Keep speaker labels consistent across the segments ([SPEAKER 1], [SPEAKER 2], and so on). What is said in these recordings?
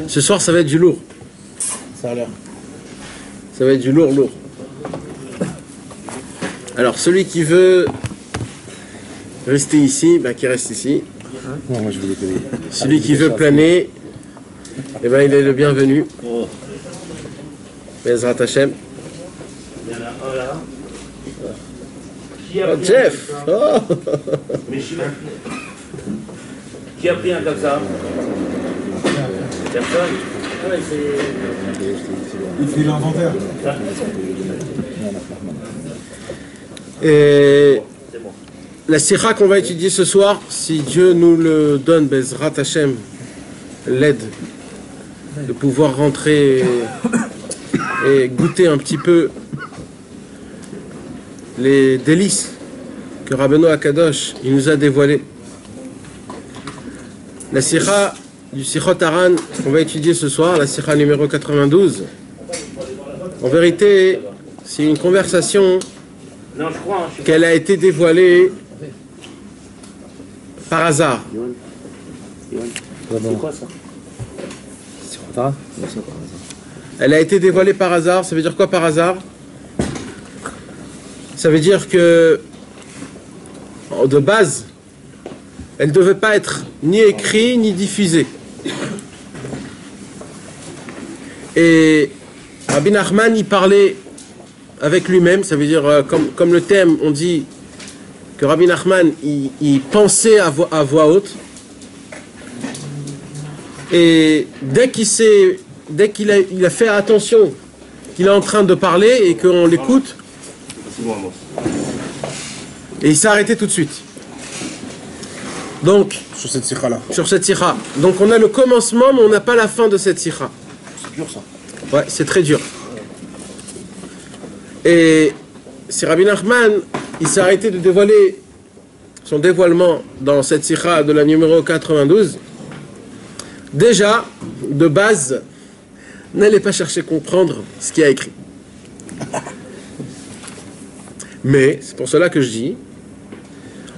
[SPEAKER 1] Ce soir, ça va être du lourd. Ça a l'air. Ça va être du lourd. Alors, celui qui veut rester ici, bah, qui reste ici.
[SPEAKER 2] Non, moi je voulais payer.
[SPEAKER 1] Celui qui veut planer, eh ben, il est le bienvenu. Bezrat Hashem.
[SPEAKER 3] Il y en a un là.
[SPEAKER 1] Oh, Jeff! Oh.
[SPEAKER 3] Qui a pris un comme ça? Personne?
[SPEAKER 2] Il fait l'inventaire.
[SPEAKER 1] Et la sikha qu'on va étudier ce soir, si Dieu nous le donne, Bezrat Hashem, l'aide de pouvoir rentrer et goûter un petit peu les délices que Rabbeinu Akadosh il nous a dévoilées. La sikha du Sichot Haran qu'on va étudier ce soir, la sikha numéro 92, en vérité, c'est une conversation qu'elle a été dévoilée par hasard.
[SPEAKER 3] C'est quoi ça?
[SPEAKER 1] Elle a été dévoilée par hasard. Ça veut dire quoi par hasard? Ça veut dire que de base, elle ne devait pas être ni écrite ni diffusée. Et Rabbi Nachman y parlait avec lui-même. Ça veut dire, comme le thème, on dit que Rabbi Nachman il pensait à voix haute. Et dès qu'il a fait attention qu'il est en train de parler et qu'on l'écoute, et il s'est arrêté tout de suite. Donc,
[SPEAKER 2] Sur cette sikha-là.
[SPEAKER 1] sur cette sikha. Donc on a le commencement, mais on n'a pas la fin de cette sikha.
[SPEAKER 2] C'est dur ça.
[SPEAKER 1] Ouais, c'est très dur. Et c'est Rabbi Nachman, il s'est arrêté de dévoiler son dévoilement dans cette sikha de la numéro 92. Déjà, de base, n'allez pas chercher à comprendre ce qu'il y a écrit. Mais, c'est pour cela que je dis,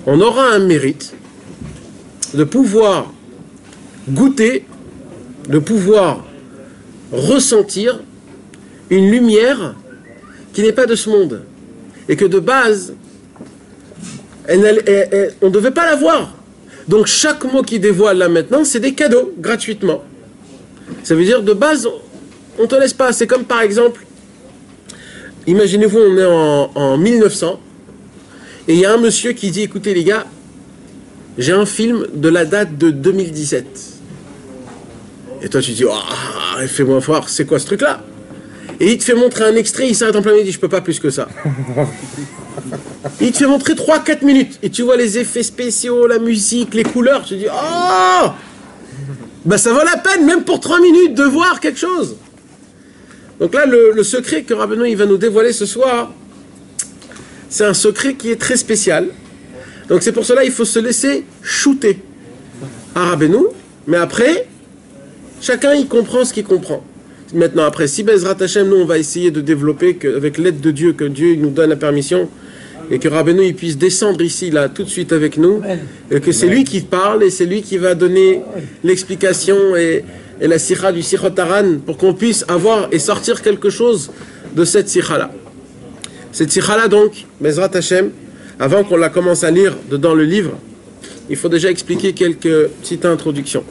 [SPEAKER 1] on aura un mérite de pouvoir goûter, de pouvoir ressentir une lumière qui n'est pas de ce monde. Et que de base, on ne devait pas la voir. Donc chaque mot qui dévoile là maintenant, c'est des cadeaux, gratuitement. Ça veut dire, de base, on ne te laisse pas. C'est comme par exemple, imaginez-vous, on est en 1900, et il y a un monsieur qui dit, écoutez les gars, j'ai un film de la date de 2017. Et toi tu dis, oh, fais-moi voir, c'est quoi ce truc-là? Et il te fait montrer un extrait, il s'arrête en plein milieu, il dit, je peux pas plus que ça. Il te fait montrer 3-4 minutes, et tu vois les effets spéciaux, la musique, les couleurs, tu dis, oh, bah ça vaut la peine, même pour 3 minutes, de voir quelque chose. Donc là, le secret que Rabbeinu il va nous dévoiler ce soir, c'est un secret qui est très spécial. Donc c'est pour cela qu'il faut se laisser shooter à Rabbeinu, mais après, chacun il comprend ce qu'il comprend. Maintenant, après, si Bezrat Hashem, nous on va essayer de développer, avec l'aide de Dieu, que Dieu nous donne la permission, et que Rabbeinu il puisse descendre ici, là, tout de suite avec nous, et que c'est lui qui parle, et c'est lui qui va donner l'explication et la sikha du Sichot Haran, pour qu'on puisse avoir et sortir quelque chose de cette sikha-là. Cette sikha-là, donc, Bezrat Hashem, avant qu'on la commence à lire dans le livre, il faut déjà expliquer quelques petites introductions.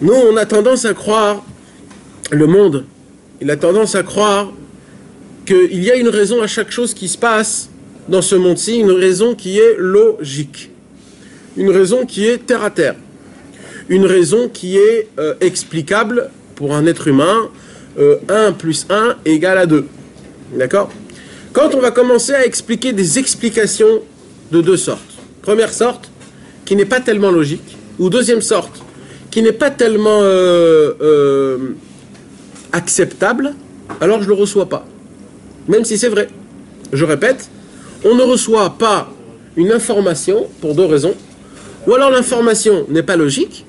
[SPEAKER 1] Nous, on a tendance à croire, le monde, il a tendance à croire qu'il y a une raison à chaque chose qui se passe dans ce monde-ci, une raison qui est logique, une raison qui est terre à terre, une raison qui est explicable pour un être humain, 1 plus 1 égale à 2. D'accord? Quand on va commencer à expliquer des explications de deux sortes, première sorte, qui n'est pas tellement logique, ou deuxième sorte, qui n'est pas tellement acceptable, alors je ne le reçois pas. Même si c'est vrai. Je répète, on ne reçoit pas une information pour deux raisons. Ou alors l'information n'est pas logique,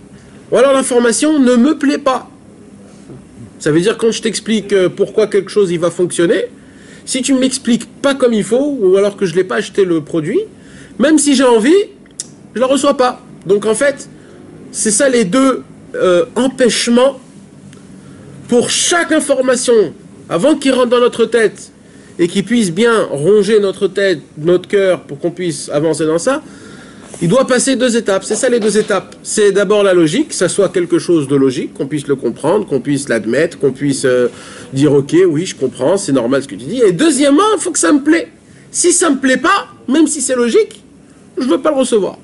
[SPEAKER 1] ou alors l'information ne me plaît pas. Ça veut dire quand je t'explique pourquoi quelque chose il va fonctionner, si tu ne m'expliques pas comme il faut, ou alors que je n'ai pas acheté le produit, même si j'ai envie, je ne le reçois pas. Donc en fait, c'est ça les deux empêchement pour chaque information, avant qu'il rentre dans notre tête et qu'il puisse bien ronger notre tête, notre cœur, pour qu'on puisse avancer dans ça, il doit passer 2 étapes. C'est ça les 2 étapes. C'est d'abord la logique, que ça soit quelque chose de logique, qu'on puisse le comprendre, qu'on puisse l'admettre, qu'on puisse dire ok, oui, je comprends, c'est normal ce que tu dis. Et deuxièmement, il faut que ça me plaît. Si ça me plaît pas, même si c'est logique, je ne veux pas le recevoir.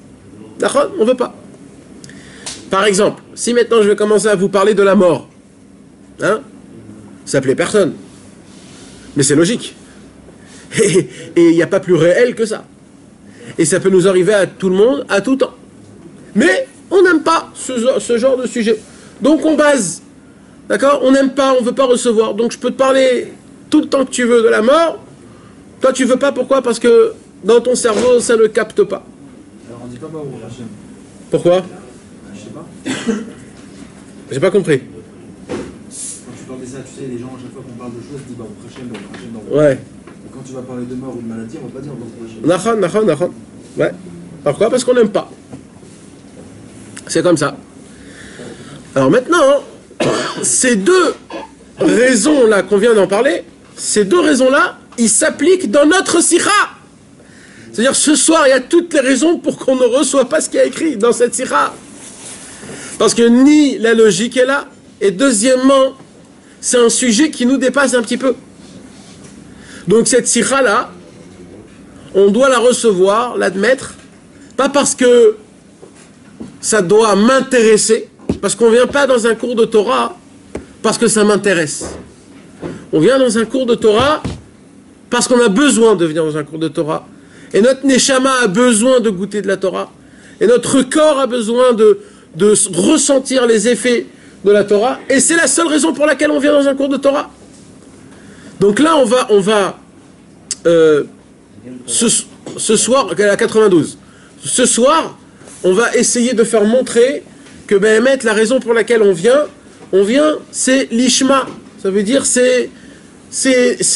[SPEAKER 1] D'accord ? On ne veut pas. Par exemple, si maintenant je vais commencer à vous parler de la mort, hein, ça plaît personne. Mais c'est logique. Et il n'y a pas plus réel que ça. Et ça peut nous arriver à tout le monde, à tout temps. Mais on n'aime pas ce genre de sujet. Donc on base. D'accord ? On n'aime pas, on ne veut pas recevoir. Donc je peux te parler tout le temps que tu veux de la mort. Toi tu veux pas, pourquoi ? Parce que dans ton cerveau, ça ne capte pas.
[SPEAKER 2] Alors on dit pas mort ou Hachem.
[SPEAKER 1] Pourquoi ?
[SPEAKER 2] Je sais pas.
[SPEAKER 1] J'ai pas compris.
[SPEAKER 2] Quand tu parles de ça, tu sais, les gens, à chaque fois qu'on parle de choses, disent bah au Hachem, bah au Hachem, bah au
[SPEAKER 1] Ouais.
[SPEAKER 2] Hachem. Et quand tu vas parler de mort ou de maladie, on va pas dire bah au Hachem.
[SPEAKER 1] Nachon. Ouais. Pourquoi ? Parce qu'on n'aime pas. C'est comme ça. Alors maintenant, ces 2 raisons-là qu'on vient d'en parler, ces 2 raisons-là, ils s'appliquent dans notre sikha. C'est-à-dire ce soir, il y a toutes les raisons pour qu'on ne reçoive pas ce qui est écrit dans cette sikha. Parce que ni la logique est là, et deuxièmement, c'est un sujet qui nous dépasse un petit peu. Donc cette sikha-là, on doit la recevoir, l'admettre, pas parce que ça doit m'intéresser, parce qu'on ne vient pas dans un cours de Torah parce que ça m'intéresse. On vient dans un cours de Torah parce qu'on a besoin de venir dans un cours de Torah. Et notre Neshama a besoin de goûter de la Torah. Et notre corps a besoin de ressentir les effets de la Torah. Et c'est la seule raison pour laquelle on vient dans un cours de Torah. Donc là, on va ce soir, à 92, ce soir, on va essayer de faire montrer que Béhémet, la raison pour laquelle on vient, c'est l'ishma. Ça veut dire c'est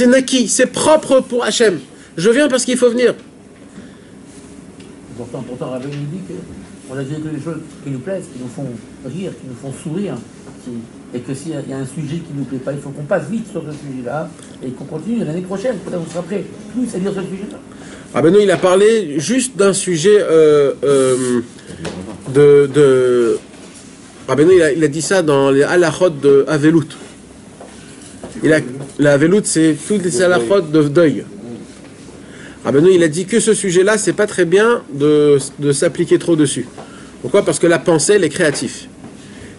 [SPEAKER 1] naki, c'est propre pour Hachem. Je viens parce qu'il faut venir.
[SPEAKER 4] Pourtant, Rabbi nous dit qu'on a dit que les choses qui nous plaisent, qui nous font rire, qui nous font sourire, et que s'il y a un sujet qui ne nous plaît pas, il faut qu'on passe vite sur ce sujet-là et qu'on continue l'année prochaine. Peut-être on sera prêt plus à dire ce sujet-là.
[SPEAKER 1] Ah ben non, il a parlé juste d'un sujet Ah ben non, il a dit ça dans les halachot de Avelout. La Avelout, c'est toutes les halachot de deuil. Ah ben non, il a dit que ce sujet-là, c'est pas très bien de s'appliquer trop dessus. Pourquoi ? Parce que la pensée, elle est créative.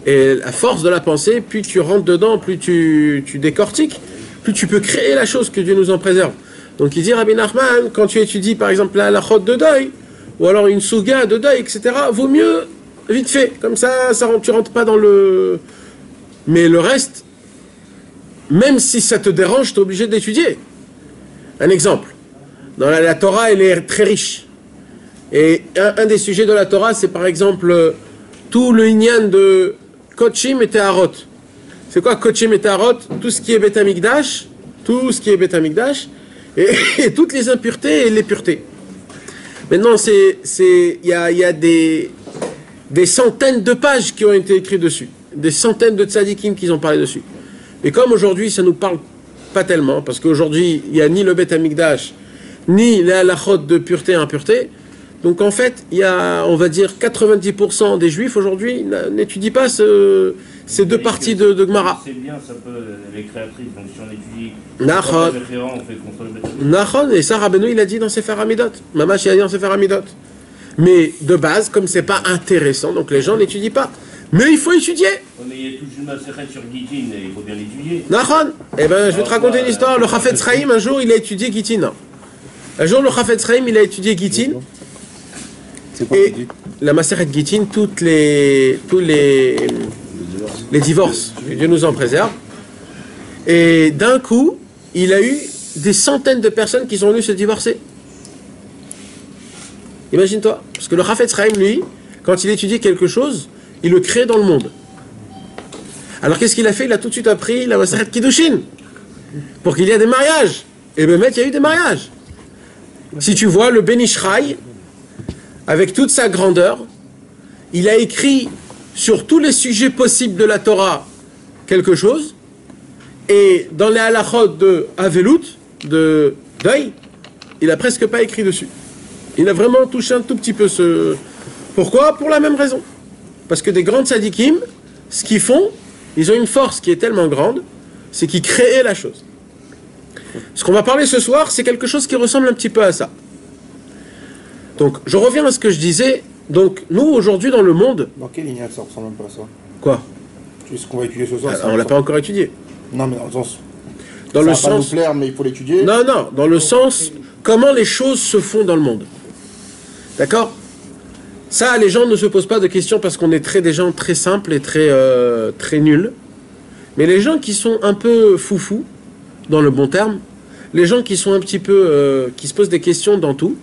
[SPEAKER 1] Et à force de la pensée, plus tu rentres dedans, plus tu décortiques, plus tu peux créer la chose, que Dieu nous en préserve. Donc il dit, Rabbi Nachman, quand tu étudies par exemple la halachot de deuil, ou alors une souga de deuil, etc., vaut mieux vite fait. Comme ça, tu rentres pas dans le... Mais le reste, même si ça te dérange, tu es obligé d'étudier. Un exemple. Dans la Torah, elle est très riche. Et un des sujets de la Torah, c'est par exemple tout le inyan de Kochim et Teharot. C'est quoi Kochim et Teharot ? Tout ce qui est Bet Hamikdash, et toutes les impuretés et les puretés. Maintenant, il y a des centaines de pages qui ont été écrites dessus. Des centaines de tzadikim qui ont parlé dessus. Et comme aujourd'hui, ça ne nous parle pas tellement, parce qu'aujourd'hui, il n'y a ni le Bet Hamikdash, ni les halachot de pureté et impureté. Donc en fait, il y a, on va dire, 90% des juifs aujourd'hui n'étudient pas ces 2 parties de Gemara.
[SPEAKER 3] C'est bien, ça peut, les créatrices, donc si on étudie
[SPEAKER 1] Nachon.
[SPEAKER 3] on fait contre le bêtise.
[SPEAKER 1] Nachon, et ça Rabbeinu il a dit dans Sefer Hamidot. Mamash il a dit dans Sefer Hamidot. Mais de base, comme c'est pas intéressant, donc les gens n'étudient pas. Mais il faut étudier.
[SPEAKER 3] Mais il y a toute une macérette sur Gittin, et il faut bien l'étudier.
[SPEAKER 1] Nachon. Eh ben, je vais te raconter une histoire. Le Chafetz Chaim, un jour, il a étudié Gittin. Un jour, le Chafetz Chaim, il a étudié Gittin. Et la Maseret Gittin, tous les divorces, que Dieu nous en préserve. Et d'un coup, il a eu des centaines de personnes qui sont venues se divorcer. Imagine-toi. Parce que le Chafetz Chaim, lui, quand il étudie quelque chose, il le crée dans le monde. Alors qu'est-ce qu'il a fait ? Il a tout de suite appris la Maseret Kiddushin. Pour qu'il y ait des mariages. Et bien, il y a eu des mariages. Si tu vois le Ben Ishraï, avec toute sa grandeur, il a écrit sur tous les sujets possibles de la Torah quelque chose, et dans les halachot de Avelut, de deuil, il a presque pas écrit dessus. Il a vraiment touché un tout petit peu ce... Pourquoi? Pour la même raison. Parce que des grands tzadikim, ce qu'ils font, ils ont une force qui est tellement grande, c'est qu'ils créent la chose. Ce qu'on va parler ce soir, c'est quelque chose qui ressemble un petit peu à ça. Donc, je reviens à ce que je disais. Donc, nous, aujourd'hui, dans le monde...
[SPEAKER 5] Dans quelle lignée ça ressemble un peu à ça?
[SPEAKER 1] Quoi?
[SPEAKER 5] Ce qu'on va étudier ce soir,
[SPEAKER 1] Alors, on l'a pas encore étudié.
[SPEAKER 5] Non, mais dans le sens...
[SPEAKER 1] Dans
[SPEAKER 5] ça
[SPEAKER 1] le
[SPEAKER 5] va pas nous
[SPEAKER 1] sens...
[SPEAKER 5] plaire, mais il faut l'étudier.
[SPEAKER 1] Non, non, dans le sens... Comment les choses se font dans le monde. D'accord? Ça, les gens ne se posent pas de questions parce qu'on est des gens très simples et très nuls. Mais les gens qui sont un peu foufous, dans le bon terme, les gens qui sont un petit peu... qui se posent des questions dans tout,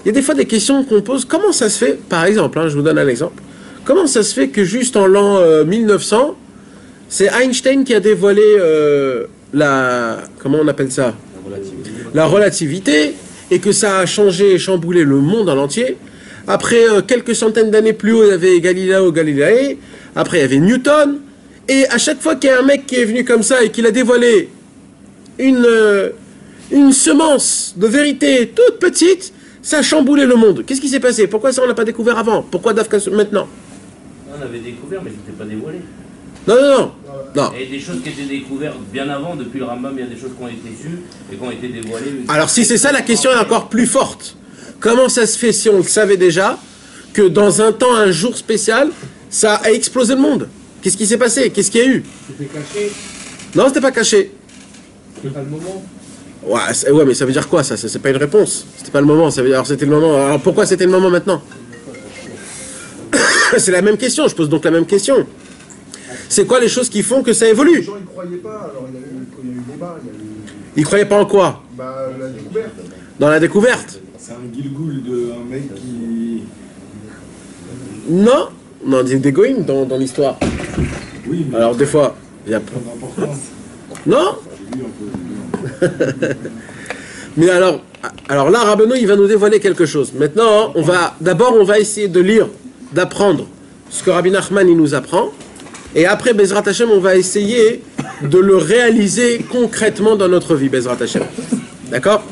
[SPEAKER 1] il y a des fois des questions qu'on pose. Comment ça se fait, par exemple, je vous donne un exemple, comment ça se fait que juste en l'an 1900, c'est Einstein qui a dévoilé comment on appelle ça? La relativité, et que ça a changé et chamboulé le monde en entier. Après, quelques centaines d'années plus haut, il y avait Galileo Galilei, après il y avait Newton, et à chaque fois qu'il y a un mec qui est venu comme ça et qu'il a dévoilé une semence de vérité toute petite, ça a chamboulé le monde. Qu'est-ce qui s'est passé? Pourquoi ça on l'a pas découvert avant? Pourquoi Dafka maintenant?
[SPEAKER 3] On avait découvert, mais c'était pas dévoilé.
[SPEAKER 1] Non.
[SPEAKER 3] Il y a des choses qui étaient découvertes bien avant, depuis le Rambam, il y a des choses qui ont été sues et qui ont été dévoilées.
[SPEAKER 1] Alors si c'est ça, la question est encore plus forte. Comment ça se fait, si on le savait déjà, que dans un temps, un jour spécial, ça a explosé le monde? Qu'est-ce qui s'est passé? Qu'est-ce qu'il y a eu?
[SPEAKER 2] C'était caché,
[SPEAKER 1] Non, c'était pas caché.
[SPEAKER 2] c'était pas le moment.
[SPEAKER 1] Ouais, mais ça veut dire quoi ça? C'est pas une réponse. C'était pas le moment. Ça veut dire, alors c'était le moment. Alors pourquoi c'était le moment maintenant? C'est la même question. Je pose donc la même question. C'est quoi les choses qui font que ça
[SPEAKER 2] Les
[SPEAKER 1] évolue?
[SPEAKER 2] gens ils croyaient pas, alors il y a eu débat, il y a eu
[SPEAKER 1] Ils croyaient pas en quoi?
[SPEAKER 2] la découverte.
[SPEAKER 1] Dans la découverte?
[SPEAKER 6] C'est un Gilgoul d'un mec qui...
[SPEAKER 1] Non, des goïms dans l'histoire.
[SPEAKER 6] Oui, mais
[SPEAKER 1] Alors des fois, il y a...
[SPEAKER 6] pas d'importance.
[SPEAKER 1] Non.
[SPEAKER 6] J'ai lu un peu.
[SPEAKER 1] Mais alors là, Rabbeinu, il va nous dévoiler quelque chose. Maintenant, on va essayer de lire, d'apprendre ce que Rabbi Nachman il nous apprend. Et après, Bezrat Hashem, on va essayer de le réaliser concrètement dans notre vie, Bezrat Hashem. D'accord?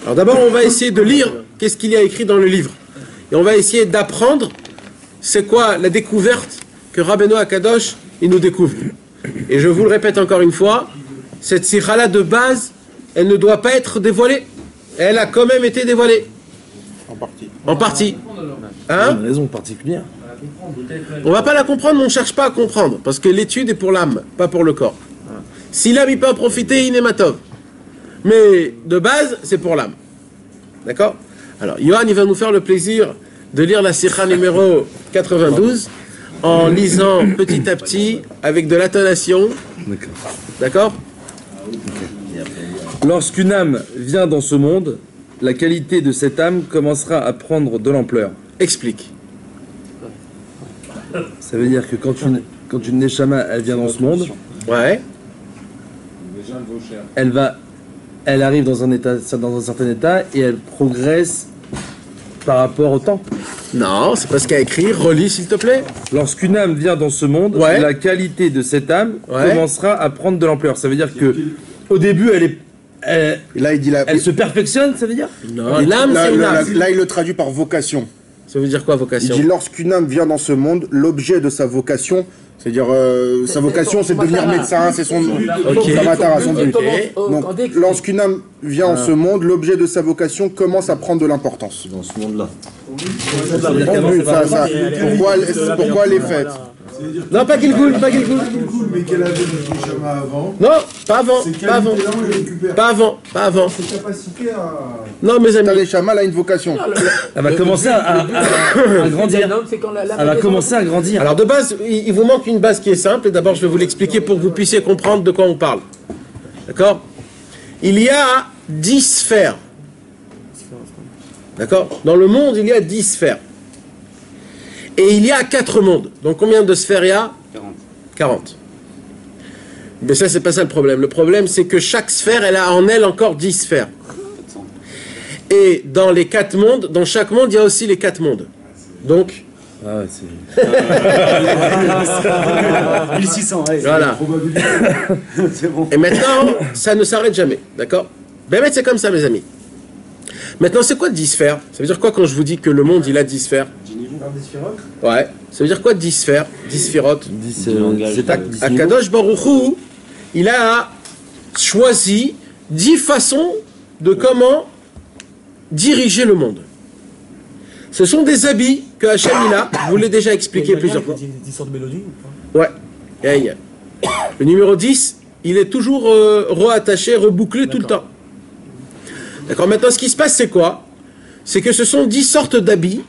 [SPEAKER 1] Alors d'abord, on va essayer de lire qu'est-ce qu'il y a écrit dans le livre. Et on va essayer d'apprendre c'est quoi la découverte que Rabbeinu Akadosh, il nous découvre. Et je vous le répète encore une fois, cette sikha-là de base, elle ne doit pas être dévoilée. Elle a quand même été dévoilée.
[SPEAKER 5] En partie.
[SPEAKER 1] En partie. Hein?
[SPEAKER 7] Une raison particulière.
[SPEAKER 1] On va pas la comprendre, on ne cherche pas à comprendre. Parce que l'étude est pour l'âme, pas pour le corps. Si l'âme il peut en profiter, il est matov. Mais de base, c'est pour l'âme. D'accord? Alors, Yohan, il va nous faire le plaisir de lire la sikha numéro 92 en lisant petit à petit, avec de l'intonation.
[SPEAKER 7] D'accord.
[SPEAKER 1] D'accord?
[SPEAKER 7] Lorsqu'une âme vient dans ce monde, la qualité de cette âme commencera à prendre de l'ampleur.
[SPEAKER 1] Explique.
[SPEAKER 7] Ça veut dire que quand une neshama elle vient dans ce monde,
[SPEAKER 1] Ouais.
[SPEAKER 6] Déjà, elle vaut cher.
[SPEAKER 7] elle arrive dans un certain état et elle progresse par rapport au temps.
[SPEAKER 1] Non, c'est pas ce qu'il y a écrit. Relis, s'il te plaît.
[SPEAKER 7] Lorsqu'une âme vient dans ce monde,
[SPEAKER 1] Ouais.
[SPEAKER 7] la qualité de cette âme
[SPEAKER 1] Ouais.
[SPEAKER 7] commencera à prendre de l'ampleur. Ça veut dire que au début, elle
[SPEAKER 5] Là, il dit
[SPEAKER 7] se perfectionne, ça veut dire?
[SPEAKER 1] Non, l'âme, c'est une âme.
[SPEAKER 5] là, il le traduit par vocation.
[SPEAKER 1] Ça veut dire quoi,
[SPEAKER 5] Il
[SPEAKER 1] vocation?
[SPEAKER 5] dit lorsqu'une âme vient dans ce monde, l'objet de sa vocation, c'est-à-dire sa vocation, c'est de devenir médecin, c'est son sa matara, son but. Donc, lorsqu'une âme vient en ce monde, l'objet de sa vocation commence à prendre de l'importance.
[SPEAKER 7] Dans ce monde-là.
[SPEAKER 5] Pourquoi elle est faite?
[SPEAKER 1] Non, pas Gilgoul, pas Gilgoul.
[SPEAKER 6] Mais qu'elle avait le Neshama avant.
[SPEAKER 1] Non, pas avant,
[SPEAKER 6] Ces
[SPEAKER 1] pas avant.
[SPEAKER 6] qualités-là, on les récupère.
[SPEAKER 1] Pas avant.
[SPEAKER 6] Ses capacités à...
[SPEAKER 1] Non, mes
[SPEAKER 5] T'as
[SPEAKER 1] amis.
[SPEAKER 5] les chamas, elle a une vocation.
[SPEAKER 7] Elle va commencer à grandir. Elle va commencer à grandir.
[SPEAKER 1] Alors de base, il vous manque une base qui est simple. Et d'abord, je vais vous l'expliquer pour que vous puissiez comprendre de quoi on parle. D'accord? Il y a 10 sphères. D'accord? Dans le monde, il y a 10 sphères. Et il y a 4 mondes. Donc combien de sphères il y a? 40. Mais ça, c'est pas ça le problème. Le problème, c'est que chaque sphère, elle a en elle encore 10 sphères. Et dans les 4 mondes, dans chaque monde, il y a aussi les 4 mondes. Donc,
[SPEAKER 7] Ah ouais, c'est...
[SPEAKER 8] 1600, allez.
[SPEAKER 1] Voilà.
[SPEAKER 8] C'est bon.
[SPEAKER 1] Et maintenant, ça ne s'arrête jamais, d'accord? Ben, c'est comme ça, mes amis. Maintenant, c'est quoi 10 sphères? Ça veut dire quoi quand je vous dis que le monde, il a 10 sphères? Ouais. Ça veut dire quoi 10 sphères? 10 sphirotes?
[SPEAKER 7] 10 c'est
[SPEAKER 1] Akadosh Baruch Hu, il a choisi 10 façons de comment diriger le monde. Ce sont des habits que Hachem il a, je vous l'ai déjà expliqué plusieurs fois.
[SPEAKER 4] 10 sortes de mélodies ou pas?
[SPEAKER 1] Ouais. Le numéro 10, il est toujours reattaché, rebouclé tout le temps. D'accord, maintenant ce qui se passe c'est quoi? C'est que ce sont 10 sortes d'habits,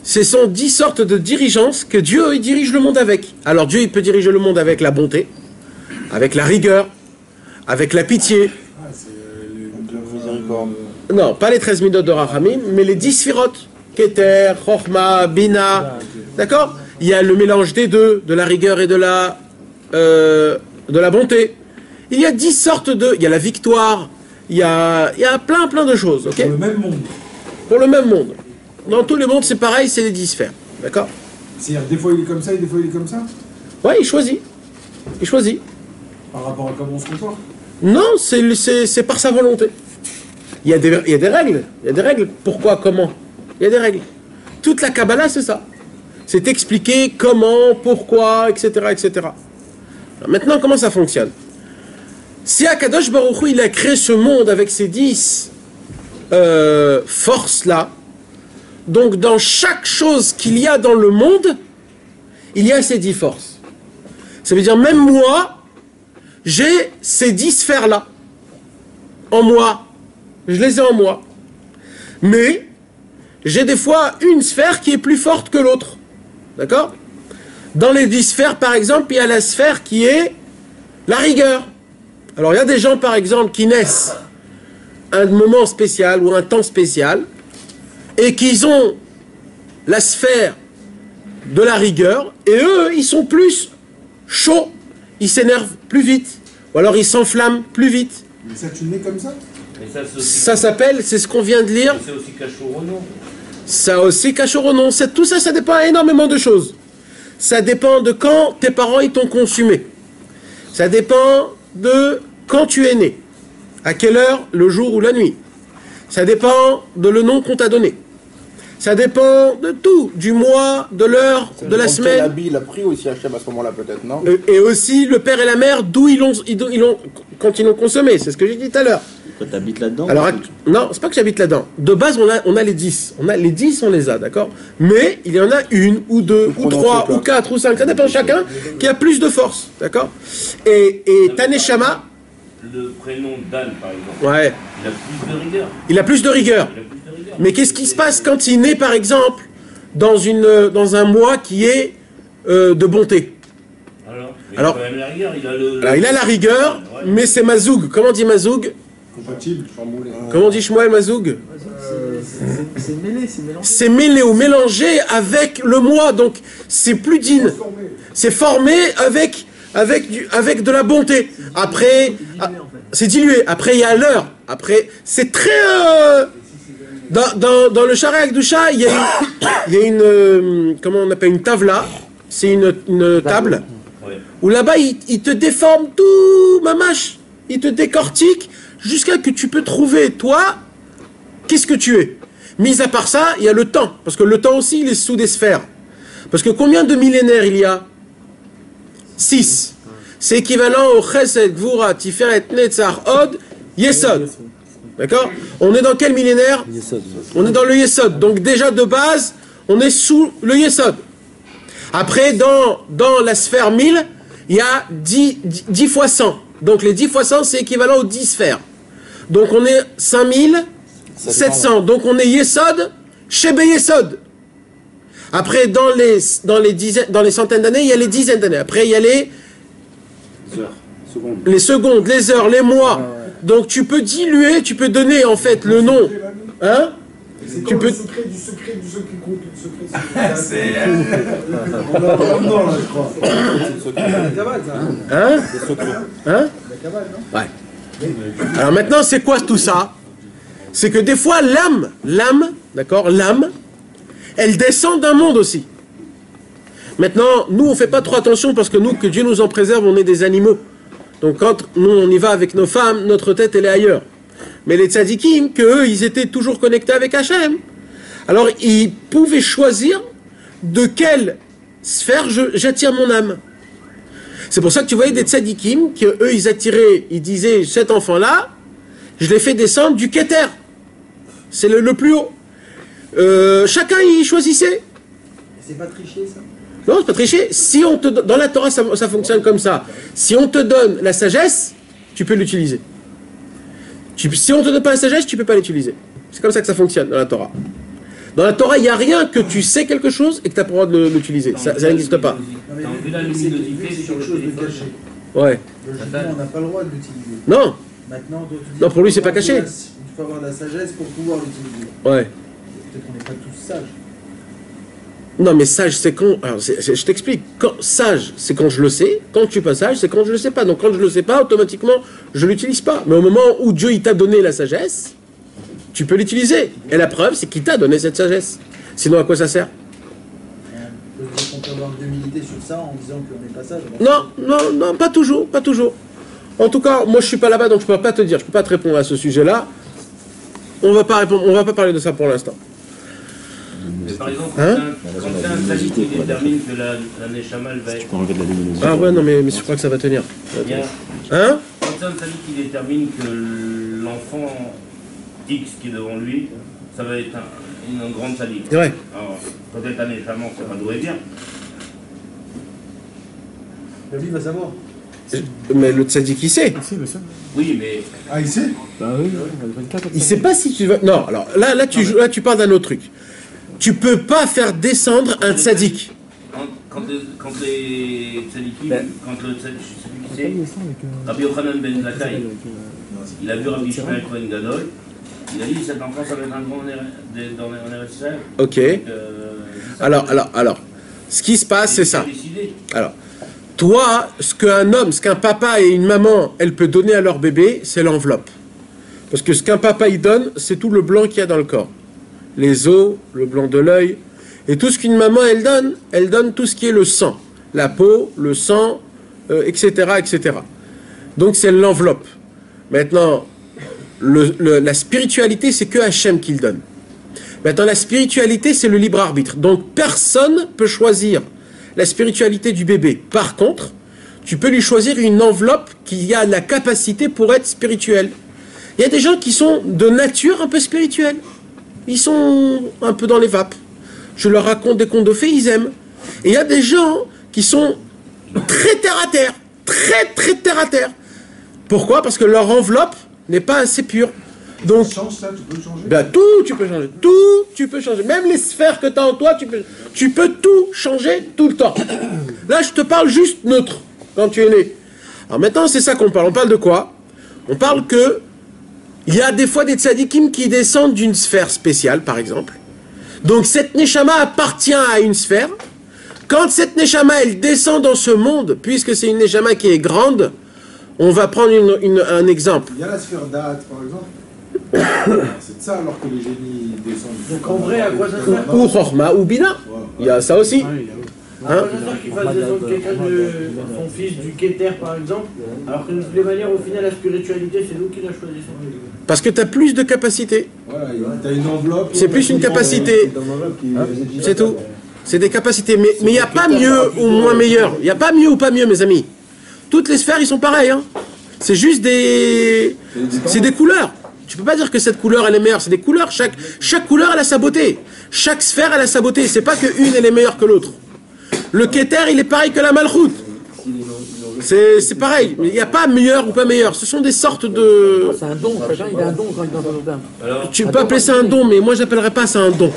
[SPEAKER 1] ce sont 10 sortes de dirigeances que Dieu il dirige le monde avec. Alors Dieu il peut diriger le monde avec la bonté, avec la rigueur, avec la pitié. Non, pas les 13 midot de Rachamim, mais les 10 sphirotes. Keter, Chochma, Bina. D'accord? Il y a le mélange des deux, de la rigueur et de la bonté. Il y a 10 sortes de... Il y a la victoire, il y a plein de choses. Okay?
[SPEAKER 6] Pour le même monde.
[SPEAKER 1] Pour le même monde. Dans tous les mondes, c'est pareil, c'est les 10 sphères. D'accord?
[SPEAKER 6] C'est-à-dire, des fois il est comme ça et des fois il est comme ça?
[SPEAKER 1] Ouais, il choisit. Il choisit.
[SPEAKER 6] Par rapport à comment on se comporte?
[SPEAKER 1] Non, c'est par sa volonté. Il y a des règles. Il y a des règles. Pourquoi, comment? Il y a des règles. Toute la Kabbalah, c'est ça. C'est expliquer comment, pourquoi, etc., etc. Alors maintenant, comment ça fonctionne? Si Akadosh Baruch Hu, il a créé ce monde avec ces 10 forces-là, donc dans chaque chose qu'il y a dans le monde, il y a ces 10 forces. Ça veut dire, même moi, j'ai ces 10 sphères-là en moi. Je les ai en moi. Mais j'ai des fois une sphère qui est plus forte que l'autre. D'accord? Dans les 10 sphères, par exemple, il y a la sphère qui est la rigueur. Alors, il y a des gens, par exemple, qui naissent à un moment spécial ou un temps spécial et qui ont la sphère de la rigueur et eux, ils sont plus chauds. Ils s'énervent plus vite. Ou alors, ils s'enflamment plus vite.
[SPEAKER 6] Mais ça, tu nais comme ça?
[SPEAKER 1] Ça s'appelle, c'est ce qu'on vient de lire.
[SPEAKER 3] C'est aussi Cachoronon.
[SPEAKER 1] Ça aussi Cachoronon. Tout ça, ça dépend énormément de choses. Ça dépend de quand tes parents ils t'ont consumé. Ça dépend de quand tu es né. À quelle heure, le jour ou la nuit. Ça dépend de le nom qu'on t'a donné. Ça dépend de tout, du mois, de l'heure, de la semaine.
[SPEAKER 5] Quel habit il a pris aussi Hachem à ce moment-là peut-être, non?
[SPEAKER 1] Et aussi le père et la mère, d'où ils l'ont, quand ils l'ont consommé. C'est ce que j'ai dit tout à l'heure.
[SPEAKER 8] Toi, t'habites là-dedans?
[SPEAKER 1] Alors, non, c'est pas que j'habite là-dedans. De base, on a les 10. Les 10, on les a, d'accord? Mais il y en a une, ou deux, ou trois, ou quatre, ou cinq. Ça dépend de chacun qui a plus de force, d'accord? Et Taneshama...
[SPEAKER 3] Le prénom Dan, par exemple.
[SPEAKER 1] Ouais.
[SPEAKER 3] Il a plus de rigueur.
[SPEAKER 1] Il a plus de rigueur. Mais qu'est-ce qui se passe quand il naît, par exemple, dans un mois qui est de bonté? Alors,
[SPEAKER 3] il a quand même la rigueur.
[SPEAKER 1] Il a la rigueur, mais c'est Mazoug. Comment on dit Mazoug?
[SPEAKER 6] Compatible, chamboulé.
[SPEAKER 1] Comment on dit Shmuel Mazoug?
[SPEAKER 2] C'est mêlé, c'est mélangé.
[SPEAKER 1] C'est mêlé ou mélangé avec le mois, donc c'est plus digne. C'est formé avec de la bonté. Après, c'est dilué. Après, il y a l'heure. Après, c'est très... Dans le Sharia Akdusha, il y a une comment on appelle, une tavla. C'est une table. Où là-bas, il te déforme tout, mamache. Il te décortique jusqu'à que tu peux trouver, toi, qu'est-ce que tu es. Mis à part ça, il y a le temps. Parce que le temps aussi, il est sous des sphères. Parce que combien de millénaires il y a? 6. C'est équivalent au Chesed, Gvura, Tiferet, Netzach, Od, Yesod. D'accord? On est dans quel millénaire? On est dans le Yesod. Donc déjà de base, on est sous le Yesod. Après, dans la sphère 1000, il y a 10 fois 100. Donc les 10 fois 100, c'est équivalent aux 10 sphères. Donc on est 5700. Donc on est Yesod, Shebe Yesod. Après, dans les centaines d'années, il y a les dizaines d'années. Après, il y a les secondes, les heures, les mois. Donc tu peux diluer, tu peux donner en fait le nom. Hein?
[SPEAKER 6] C'est
[SPEAKER 1] tu
[SPEAKER 6] comme
[SPEAKER 1] peux...
[SPEAKER 6] le secret du secret du secret. C'est... On a un nom là, je crois. C'est le secret. C'est la cabane, ça.
[SPEAKER 1] Hein?
[SPEAKER 6] C'est le secret.
[SPEAKER 1] Hein?
[SPEAKER 6] La cabane, non?
[SPEAKER 1] Ouais. Alors maintenant, c'est quoi tout ça? C'est que des fois, l'âme, d'accord, l'âme, elle descend d'un monde aussi. Maintenant, nous, on ne fait pas trop attention parce que nous, que Dieu nous en préserve, on est des animaux. Donc quand nous, on y va avec nos femmes, notre tête, elle est ailleurs. Mais les tzadikim, qu'eux, ils étaient toujours connectés avec Hachem. Alors, ils pouvaient choisir de quelle sphère j'attire mon âme. C'est pour ça que tu voyais des tzadikim, qu'eux, ils attiraient, ils disaient, cet enfant-là, je l'ai fait descendre du Keter. C'est le plus haut. Chacun, il choisissait.
[SPEAKER 2] C'est pas tricher, ça?
[SPEAKER 1] Non, c'est pas tricher. Si on te, dans la Torah, ça fonctionne comme ça. Si on te donne la sagesse, tu peux l'utiliser. Si on te donne pas la sagesse, tu peux pas l'utiliser. C'est comme ça que ça fonctionne dans la Torah. Dans la Torah, il n'y a rien que tu sais quelque chose et que tu n'as pas le droit de l'utiliser. Ça n'existe pas.
[SPEAKER 3] T'as la luminosité sur le téléphone.
[SPEAKER 1] Ouais.
[SPEAKER 2] On n'a pas le droit de l'utiliser.
[SPEAKER 1] Non.
[SPEAKER 2] Maintenant,
[SPEAKER 1] non, pour lui, c'est pas caché.
[SPEAKER 2] Il faut avoir de la sagesse pour pouvoir l'utiliser.
[SPEAKER 1] Ouais.
[SPEAKER 2] Peut-être qu'on n'est pas tous sages.
[SPEAKER 1] Non, mais sage, c'est quand... Alors, je t'explique. Sage, c'est quand je le sais. Quand je suis pas sage, c'est quand je le sais pas. Donc, quand je le sais pas, automatiquement, je l'utilise pas. Mais au moment où Dieu, il t'a donné la sagesse, tu peux l'utiliser. Et la preuve, c'est qu'il t'a donné cette sagesse. Sinon, à quoi ça sert?
[SPEAKER 2] On peut dire qu'on peut avoir de l'humilité sur ça en disant qu'on n'est pas sage.
[SPEAKER 1] Non, pas toujours, pas toujours. En tout cas, moi, je suis pas là-bas, donc je peux pas te dire, je peux pas te répondre à ce sujet-là. On va pas parler de ça pour l'instant.
[SPEAKER 3] Mais par exemple, quand c'est un tzaddik qui détermine que la Neshama va être...
[SPEAKER 1] Ah ouais, non, mais je crois que ça va tenir. Hein?
[SPEAKER 3] Quand c'est un tzaddik qui détermine que l'enfant X qui est devant lui, ça va être une grande tzaddik.
[SPEAKER 1] Ouais.
[SPEAKER 3] Alors, peut-être la Neshama, ça va douer bien.
[SPEAKER 2] Lui, il va savoir.
[SPEAKER 1] Mais le tzaddik, il sait.
[SPEAKER 3] Oui, mais...
[SPEAKER 6] Ah, il sait?
[SPEAKER 7] Bah oui,
[SPEAKER 1] il sait pas si tu vas... Non, alors, là tu parles d'un autre truc. Tu peux pas faire descendre un tzaddik.
[SPEAKER 3] Quand les tzadikim, quand le tzaddik, je sais plus qui c'est, Rabbi Yochanan ben Zakkai, il a vu Rabbi Ishmael Cohen Gadol, il a dit cet enfant ça va être un grand dans les RSR.
[SPEAKER 1] Ok. Alors, ce qui se passe, c'est ça. Alors, toi, ce qu'un papa et une maman, elle peut donner à leur bébé, c'est l'enveloppe. Parce que ce qu'un papa, il donne, c'est tout le blanc qu'il y a dans le corps. Les os, le blanc de l'œil, et tout ce qu'une maman, elle donne tout ce qui est le sang. La peau, le sang, etc., etc. Donc, c'est l'enveloppe. Maintenant, la spiritualité, c'est que Hachem qui le donne. Maintenant, la spiritualité, c'est le libre arbitre. Donc, personne ne peut choisir la spiritualité du bébé. Par contre, tu peux lui choisir une enveloppe qui a la capacité pour être spirituelle. Il y a des gens qui sont de nature un peu spirituels. Ils sont un peu dans les vapes. Je leur raconte des contes de fées, ils aiment. Et il y a des gens qui sont très terre à terre. Très, très terre à terre. Pourquoi? Parce que leur enveloppe n'est pas assez pure. Donc,
[SPEAKER 6] change ça, tu peux le changer.
[SPEAKER 1] Ben, tout, tu peux changer. Tout, tu peux changer. Même les sphères que tu as en toi, tu peux tout changer tout le temps. Là, je te parle juste neutre, quand tu es né. Alors maintenant, c'est ça qu'on parle. On parle de quoi? On parle que il y a des fois des tzadikim qui descendent d'une sphère spéciale, par exemple. Donc, cette neshama appartient à une sphère. Quand cette neshama, elle descend dans ce monde, puisque c'est une neshama qui est grande, on va prendre un exemple.
[SPEAKER 6] Il y a la sphère d'Ahat, par exemple. C'est de ça alors que les génies descendent.
[SPEAKER 2] Donc en vrai, à quoi ça sert?
[SPEAKER 1] Ou Chorma ou Bina. Il y a ça aussi.
[SPEAKER 2] À quoi ça sert qu'il fasse descendre quelqu'un son fils du Keter par exemple, alors que de toutes les manières, au final, la spiritualité, c'est nous qui la choisissons.
[SPEAKER 1] Parce que tu as plus de capacité.
[SPEAKER 6] Voilà, tu as une enveloppe.
[SPEAKER 1] C'est plus une capacité. C'est tout. C'est des capacités. Mais il n'y a pas mieux ou moins meilleur. Il n'y a pas mieux ou pas mieux, mes amis. Toutes les sphères, ils sont pareils. Hein. C'est juste des... C'est des couleurs. Tu peux pas dire que cette couleur, elle est meilleure. C'est des couleurs. Chaque couleur, elle a sa beauté. Chaque sphère, elle a sa beauté. C'est pas qu'une, elle est meilleure que l'autre. Le Keter, il est pareil que la Malchut. C'est pareil. Il n'y a pas meilleur ou pas meilleur. Ce sont des sortes de...
[SPEAKER 4] C'est un don. Chacun, il a un don quand il est dans son jardin.
[SPEAKER 1] Tu peux appeler ça un don, mais moi, j'appellerais pas ça un don.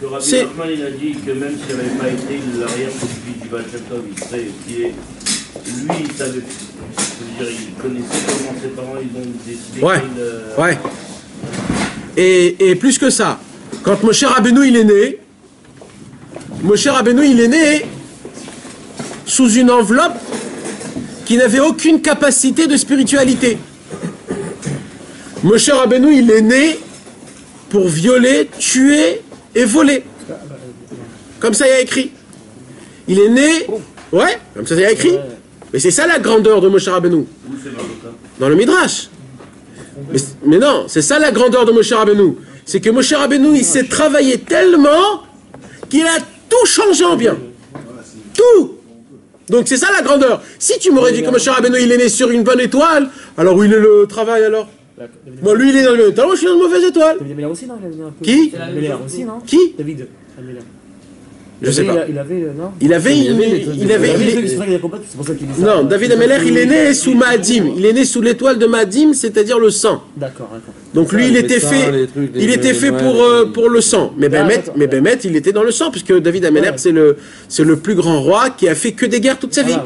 [SPEAKER 3] Que Rabbi Nachman, il a dit que même s'il n'avait pas été l'arrière-petit du Baal Shem Tov, il serait qui est... Lui, il savait... Je veux dire, il connaissait comment ses parents, ils ont décidé
[SPEAKER 1] Ouais. Et plus que ça, quand Moshe Rabbeinu, il est né sous une enveloppe qui n'avait aucune capacité de spiritualité. Moshe Rabbeinu, il est né pour violer, tuer et voler. Comme ça, il y a écrit. Il est né... Ouais, comme ça, il y a écrit. Mais c'est ça la grandeur de Moshe Rabbeinu.
[SPEAKER 3] Où c'est marqué ça?
[SPEAKER 1] Dans le Midrash. Mais non, c'est ça la grandeur de Moshe Rabbeinu. C'est que Moshe Rabbeinu, il s'est travaillé tellement qu'il a tout changé en bien. Tout. Donc c'est ça la grandeur. Si tu m'aurais dit que Moshe Rabbeinu, il est né sur une bonne étoile, alors où il est le travail alors? Moi, lui, il est dans le bonne étoile, moi, je suis dans une mauvaise étoile.
[SPEAKER 9] David Ameller aussi, non? Il avait un peu...
[SPEAKER 1] Qui?
[SPEAKER 9] Ameller aussi, non?
[SPEAKER 1] Qui?
[SPEAKER 9] David Ameller.
[SPEAKER 1] Je sais pas.
[SPEAKER 9] Il avait, non? C'est pour ça qu'il dit ça.
[SPEAKER 1] Non, David Ameller, il est né sous Maadim. Il est né sous l'étoile de Maadim, c'est-à-dire le sang.
[SPEAKER 9] D'accord, d'accord.
[SPEAKER 1] Donc lui, il était fait pour le sang. Mais Bémet, il était dans le sang, puisque David Ameller, c'est le plus grand roi qui a fait que des guerres toute sa vie.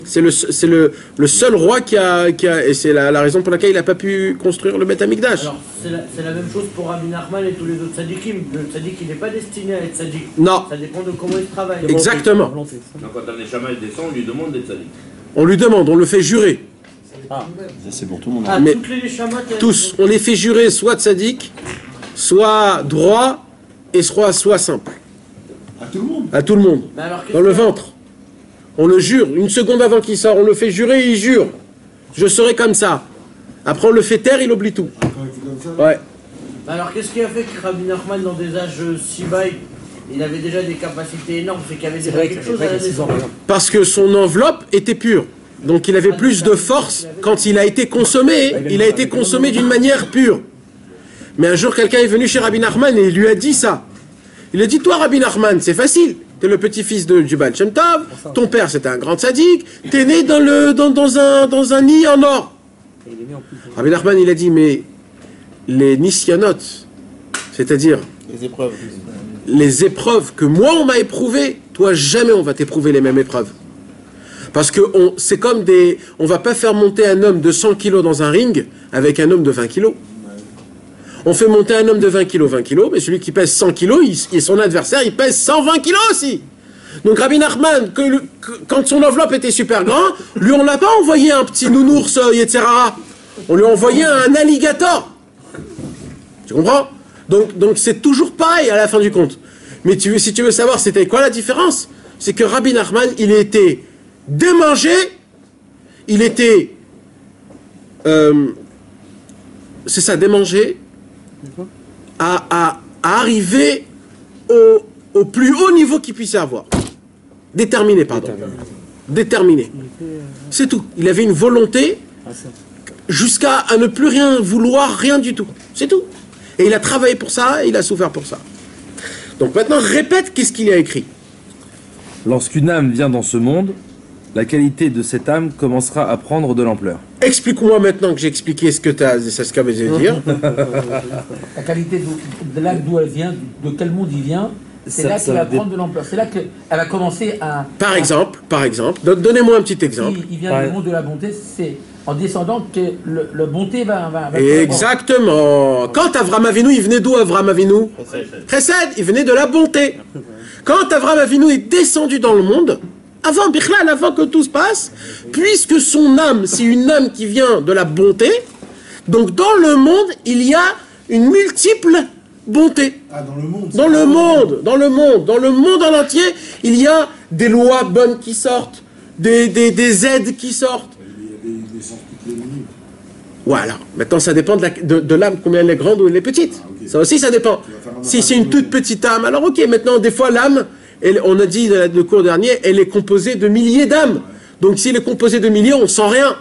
[SPEAKER 1] C'est le seul roi qui a et c'est la raison pour laquelle il n'a pas pu construire le Beth Amikdash.
[SPEAKER 2] Alors, c'est la même chose pour Rabbi Nachman et tous les autres tzadikim. Le tzadik, il n'est pas destiné à être tzadik.
[SPEAKER 1] Non.
[SPEAKER 2] Ça dépend de comment il travaille.
[SPEAKER 1] Exactement.
[SPEAKER 3] Donc quand un Neshama descend, on lui demande d'être sadique.
[SPEAKER 1] On lui demande, on le fait jurer.
[SPEAKER 8] Ça, c'est pour tout le monde.
[SPEAKER 2] Ah,
[SPEAKER 1] Mais
[SPEAKER 2] toutes les Neshamas,
[SPEAKER 1] tous, on les fait jurer soit tzadik, soit droit, et soit simple.
[SPEAKER 6] À tout le monde.
[SPEAKER 1] À tout le monde.
[SPEAKER 2] Mais alors,
[SPEAKER 1] Dans le ventre. On le jure. Une seconde avant qu'il sort, on le fait jurer, il jure. Je serai comme ça. Après, on le fait taire, il oublie tout. Ouais.
[SPEAKER 2] Alors qu'est-ce qui a fait que Rabbi Nachman, dans des âges si bas, il avait déjà des capacités énormes, c'est qu'il y avait déjà quelque chose à la naissance?
[SPEAKER 1] Parce que son enveloppe était pure. Donc il avait plus de force quand il a été consommé. Il a été consommé d'une manière pure. Mais un jour, quelqu'un est venu chez Rabbi Nachman et il lui a dit ça. Il a dit, toi Rabbi Nachman, c'est facile. T'es le petit-fils du Baal Shem Tov. Ton père, c'était un grand sadique. T'es né dans un nid en or. Rabbi Nachman, il a dit, mais les nisyanot, c'est-à-dire les épreuves que moi on m'a éprouvées, toi jamais on va t'éprouver les mêmes épreuves. Parce que c'est comme on va pas faire monter un homme de 100 kilos dans un ring avec un homme de 20 kilos. On fait monter un homme de 20 kilos, mais celui qui pèse 100 kilos, son adversaire, il pèse 120 kilos aussi. Donc Rabbi Nachman, quand son enveloppe était super grande, lui on l'a pas envoyé un petit nounours Yetzerara. On lui a envoyé un alligator. Tu comprends? Donc c'est toujours pareil à la fin du compte. Mais si tu veux savoir c'était quoi la différence, c'est que Rabbi Nachman, il était démangé, il était... c'est ça, démangé, à arriver au plus haut niveau qu'il puisse avoir. Déterminé, pardon. Déterminé. C'est tout. Il avait une volonté jusqu'à ne plus rien vouloir, rien du tout. C'est tout. Et il a travaillé pour ça, et il a souffert pour ça. Donc maintenant, répète qu'est-ce qu'il a écrit.
[SPEAKER 7] Lorsqu'une âme vient dans ce monde, la qualité de cette âme commencera à prendre de l'ampleur.
[SPEAKER 1] Explique-moi maintenant que j'ai expliqué ce que ça veut dire.
[SPEAKER 4] La qualité de là d'où elle vient, de quel monde il vient, c'est là qu'elle va prendre de l'ampleur. C'est là qu'elle va commencer à... Par exemple,
[SPEAKER 1] donnez-moi un petit exemple.
[SPEAKER 4] Il vient du monde de la bonté, c'est en descendant que le bonté va
[SPEAKER 1] Exactement. Quand Avram Avinu, il venait d'où Avram Avinu? Chesed, il venait de la bonté. Quand Avram Avinu est descendu dans le monde, avant que tout se passe, puisque son âme, c'est une âme qui vient de la bonté, donc dans le monde, il y a une multiple bonté.
[SPEAKER 6] Ah, dans le monde.
[SPEAKER 1] Dans le monde en entier, il y a des lois bonnes qui sortent, des aides qui sortent.
[SPEAKER 6] Il y a des sens toutes les minutes.
[SPEAKER 1] Voilà. Maintenant, ça dépend de l'âme, combien elle est grande ou elle est petite. Okay. Ça aussi, ça dépend. Si c'est une toute petite âme, alors ok, maintenant, des fois, l'âme, on a dit le cours dernier, elle est composée de milliers d'âmes. Donc, s'il est composé de milliers, on ne sent rien.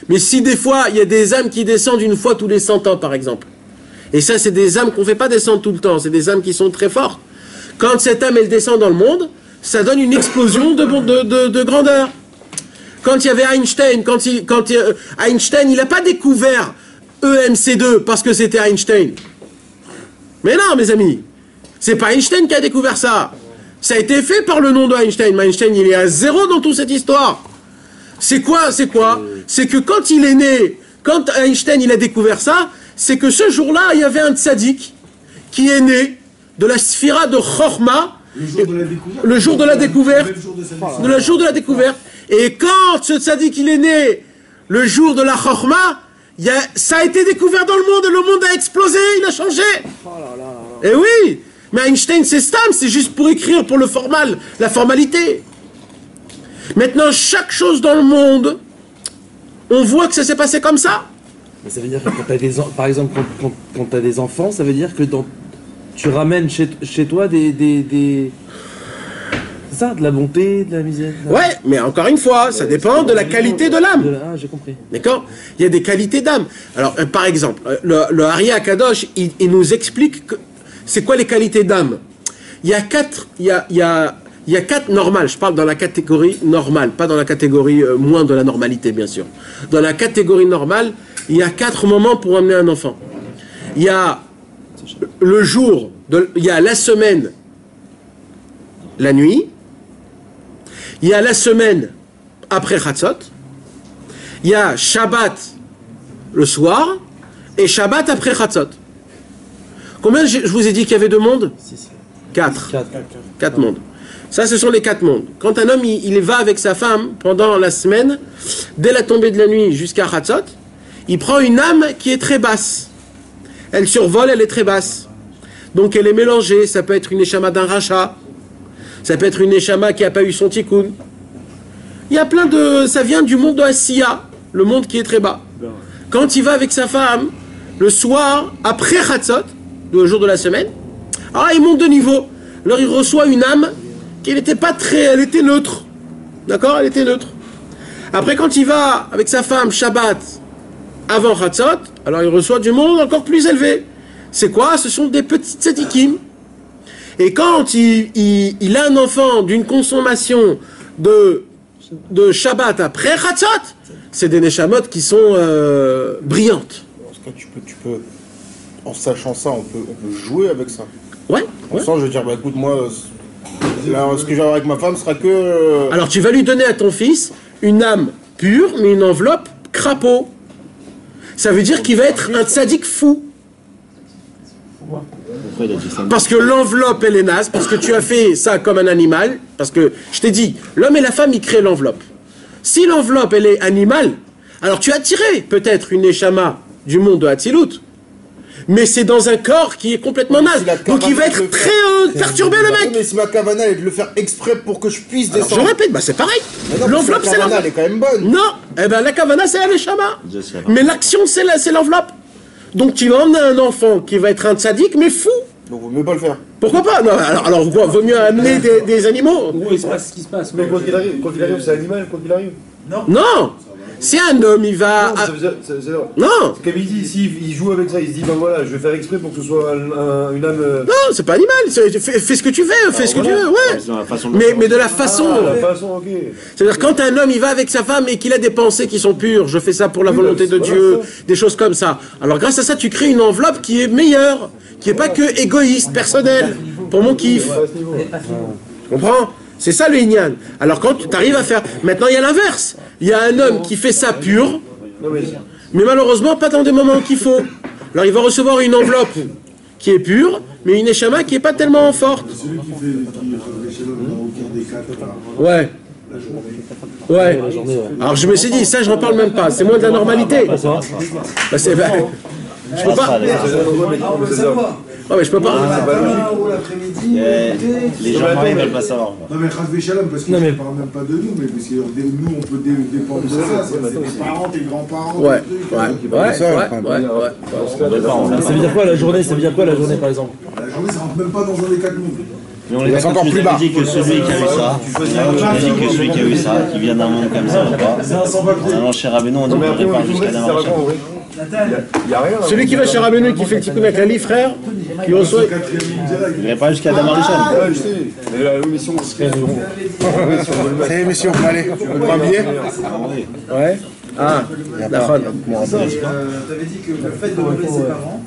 [SPEAKER 1] Mais si des fois, il y a des âmes qui descendent une fois tous les 100 ans, par exemple. Et ça, c'est des âmes qu'on ne fait pas descendre tout le temps. C'est des âmes qui sont très fortes. Quand cette âme, elle descend dans le monde, ça donne une explosion de grandeur. Quand il y avait Einstein, Einstein, il n'a pas découvert EMC2 parce que c'était Einstein. Mais non, mes amis, c'est pas Einstein qui a découvert ça. Ça a été fait par le nom de Einstein. Mais Einstein, il est à zéro dans toute cette histoire. C'est quoi? C'est que quand il est né, quand Einstein il a découvert ça, c'est que ce jour-là, il y avait un tzaddik qui est né de la sphira de Chorma. Le jour de la découverte. Le jour de la découverte. Et quand ce tzaddik il est né, le jour de la Chorma, ça a été découvert dans le monde et le monde a explosé, il a changé. Et oui, Mais Einstein, c'est Stam, c'est juste pour écrire pour le formal, la formalité. Maintenant, chaque chose dans le monde, on voit que ça s'est passé comme ça.
[SPEAKER 7] Mais ça veut dire que quand t'as par exemple, quand tu as des enfants, ça veut dire que tu ramènes chez toi des... C'est ça, de la bonté, de la misère.
[SPEAKER 1] Ouais, mais encore une fois, ça dépend de la qualité de l'âme.
[SPEAKER 7] Ah, j'ai compris. D'accord.
[SPEAKER 1] Il y a des qualités d'âme. Alors, par exemple, le Ari Akadosh, il nous explique que c'est quoi les qualités d'âme. Il y a quatre normales. Je parle dans la catégorie normale, pas dans la catégorie moins de la normalité, bien sûr. Dans la catégorie normale, il y a 4 moments pour amener un enfant. Il y a le jour, il y a la semaine, la nuit. Il y a la semaine après Chatzot, il y a Shabbat le soir et Shabbat après Chatzot. Combien je vous ai dit qu'il y avait 2 mondes? 4. 4 mondes. Ça, ce sont les 4 mondes. Quand un homme il va avec sa femme pendant la semaine, dès la tombée de la nuit jusqu'à Chatzot, il prend une âme qui est très basse. Elle survole, elle est très basse. Donc elle est mélangée. Ça peut être une neshama d'un rachat. Ça peut être une neshama qui n'a pas eu son tikkun. Il y a plein de... Ça vient du monde de Asiya, le monde qui est très bas. Quand il va avec sa femme, le soir, après Chatzot, le jour de la semaine, il monte de niveau. Alors il reçoit une âme qui n'était pas très... Elle était neutre. D'accord? Elle était neutre. Après, quand il va avec sa femme, Shabbat, avant Chatzot, alors il reçoit du monde encore plus élevé. C'est quoi? Ce sont des petits tzadikim. Et quand il a un enfant d'une consommation de Shabbat après Chatzot, c'est des neshamot qui sont brillantes.
[SPEAKER 5] Parce que tu peux, en sachant ça, on peut jouer avec ça.
[SPEAKER 1] Ouais.
[SPEAKER 5] En sachant, je veux dire, écoute, moi, là, ce que je vais avoir avec ma femme sera que...
[SPEAKER 1] Alors tu vas lui donner à ton fils une âme pure, mais une enveloppe crapaud. Ça veut dire qu'il va être un tzaddik fou. Parce que l'enveloppe, elle est naze, parce que tu as fait ça comme un animal, parce que, je t'ai dit, l'homme et la femme, ils créent l'enveloppe. Si l'enveloppe, elle est animale, alors tu as tiré peut-être une neshama du monde de Hatzilut, mais c'est dans un corps qui est complètement naze. Donc il va être très perturbé, le mec.
[SPEAKER 5] Mais si ma kavana est de le faire exprès pour que je puisse descendre...
[SPEAKER 1] Alors, je répète, c'est pareil. L'enveloppe, c'est l'enveloppe.
[SPEAKER 5] Elle est quand même bonne.
[SPEAKER 1] Non, la kavana, c'est la neshama. Mais l'action, c'est l'enveloppe. Donc tu vas emmener un enfant qui va être un tzaddik, mais fou.
[SPEAKER 5] Donc vaut mieux pas le faire.
[SPEAKER 1] Pourquoi pas? Non, alors quoi, vaut mieux amener des animaux.
[SPEAKER 9] Il se passe ce qui se passe.
[SPEAKER 6] Mais quand il arrive, c'est animal, quand il arrive.
[SPEAKER 1] Non. Si un homme, il va... Non.
[SPEAKER 6] Comme il dit, s'il joue avec ça, il se dit, ben voilà, je vais faire exprès pour que ce soit une âme...
[SPEAKER 1] Non, c'est pas animal. Fais ce que tu veux, fais ce que tu veux, ouais. Mais de la façon...
[SPEAKER 6] la façon, ok.
[SPEAKER 1] C'est-à-dire, quand un homme, il va avec sa femme et qu'il a des pensées qui sont pures, je fais ça pour la volonté de Dieu, des choses comme ça. Alors, grâce à ça, tu crées une enveloppe qui est meilleure, qui n'est pas que égoïste, personnelle, pour mon kiff. Tu comprends? C'est ça le Inyan. Alors quand tu arrives à faire... Maintenant il y a l'inverse. Il y a un homme qui fait ça pur, mais malheureusement pas dans des moments qu'il faut. Alors il va recevoir une enveloppe qui est pure, mais une neshama qui n'est pas tellement forte. Ouais. Ouais. Alors je me suis dit, ça j'en parle même pas. C'est moins de la normalité. Bah, je peux pas. Oh, mais je peux pas.
[SPEAKER 8] Les gens ne veulent pas savoir.
[SPEAKER 6] Non, mais Chazvé Shalom, parce qu'ils ne parlent même pas de nous, mais parce que nous, on peut dépendre de ça. C'est tes parents, tes grands-parents.
[SPEAKER 1] Ouais.
[SPEAKER 7] Ça veut dire quoi la journée? Ça veut dire quoi la journée, par exemple?
[SPEAKER 6] La journée, ça rentre même pas dans un des 4 mondes.
[SPEAKER 8] Mais on est encore plus bas. Tu dit que celui qui a eu ça, qui vient d'un monde comme ça, ou pas. Alors chez Rabbeinu, on dit qu'on répare jusqu'à d'un marché.
[SPEAKER 1] Celui qui va chez Rabbeinu et qui fait le tikkun akali, frère, qui reçoit...
[SPEAKER 8] Il répare jusqu'à Damar Richard.
[SPEAKER 6] Ouais, je sais. Mais la mission, c'est
[SPEAKER 5] l'émission. Allez, on prend un billet.
[SPEAKER 1] Ouais. Ah, d'accord.
[SPEAKER 10] T'avais dit que le fait de relever ses parents,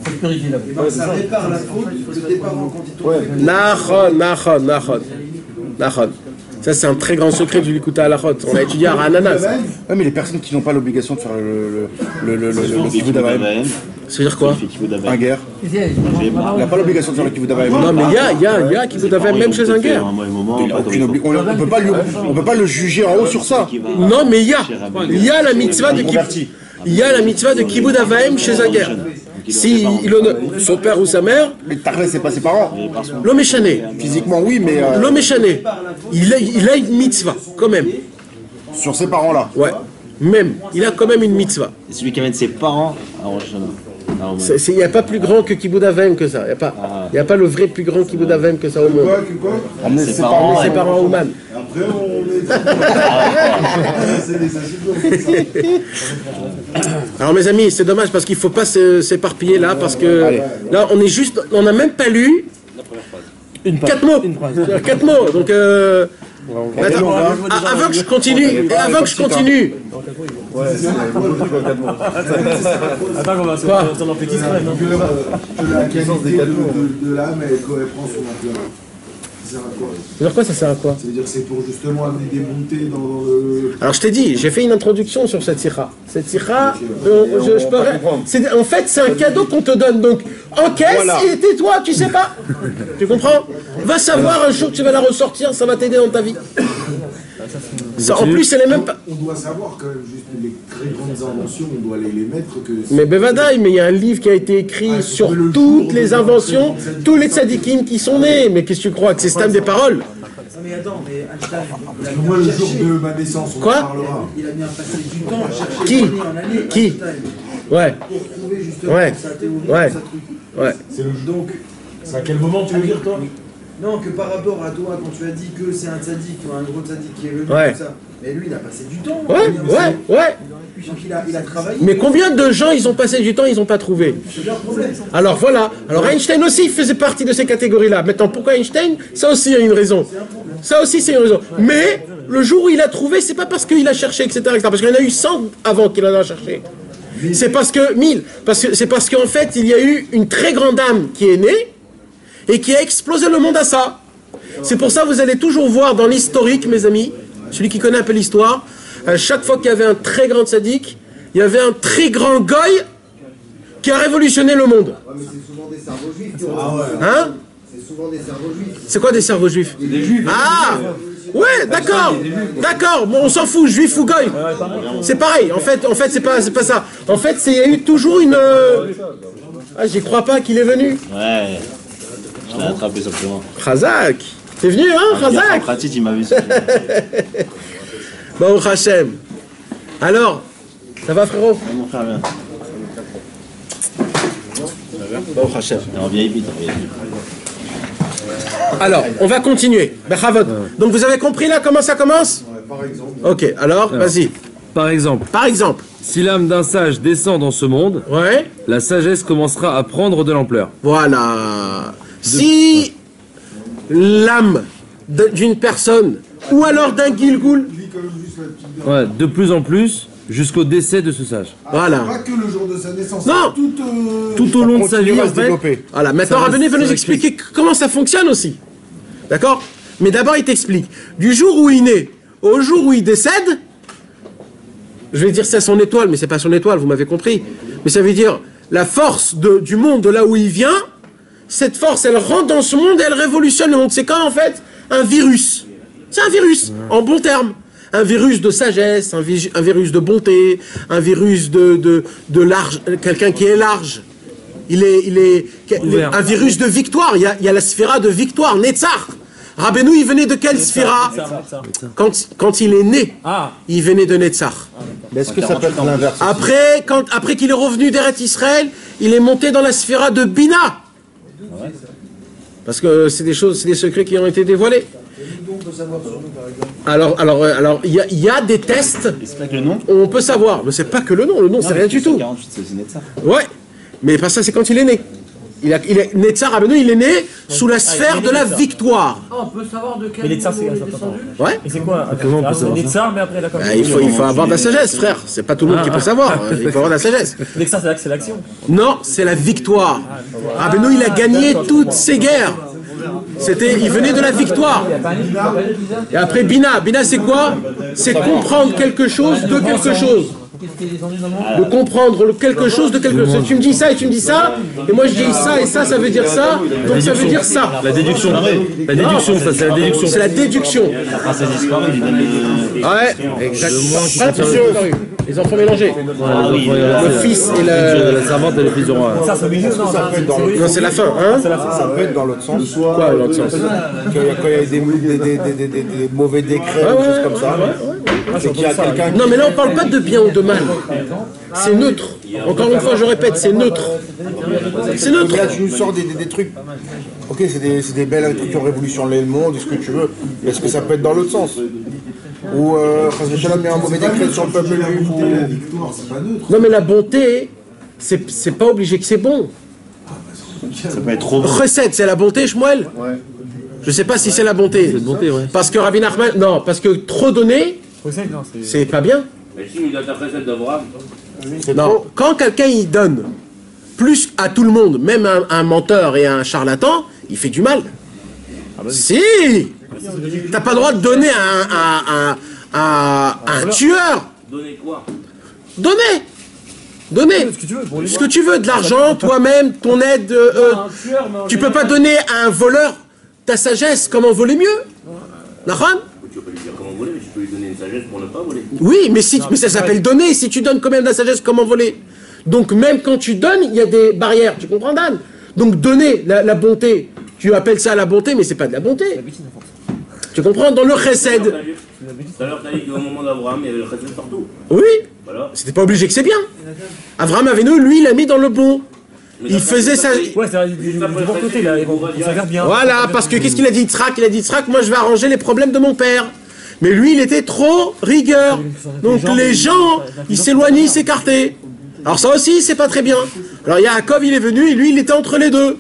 [SPEAKER 10] ça répare la faute de tes parents quand ils t'ont fait.
[SPEAKER 1] Nachon. Ça, c'est un très grand secret du Likuta Halachot. On a étudié à Rananas.
[SPEAKER 5] Ouais, mais les personnes qui n'ont pas l'obligation de faire le kibbutz d'Avaim.
[SPEAKER 1] C'est-à-dire quoi?
[SPEAKER 5] Un guerre. Il n'a pas l'obligation de faire le kibbutz d'Avaim.
[SPEAKER 1] Non, mais il y a kibbutz d'Avaim même chez un guerre.
[SPEAKER 5] On ne peut pas le juger en haut sur ça.
[SPEAKER 1] Non, mais il y a la mitzvah de kibbutz d'Avaim chez un guerre. Si il honore son père ou sa mère.
[SPEAKER 5] Mais Tarlet, c'est pas ses parents.
[SPEAKER 1] L'homme est chané.
[SPEAKER 5] Physiquement, oui, mais.
[SPEAKER 1] L'homme est chané. Il a une mitzvah, quand même.
[SPEAKER 5] Sur ses parents-là.
[SPEAKER 1] Ouais. Même. Il a quand même une mitzvah.
[SPEAKER 8] C'est celui qui amène ses parents à Rosh Hashanah.
[SPEAKER 1] Il n'y a pas plus grand que Kibbout Avim que ça. Il n'y a pas le vrai plus grand Kibbout Avim que ça au monde.
[SPEAKER 5] Amener
[SPEAKER 1] ses parents à Ouman.
[SPEAKER 6] Après, on
[SPEAKER 1] Alors mes amis, c'est dommage parce qu'il ne faut pas s'éparpiller là, parce que là on est juste, on n'a même pas lu 4 mots. 4 mots. Donc avant que je continue,
[SPEAKER 9] Attends, on va s'en en fait discret, non?
[SPEAKER 6] La qualité de l'âme, elle prend son ampleur. Ça sert à quoi?
[SPEAKER 1] C'est-à-dire quoi, ça sert à quoi?
[SPEAKER 6] C'est-à-dire que c'est pour justement amener des montées dans le...
[SPEAKER 1] Alors je t'ai dit, j'ai fait une introduction sur cette sikha. Cette sikha, en fait c'est un cadeau qu'on te donne, donc encaisse et tais-toi, tu sais pas. Tu comprends? Va savoir, un jour tu vas la ressortir, ça va t'aider dans ta vie. Ça, en plus, elle est même pas...
[SPEAKER 6] On doit savoir quand même, juste les très grandes inventions, on doit les mettre que...
[SPEAKER 1] Mais Bevadaï, mais il y a un livre qui a été écrit sur toutes les inventions, tous les tzadikim qui sont nés. Mais qu'est-ce que tu crois, que c'est Stam des paroles?
[SPEAKER 2] Mais attends, mais Einstein,
[SPEAKER 6] moi, le jour de ma naissance, on en parlera.
[SPEAKER 2] Il a bien passé du temps à chercher
[SPEAKER 1] Qui?
[SPEAKER 2] Qui?
[SPEAKER 1] Ouais.
[SPEAKER 2] Pour trouver justement sa théorie, sa truc.
[SPEAKER 1] Ouais.
[SPEAKER 6] C'est le donc...
[SPEAKER 9] C'est à quel moment tu veux dire, toi?
[SPEAKER 2] Non, que par rapport à toi, quand tu as dit que c'est un tzaddik ou un gros tzaddik qui est venu, tout ça. Mais lui, il a passé du temps.
[SPEAKER 1] Ouais.
[SPEAKER 2] Donc il a travaillé.
[SPEAKER 1] Mais combien de gens ils ont passé du temps, ils n'ont pas trouvé?
[SPEAKER 2] C'est leur problème.
[SPEAKER 1] Alors voilà. Alors Einstein aussi faisait partie de ces catégories-là. Maintenant, pourquoi Einstein? Ça aussi, il y a une raison. Ça aussi, c'est une raison. Mais le jour où il a trouvé, c'est pas parce qu'il a cherché, etc. Parce qu'il y en a eu 100 avant qu'il en a cherché. C'est parce que 1000. C'est parce qu'en fait, il y a eu une très grande âme qui est née et qui a explosé le monde à ça. C'est pour ça que vous allez toujours voir dans l'historique, mes amis, celui qui connaît un peu l'histoire, à chaque fois qu'il y avait un très grand tzaddik, il y avait un très grand goy qui a révolutionné le monde.
[SPEAKER 10] Ouais, mais c'est souvent des cerveaux juifs.
[SPEAKER 1] Hein?
[SPEAKER 10] C'est souvent des cerveaux juifs.
[SPEAKER 1] C'est quoi des cerveaux juifs?
[SPEAKER 10] Des juifs.
[SPEAKER 1] Ah! Ouais, d'accord, bon, on s'en fout, juif ou goy. C'est pareil, en fait c'est pas ça. En fait, il y a eu toujours une... Ah, j'y crois pas qu'il est venu.
[SPEAKER 8] Ouais. Je l'ai attrapé simplement.
[SPEAKER 1] Khazak, t'es venu, hein, Khazak?
[SPEAKER 8] Pratique, il m'a vu.
[SPEAKER 1] Bon, Hachem. Alors, ça va, frérot?
[SPEAKER 8] Mon frère, bien.
[SPEAKER 1] Bon, Hachem.
[SPEAKER 8] En VIP,
[SPEAKER 1] Alors, on va continuer. Donc, vous avez compris là comment ça commence?
[SPEAKER 6] Par exemple.
[SPEAKER 1] Ok, alors, vas-y.
[SPEAKER 7] Par exemple, si l'âme d'un sage descend dans ce monde, la sagesse commencera à prendre de l'ampleur.
[SPEAKER 1] Voilà. Si l'âme d'une personne, ou alors d'un Gilgoul,
[SPEAKER 7] de plus en plus, jusqu'au décès de ce sage.
[SPEAKER 1] Voilà.
[SPEAKER 6] Pas que le jour de sa naissance.
[SPEAKER 1] Non. Tout au long de sa vie, en fait. Voilà. Maintenant, Rabbeinu va nous expliquer comment ça fonctionne aussi. D'accord? Mais d'abord, il t'explique. Du jour où il naît au jour où il décède, je vais dire c'est son étoile, mais c'est pas son étoile, vous m'avez compris. Mais ça veut dire la force du monde, de là où il vient, cette force, elle rentre dans ce monde et elle révolutionne le monde. C'est comme en fait un virus. C'est un virus, en bon terme. Un virus de sagesse, un virus de bonté, un virus de large, quelqu'un qui est large. Il est un virus de victoire. Il y a la sphéra de victoire, Netzach. Rabbeinu, il venait de quelle sphéra? Quand il est né, il venait de Netzach.
[SPEAKER 5] Mais est-ce que ça peut être l'inverse?
[SPEAKER 1] Après qu'il est revenu d'Eretz Israël, il est monté dans la sphéra de Bina. Parce que c'est des secrets qui ont été dévoilés. Alors, il y a des tests.
[SPEAKER 8] C'est pas que le nom?
[SPEAKER 1] On peut savoir, mais c'est pas que le nom, c'est rien du tout.
[SPEAKER 8] 48, c'est Netzach.
[SPEAKER 1] Ouais, mais pas ça, c'est quand il est né. Netzach Rabbeinu, il est né sous la sphère de la victoire.
[SPEAKER 2] On peut savoir de quel
[SPEAKER 9] Mais Netzach, c'est
[SPEAKER 2] niveau il est
[SPEAKER 9] important.
[SPEAKER 2] descendu.
[SPEAKER 1] Ouais.
[SPEAKER 9] Et c'est quoi?
[SPEAKER 7] Comment on peut savoir
[SPEAKER 9] Netzach, mais après, d'accord.
[SPEAKER 1] Il faut avoir de la sagesse, frère. C'est pas tout le monde qui peut savoir. Il faut avoir de la sagesse.
[SPEAKER 9] Netzach, c'est l'action.
[SPEAKER 1] Non, c'est la victoire. Rabbeinu, il a gagné toutes ses guerres. Il venait de la victoire. Et après Bina, c'est quoi? C'est comprendre quelque chose de quelque chose. de comprendre quelque chose de quelque chose. Tu me dis ça et tu me dis ça, et moi je dis ça et ça veut dire ça, donc ça veut dire ça.
[SPEAKER 7] La déduction. La déduction, ça c'est la déduction.
[SPEAKER 1] C'est la déduction. Ouais, exactement. Les enfants mélangés. Le fils et la servante et le fils du roi.
[SPEAKER 5] Ça peut être dans l'autre sens.
[SPEAKER 1] Non, c'est la fin, hein.
[SPEAKER 5] Ça peut être dans l'autre sens.
[SPEAKER 1] Quoi, l'autre sens?
[SPEAKER 5] Quand il y a des mauvais décrets, des choses comme ça. C'est qu'il y a quelqu'un.
[SPEAKER 1] Non, mais là on parle pas de bien ou de mal. C'est neutre. Encore une fois, je répète, c'est neutre. C'est neutre.
[SPEAKER 5] Là, tu nous sors des trucs. Ok, c'est des belles trucs qui ont révolutionné le monde, ce que tu veux. Est-ce que ça peut être dans l'autre sens? Ou Khazal met un mauvais décret sur le peuple juif.
[SPEAKER 1] Non, mais la bonté, c'est pas obligé que c'est bon.
[SPEAKER 8] Ça peut être trop bon.
[SPEAKER 1] Recette, c'est la bonté, Shmuel? Ouais. Je sais pas si c'est la bonté.
[SPEAKER 7] C'est bonté, ouais.
[SPEAKER 1] Parce que Rabbi Nachman, non, parce que trop donner, c'est pas bien.
[SPEAKER 3] Mais si il donne ta recette d'Abraham.
[SPEAKER 1] Non, quand quelqu'un il donne plus à tout le monde, même un menteur et un charlatan, il fait du mal. Si, t'as pas le droit de donner à un tueur.
[SPEAKER 3] Donner quoi?
[SPEAKER 1] Donner ce que tu veux, de l'argent, toi-même, ton aide. Tu peux pas donner à un voleur ta sagesse, comment voler mieux. Nahon?
[SPEAKER 3] Tu peux pas lui dire comment voler, mais tu peux lui donner une sagesse pour ne pas voler.
[SPEAKER 1] Oui, mais ça s'appelle donner. Si tu donnes quand même de la sagesse, comment voler? Donc même quand tu donnes, il y a des barrières. Tu comprends, Dan? Donc donner la bonté, tu appelles ça la bonté, mais c'est pas de la bonté. Tu comprends? Dans le chesed.
[SPEAKER 3] Tout à l'heure, tu as dit qu'au moment d'Abraham, il y avait le chesed partout.
[SPEAKER 1] Oui.
[SPEAKER 3] Voilà.
[SPEAKER 1] C'était pas obligé que c'est bien. Abraham Avinu, lui, il l'a mis dans le bon. Il faisait ça.
[SPEAKER 9] Ouais, c'est du bon côté, là. Ça regarde bien.
[SPEAKER 1] Voilà, parce que qu'est-ce qu'il a dit, Yitzhak? Il a dit, Yitzhak, moi je vais arranger les problèmes de mon père. Mais lui, il était trop rigueur. Donc les gens, ils s'éloignaient, ils s'écartaient. Alors ça aussi, c'est pas très bien. Alors Yaakov, il est venu et lui, il était entre les deux.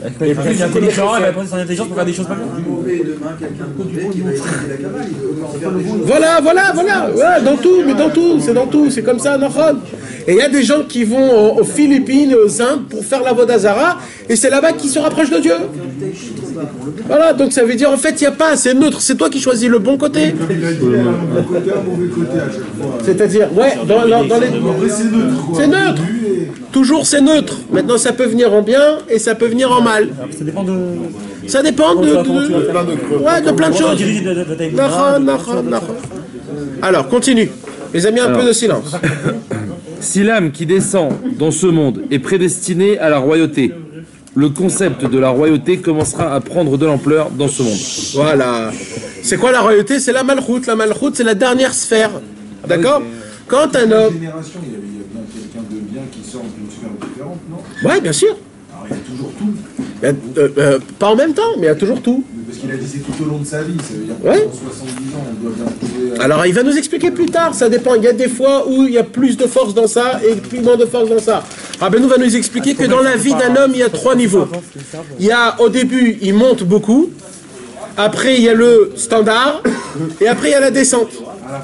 [SPEAKER 9] Et puis il est intelligent, il va prendre son intelligence pour faire des choses pas bien.
[SPEAKER 1] Voilà, dans tout, c'est dans tout, c'est comme ça, Nahon. Et il y a des gens qui vont aux Philippines et aux Indes pour faire la Vodazara, et c'est là-bas qu'ils se rapprochent de Dieu. Voilà, donc ça veut dire en fait, il n'y a pas, c'est neutre, c'est toi qui choisis le bon côté. C'est-à-dire, ouais, dans les. C'est neutre. Toujours c'est neutre. Maintenant, ça peut venir en bien et ça peut venir en mal.
[SPEAKER 9] Ça dépend de.
[SPEAKER 1] Ça dépend de plein de choses. Alors, continue. Les amis, un peu de silence.
[SPEAKER 7] Si l'âme qui descend dans ce monde est prédestinée à la royauté, le concept de la royauté commencera à prendre de l'ampleur dans ce monde.
[SPEAKER 1] Voilà. C'est quoi la royauté? C'est la malchoute. La malchoute, c'est la dernière sphère. D'accord? Quand un homme...
[SPEAKER 6] Il y a bien quelqu'un de bien qui sort d'une sphère différente, non?
[SPEAKER 1] Ouais, bien sûr.
[SPEAKER 6] Alors il y a toujours tout.
[SPEAKER 1] Pas en même temps, mais il y a toujours tout.
[SPEAKER 6] Parce qu'il a dit c'est tout au long de sa vie, ça veut dire que
[SPEAKER 1] ouais.
[SPEAKER 6] 70 ans, on doit bien trouver...
[SPEAKER 1] Alors il va nous expliquer plus tard, ça dépend. Il y a des fois où il y a plus de force dans ça et plus moins de force dans ça. Rabbeinu va nous expliquer que dans la vie d'un homme, il y a 3 niveaux. Il y a au début, il monte beaucoup. Après, il y a le standard. Et après, il y a la descente.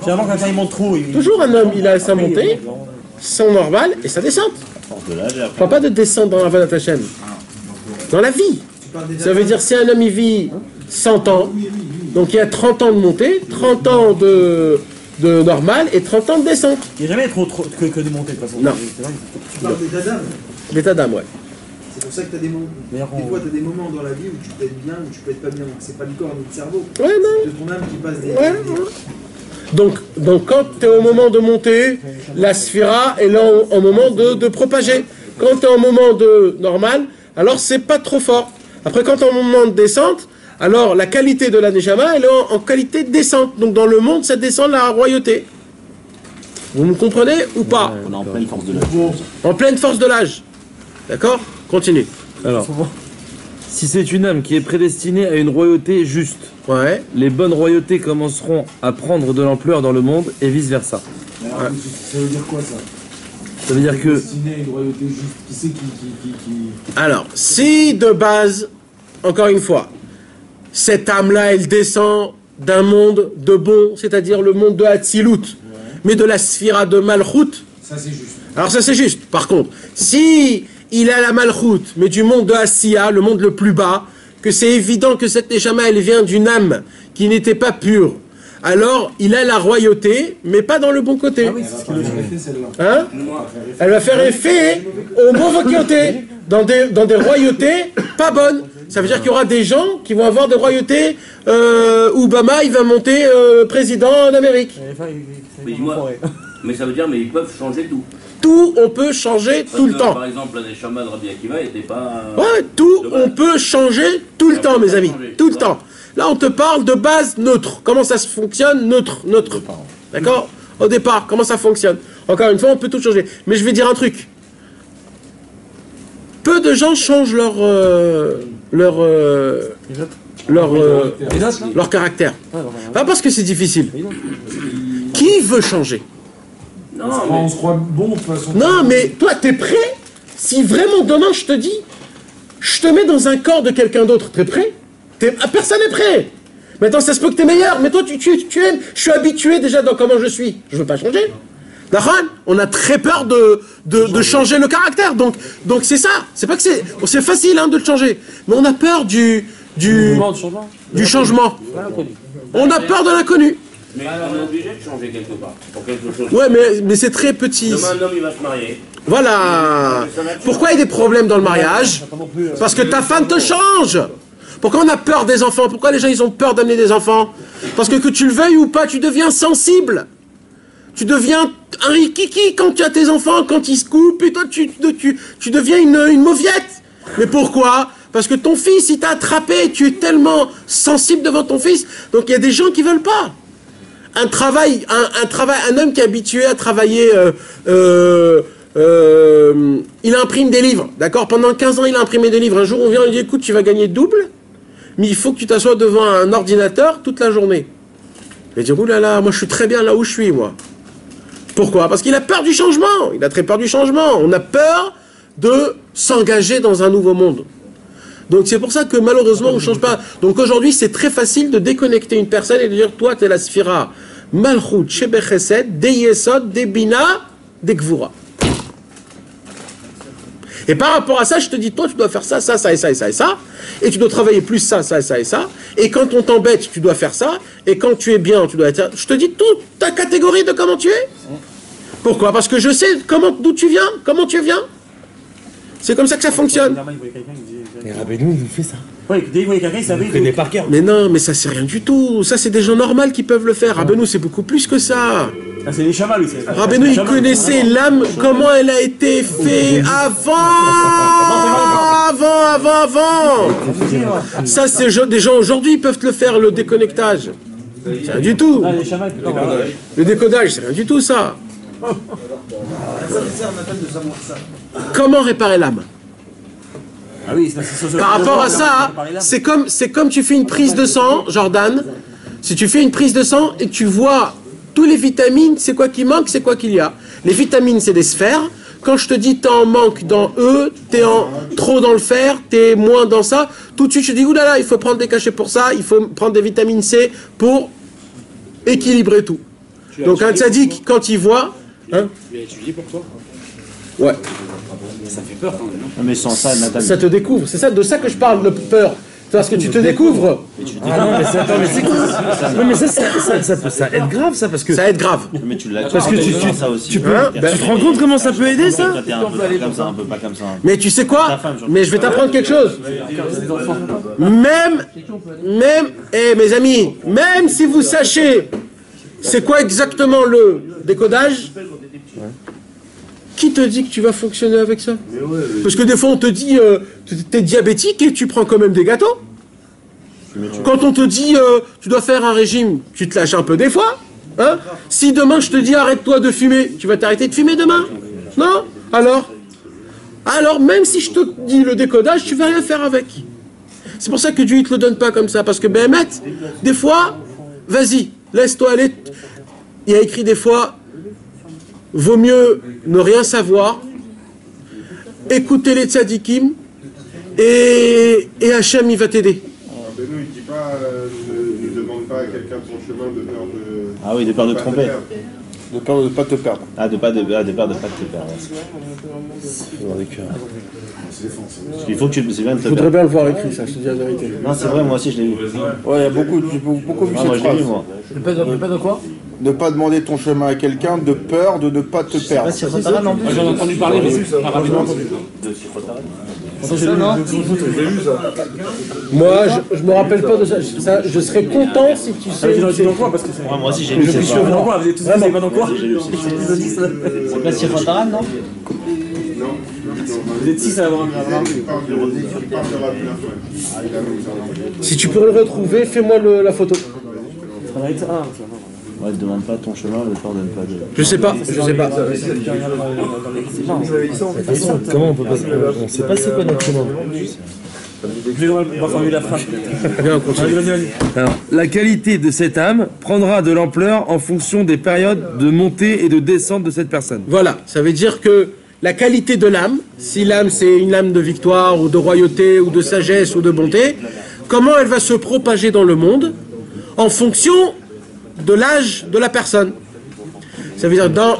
[SPEAKER 9] Finalement, quand il monte trop...
[SPEAKER 1] Toujours un homme, il a sa montée, son normal et sa descente. Je ne parle pas de descente dans la Avodat Hashem. Dans la vie. Ça veut dire si un homme il vit 100 ans, donc il y a 30 ans de montée, 30 ans de normal et 30 ans de descente.
[SPEAKER 9] Il n'y a jamais trop que de montée de toute façon.
[SPEAKER 1] Non.
[SPEAKER 10] Tu parles d'état d'âme.
[SPEAKER 1] L'état d'âme, ouais.
[SPEAKER 10] C'est pour ça que tu as des moments. Des fois, tu as des moments dans la vie où tu peux être bien ou tu peux être pas bien. C'est pas le corps ni le cerveau.
[SPEAKER 1] Ouais, non.
[SPEAKER 10] C'est ton âme qui passe des.
[SPEAKER 1] Ouais. Donc quand tu es au moment de monter, la sphira est là au moment de propager. Quand tu es au moment de normal, alors c'est pas trop fort. Après, quand tu es au moment de descente, alors la qualité de la Neshama, elle est en qualité de descente. Donc dans le monde, ça descend la royauté. Vous me comprenez ou pas?
[SPEAKER 8] On est en pleine force de l'âge.
[SPEAKER 1] En pleine force de l'âge. D'accord? Continue.
[SPEAKER 7] Alors, si c'est une âme qui est prédestinée à une royauté juste,
[SPEAKER 1] ouais,
[SPEAKER 7] les bonnes royautés commenceront à prendre de l'ampleur dans le monde et vice-versa.
[SPEAKER 6] Ouais. Ça veut dire quoi ça?
[SPEAKER 7] Ça veut dire que...
[SPEAKER 6] Prédestiné à une royauté juste, qui c'est qui...
[SPEAKER 1] Alors, si de base, encore une fois, cette âme-là, elle descend d'un monde de bon, c'est-à-dire le monde de Hatzilut, mais de la sphira de Malchut.
[SPEAKER 6] Ça c'est juste.
[SPEAKER 1] Alors ça c'est juste. Par contre, si il a la Malchut, mais du monde de Asiya, le monde le plus bas, que c'est évident que cette Neshama, elle vient d'une âme qui n'était pas pure. alors il a la royauté, mais pas dans le bon côté.
[SPEAKER 6] Ah oui, c'est ce qu'elle a fait celle-là.
[SPEAKER 1] Hein? Elle va faire effet aux mauvais côtés, dans des royautés pas bonnes. Ça veut dire qu'il y aura des gens qui vont avoir des royautés. Obama, il va monter président en Amérique.
[SPEAKER 3] Mais ça veut dire, mais ils peuvent changer tout.
[SPEAKER 1] Tout, on peut changer tout le temps.
[SPEAKER 3] Par exemple, la Neshama de Rabbi Akiva n'était pas...
[SPEAKER 1] Ouais, tout, on peut changer tout le temps, mes amis. Tout le temps. Là, on te parle de base neutre. Comment ça se fonctionne? Neutre. D'accord? Au départ, comment ça fonctionne? Encore une fois, on peut tout changer. Mais je vais dire un truc. Peu de gens changent leur caractère. Pas parce que c'est difficile. Qui veut changer?
[SPEAKER 6] Non, on se croit bon de toute façon.
[SPEAKER 1] Non, mais toi, t'es prêt? Si vraiment demain, je te dis, je te mets dans un corps de quelqu'un d'autre, t'es prêt? Personne n'est prêt. Maintenant, ça se peut que t'es meilleur, mais toi, tu aimes. Je suis habitué déjà dans comment je suis. Je veux pas changer. D'accord? On a très peur de changer le caractère. Donc c'est ça. C'est pas que c'est facile hein, de le changer. Mais on a peur du changement. On a peur de l'inconnu.
[SPEAKER 3] Mais on est obligé de changer quelque part. Pour quelque chose.
[SPEAKER 1] Ouais, mais c'est très petit.
[SPEAKER 3] Demain, un homme, il va se marier.
[SPEAKER 1] Voilà. Pourquoi il y a des problèmes dans le mariage? Parce que ta femme te change. Pourquoi on a peur des enfants? Pourquoi les gens ils ont peur d'amener des enfants? Parce que tu le veuilles ou pas, tu deviens sensible. Tu deviens un rikiki quand tu as tes enfants, quand ils se coupent, et toi tu deviens une mauviette. Mais pourquoi? Parce que ton fils, il t'a attrapé, tu es tellement sensible devant ton fils. Donc il y a des gens qui veulent pas. Un homme qui est habitué à travailler, il imprime des livres, d'accord? Pendant 15 ans, il a imprimé des livres. Un jour, on vient, on lui dit, écoute, tu vas gagner double, mais il faut que tu t'assoies devant un ordinateur toute la journée. Il dit, oulala, moi je suis très bien là où je suis, moi. Pourquoi? Parce qu'il a peur du changement. Il a très peur du changement. On a peur de s'engager dans un nouveau monde. Donc c'est pour ça que malheureusement on ne change pas. Donc aujourd'hui c'est très facile de déconnecter une personne et de dire toi tu es la Sphira Malchut, Shebechesed, des Yesod, des Bina, des Gvura. Et par rapport à ça, je te dis, toi tu dois faire ça, ça, ça et ça et ça et ça, et tu dois travailler plus ça, ça et ça et ça, et quand on t'embête, tu dois faire ça, et quand tu es bien, tu dois être... Je te dis toute ta catégorie de comment tu es. Pourquoi? Parce que je sais d'où tu viens, comment tu viens. C'est comme ça que ça fonctionne.
[SPEAKER 7] Et Rabbeinu, il nous fait ça.
[SPEAKER 9] Ouais, dès qu'il voyait quelqu'un, il savait. Il connaît par cœur.
[SPEAKER 1] Mais non, mais ça c'est rien du tout. Ça c'est des gens normaux qui peuvent le faire. Rabbeinu c'est beaucoup plus que ça.
[SPEAKER 9] Ah, c'est les chamas, lui.
[SPEAKER 1] Rabbeinu il connaissait l'âme, comment elle a été faite avant. Ça c'est des gens aujourd'hui peuvent te le faire, le déconnectage. C'est rien du tout. Le décodage, c'est rien du tout ça. Comment réparer l'âme?
[SPEAKER 9] Ah oui,
[SPEAKER 1] par rapport à ça, c'est comme tu fais une prise de sang, Jordan. Si tu fais une prise de sang et que tu vois tous les vitamines, c'est quoi qui manque, c'est quoi qu'il y a. Les vitamines, c'est des sphères. Quand je te dis t'es en manque dans E, t'es en trop dans le fer, t'es moins dans ça, tout de suite je te dis oulala, il faut prendre des cachets pour ça, il faut prendre des vitamines C pour équilibrer tout. Donc un tzaddik, quand il voit... Hein,
[SPEAKER 11] tu as étudié pour toi?
[SPEAKER 1] Ouais.
[SPEAKER 11] Ça fait peur quand même.
[SPEAKER 8] Non, mais sans ça, Nathan.
[SPEAKER 1] Ça te découvre, c'est ça, de ça que je parle, de peur. C'est parce que tu te découvres.
[SPEAKER 7] Ah non, mais c'est quoi? Non, mais ça aide grave, ça, parce que...
[SPEAKER 1] Ça aide grave.
[SPEAKER 8] Mais tu l'as
[SPEAKER 7] parce que
[SPEAKER 8] ça aussi.
[SPEAKER 7] Tu te rends compte comment ça peut aider, ça?
[SPEAKER 8] T'es un peu comme ça, un peu pas comme ça.
[SPEAKER 1] Mais tu sais quoi? Mais je vais t'apprendre quelque chose. Même, mes amis, même si vous sachez c'est quoi exactement le décodage, qui te dit que tu vas fonctionner avec ça? Parce que des fois on te dit t'es diabétique et tu prends quand même des gâteaux. Quand on te dit tu dois faire un régime, tu te lâches un peu des fois. Hein? Si demain je te dis arrête-toi de fumer, tu vas t'arrêter de fumer demain? Non? Alors même si je te dis le décodage, tu vas rien faire avec. C'est pour ça que Dieu ne te le donne pas comme ça. Parce que Béhémet, des fois, vas-y, laisse-toi aller. Il y a écrit des fois, vaut mieux ne rien savoir, écouter les tzadikim, et Hachem, il va t'aider.
[SPEAKER 12] Benoît, il ne dit pas, ne demande pas à quelqu'un de son chemin de peur de...
[SPEAKER 8] Ah oui, de peur de tromper.
[SPEAKER 5] De peur de ne pas te perdre.
[SPEAKER 8] Ah, de peur de pas te perdre. Il faut que tu le bien.
[SPEAKER 1] Je voudrais bien le voir écrit, ça, je te dis la vérité.
[SPEAKER 8] Non, c'est vrai, moi aussi je l'ai vu.
[SPEAKER 5] Ouais, il y a beaucoup vu
[SPEAKER 8] moi, je l'ai vu, moi.
[SPEAKER 4] De pas de quoi?
[SPEAKER 5] Ne pas demander ton chemin à quelqu'un de peur de ne pas te perdre.
[SPEAKER 11] J'en ai entendu parler, mais c'est pas rapidement entendu.
[SPEAKER 1] Moi, je me rappelle pas de ça. Je serais content si tu sais.
[SPEAKER 8] Moi aussi j'ai lu.
[SPEAKER 9] Je suis dans quoi? Vous êtes tous pas dans quoi?
[SPEAKER 8] C'est pas Sirotara, non?
[SPEAKER 9] Vous êtes 6 à avoir un.
[SPEAKER 1] Si tu peux le retrouver, fais-moi la photo.
[SPEAKER 9] Ça va être un.
[SPEAKER 8] Ouais, ne demande pas ton chemin, le peur de ne pas de...
[SPEAKER 1] Je sais pas.
[SPEAKER 7] Comment on peut pas... On sait pas c'est quoi notre chemin. Alors, la qualité de cette âme prendra de l'ampleur en fonction des périodes de montée et de descente de cette personne.
[SPEAKER 1] Voilà, ça veut dire que la qualité de l'âme, si l'âme c'est une âme de victoire ou de royauté ou de sagesse ou de bonté, comment elle va se propager dans le monde en fonction de l'âge de la personne. Ça veut dire dans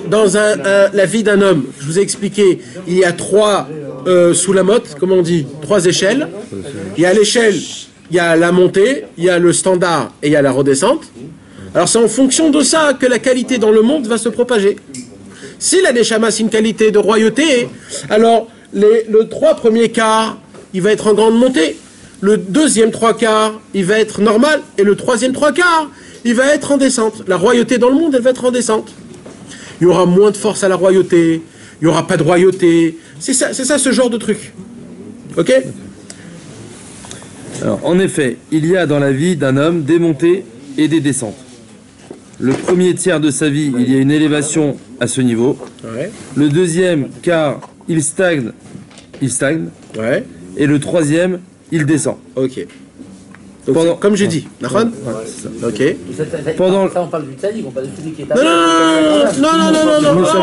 [SPEAKER 1] la vie d'un homme, je vous ai expliqué, il y a 3 sous la motte, comment on dit, 3 échelles. Il y a l'échelle, il y a la montée, il y a le standard et il y a la redescente. Alors c'est en fonction de ça que la qualité dans le monde va se propager. Si la Neshama c'est une qualité de royauté, alors le 3 premiers quarts, il va être en grande montée. Le 2e 3 quarts, il va être normal. Et le 3e 3 quarts, il va être en descente. La royauté dans le monde, elle va être en descente. Il y aura moins de force à la royauté, il n'y aura pas de royauté. C'est ça ce genre de truc. Ok?
[SPEAKER 7] Alors, en effet, il y a dans la vie d'un homme des montées et des descentes. Le premier tiers de sa vie, il y a une élévation à ce niveau.
[SPEAKER 1] Ouais.
[SPEAKER 7] Le 2e quart, il stagne.
[SPEAKER 1] Ouais.
[SPEAKER 7] Et le 3e, il descend.
[SPEAKER 1] Ok. Donc, comme j'ai dit, d'accord? Ok.
[SPEAKER 4] Pendant ça, on parle du tzaddik, on parle de celui qui est à...
[SPEAKER 1] Non,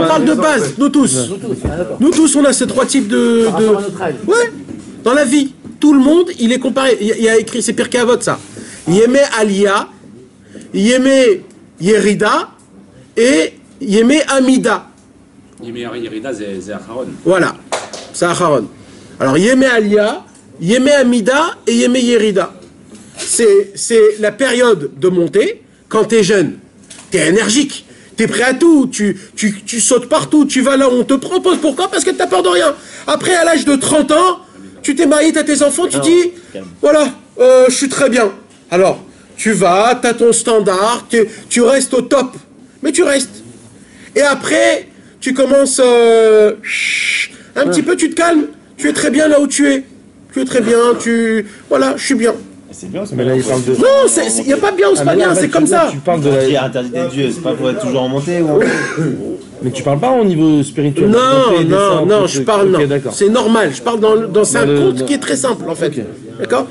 [SPEAKER 1] on parle de base, nous tous. Nous tous, on a ces 3 types de... Ouais, dans la vie. Tout le monde, il est comparé. Il y a écrit, c'est Pirkei Avot, ça. Yémé Aliyah, Yémé Yerida et Yémé Amida.
[SPEAKER 11] Yémé Yerida, c'est Acharon.
[SPEAKER 1] Voilà, c'est Acharon. Alors, Yémé Aliyah, Yémé Amida et Yémé Yerida. C'est la période de montée, quand tu es jeune, tu es énergique, tu es prêt à tout, tu sautes partout, tu vas là où on te propose. Pourquoi? Parce que tu n'as peur de rien. Après, à l'âge de 30 ans, tu t'es marié, tu as tes enfants, tu dis, voilà, je suis très bien. Alors, tu vas, tu as ton standard, tu restes au top, mais tu restes. Et après, tu commences, un petit peu, tu te calmes, tu es très bien là où tu es. Tu es très bien, voilà, je suis bien.
[SPEAKER 8] C'est bien,
[SPEAKER 7] mais là il parle de...
[SPEAKER 1] Non, il n'y a pas bien ou c'est pas bien, c'est comme ça.
[SPEAKER 7] Tu parles de la...
[SPEAKER 8] interdit des dieux, c'est pas pour être toujours en montée ou...
[SPEAKER 7] Mais tu parles pas au niveau spirituel.
[SPEAKER 1] Non, je parle,
[SPEAKER 7] okay,
[SPEAKER 1] non. C'est normal, je parle dans un conte qui est très simple en fait. Okay. D'accord?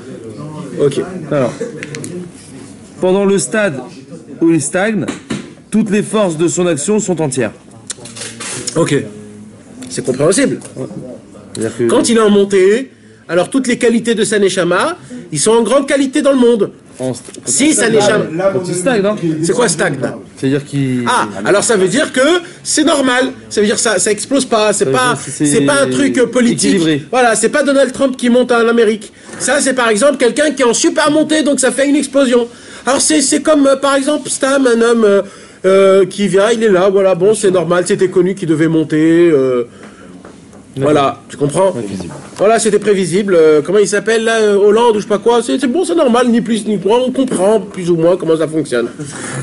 [SPEAKER 1] Ok.
[SPEAKER 7] Alors, pendant le stade où il stagne, toutes les forces de son action sont entières.
[SPEAKER 1] Ok. C'est compréhensible. Que... Quand il est en montée, alors toutes les qualités de sa Neshama, ils sont en grande qualité dans le monde. Si sa Neshama...
[SPEAKER 7] Quand il stagne, non?
[SPEAKER 1] C'est quoi stagne?
[SPEAKER 7] C'est-à-dire qu'il...
[SPEAKER 1] Ah, alors ça veut dire que c'est normal. Ça veut dire que ça explose pas. C'est pas un truc politique.
[SPEAKER 7] Équilibré.
[SPEAKER 1] Voilà, c'est pas Donald Trump qui monte en Amérique. Ça, c'est par exemple quelqu'un qui est en super montée, donc ça fait une explosion. Alors c'est comme, par exemple, Stam, un homme qui vient, il est là, voilà, bon, c'est normal, c'était connu qu'il devait monter... Voilà, tu comprends? Voilà, c'était prévisible. Comment il s'appelle là, Hollande ou je sais pas quoi? C'est bon, c'est normal, ni plus ni moins. On comprend plus ou moins comment ça fonctionne.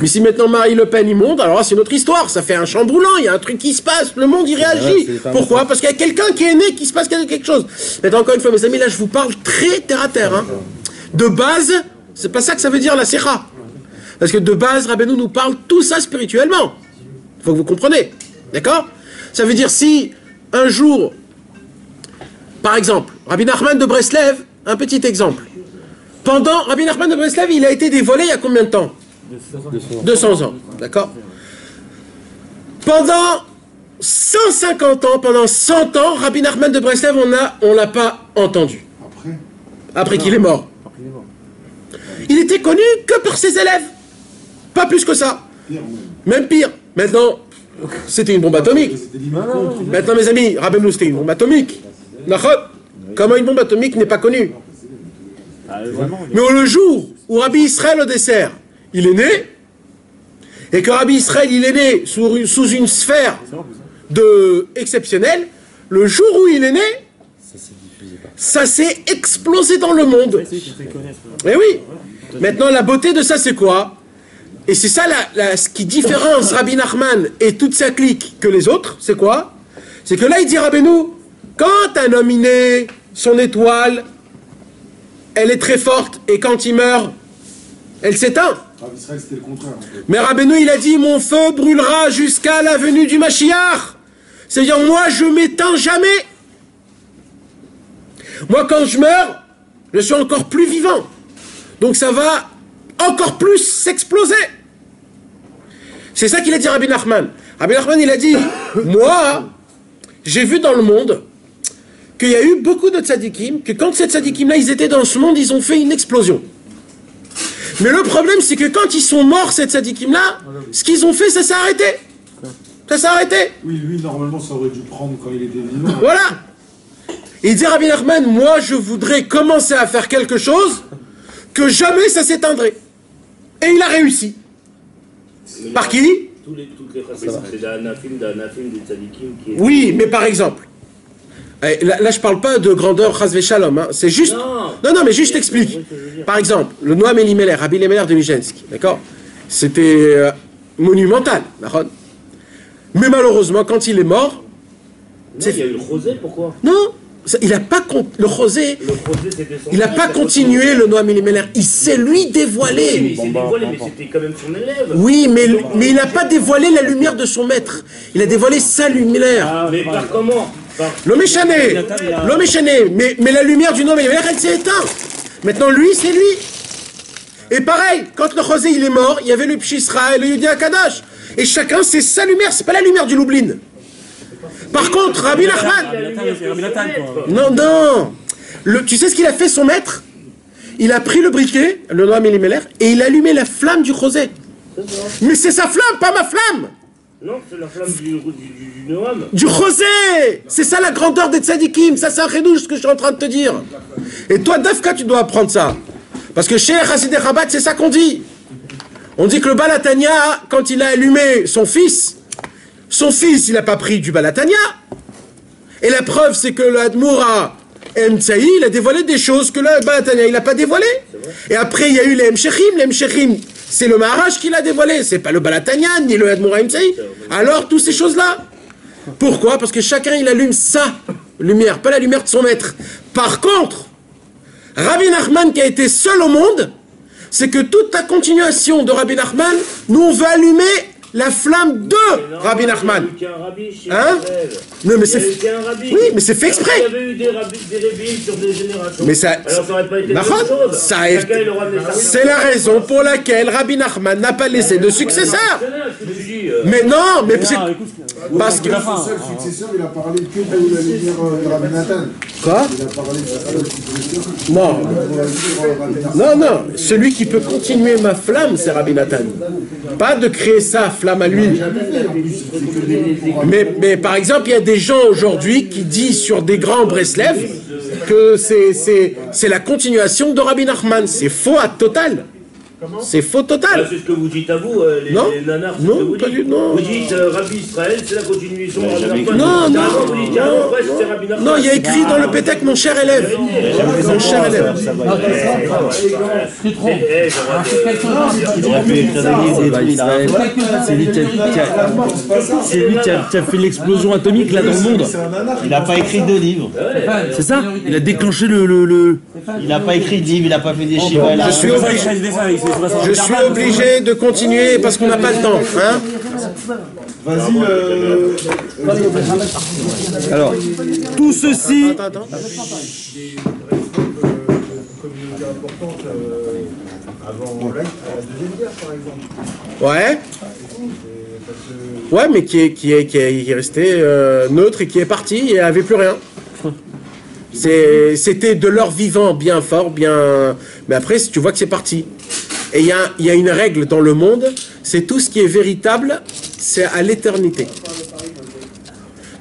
[SPEAKER 1] Mais si maintenant Marine Le Pen il monte, alors c'est notre histoire. Ça fait un chamboulant. Il y a un truc qui se passe. Le monde y réagit. Pourquoi? Parce qu'il y a quelqu'un qui est né, qui se passe quelque chose. Mais encore une fois, mes amis, là je vous parle très terre à terre. Hein. De base, c'est pas ça que ça veut dire la Sikha. Parce que de base, Rabbeinu nous parle tout ça spirituellement. Il faut que vous compreniez. D'accord? Ça veut dire si un jour, par exemple, Rabbi Nachman de Breslev, un petit exemple. Rabbi Nachman de Breslev, il a été dévoilé il y a combien de temps? 200 ans, d'accord? Pendant 150 ans, pendant 100 ans, Rabbi Nachman de Breslev, on l'a pas entendu. Après qu'il est mort. Il était connu que par ses élèves. Pas plus que ça. Même pire. Maintenant, c'était une bombe atomique. Maintenant, mes amis, Rabbeinu, c'était une bombe atomique. Comment une bombe atomique n'est pas connue? Mais le jour où Rabbi Israël au dessert, il est né, et que Rabbi Israël, il est né sous une sphère exceptionnelle, le jour où il est né, ça s'est explosé dans le monde. Et oui. Maintenant, la beauté de ça, c'est quoi? Et c'est ça ce qui différence Rabbi Nachman et toute sa clique que les autres, c'est quoi? C'est que là, il dit Rabbeinu, quand un homme est né, son étoile, elle est très forte, et quand il meurt, elle s'éteint. Mais Rabbeinu, il a dit, mon feu brûlera jusqu'à la venue du Mashiach. C'est-à-dire, moi, je m'éteins jamais. Moi, quand je meurs, je suis encore plus vivant. Donc ça va encore plus s'exploser. C'est ça qu'il a dit Rabbi Nachman. Rabbi Nachman, il a dit, moi, j'ai vu dans le monde qu'il y a eu beaucoup de tzadikim, que quand ces tzadikim-là, ils étaient dans ce monde, ils ont fait une explosion. Mais le problème, c'est que quand ils sont morts, ces tzadikim-là, ce qu'ils ont fait, ça s'est arrêté. Ça s'est arrêté.
[SPEAKER 6] Oui, lui, normalement, ça aurait dû prendre quand il était vivant.
[SPEAKER 1] Voilà. Il dit Rabbi Nachman, moi, je voudrais commencer à faire quelque chose que jamais ça s'éteindrait. Et il a réussi. Par qui?
[SPEAKER 3] Toutes les chassidim, c'est d'Anafim, des tzadikim qui...
[SPEAKER 1] Oui, mais par exemple, là je parle pas de grandeur chas v'shalom, hein, c'est juste... Non, mais juste t'explique. Par exemple, le Noam Elimelech, Rabbi Elimelech de Mijinsk, d'accord? C'était monumental, d'accord? Mais malheureusement, quand il est mort...
[SPEAKER 3] Non, il y a eu le Rosé, pourquoi?
[SPEAKER 1] Non, il n'a pas le Rosé, il n'a pas continué le Noam Elimelech, il s'est lui dévoilé.
[SPEAKER 3] Oui, mais il s'est dévoilé, mais c'était quand même son élève.
[SPEAKER 1] Oui, mais il n'a pas dévoilé la lumière de son maître, il a dévoilé sa lumière.
[SPEAKER 3] Mais par comment?
[SPEAKER 1] L'homme est chané, mais la lumière du Noam Elimelech, elle s'est éteinte. Maintenant, lui, c'est lui. Et pareil, quand le Rosé il est mort, il y avait le Pshisra et le Yudi Akadash. Et chacun, c'est sa lumière, c'est pas la lumière du Lublin. Par contre, Rabbi Nachman... Non. Tu sais ce qu'il a fait, son maître? Il a pris le briquet, le Noam Elimelech, et il a allumé la flamme du Rosé. Mais c'est sa flamme, pas ma flamme.
[SPEAKER 3] Non, c'est la flamme du Noam.
[SPEAKER 1] Du Rosé. C'est ça la grandeur des tzadikim. Ça, c'est un chidouche, ce que je suis en train de te dire. Et toi, Dafka, tu dois apprendre ça. Parce que chez Chassidei Chabad, c'est ça qu'on dit. On dit que le Balatania, quand il a allumé son fils, il n'a pas pris du Balatania. Et la preuve, c'est que le Admoura Emtsaï, il a dévoilé des choses que le Balatania, il n'a pas dévoilé. Et après, il y a eu les Emshechim. Les Emshechim, c'est le Maharaj qui l'a dévoilé. C'est pas le Balatania, ni le Admoura Emtsaï. Alors, toutes ces choses-là. Pourquoi? Parce que chacun, il allume sa lumière, pas la lumière de son maître. Par contre, Rabbi Nachman, qui a été seul au monde, c'est que toute la continuation de Rabbi Nachman, nous on veut allumer la flamme de Rabbi Nachman. Hein? Non, mais c'est... Oui, mais c'est fait exprès.
[SPEAKER 3] Il y avait eu des rabbins sur des générations.
[SPEAKER 1] Mais ça...
[SPEAKER 3] Alors ça aurait pas été la même chose.
[SPEAKER 1] C'est la raison pour laquelle Rabbi Nachman n'a pas laissé de successeur. Mais non, mais c'est... Parce que...
[SPEAKER 6] Son seul successeur, il a parlé que de la lumière de Rabbi Nathan.
[SPEAKER 1] Quoi?
[SPEAKER 6] Il a parlé de sa seule successeur.
[SPEAKER 1] Non. Celui qui peut continuer ma flamme, c'est Rabbi Nathan. Pas de créer sa flamme à lui. Mais par exemple, il y a des gens aujourd'hui qui disent sur des grands Breslev que c'est la continuation de Rabbi Nachman. C'est faux à total. C'est faux total.
[SPEAKER 3] C'est ce que vous dites à vous, les nanars.
[SPEAKER 1] Non, pas du tout.
[SPEAKER 3] Vous dites Rabbi Israël, c'est la continuation de Rabbi Nachman.
[SPEAKER 1] Non, il y a écrit dans le Pétek, mon cher élève. Mon cher élève.
[SPEAKER 7] C'est lui qui a fait l'explosion atomique là dans le monde.
[SPEAKER 8] Il n'a pas écrit de livre.
[SPEAKER 7] C'est ça? Il a déclenché le...
[SPEAKER 8] Il n'a pas écrit de livre, il n'a pas fait des chiffres.
[SPEAKER 1] Je suis obligé de continuer parce qu'on n'a pas le temps. Hein?
[SPEAKER 6] Vas-y.
[SPEAKER 7] Alors, tout ceci...
[SPEAKER 1] Attends.
[SPEAKER 6] Avant la Deuxième Guerre, par exemple.
[SPEAKER 1] Ouais. Ouais, mais qui est resté neutre et qui est parti et avait plus rien. C'était de leur vivant bien fort, bien... Mais après, tu vois que c'est parti. Et il y a une règle dans le monde, c'est tout ce qui est véritable, c'est à l'éternité.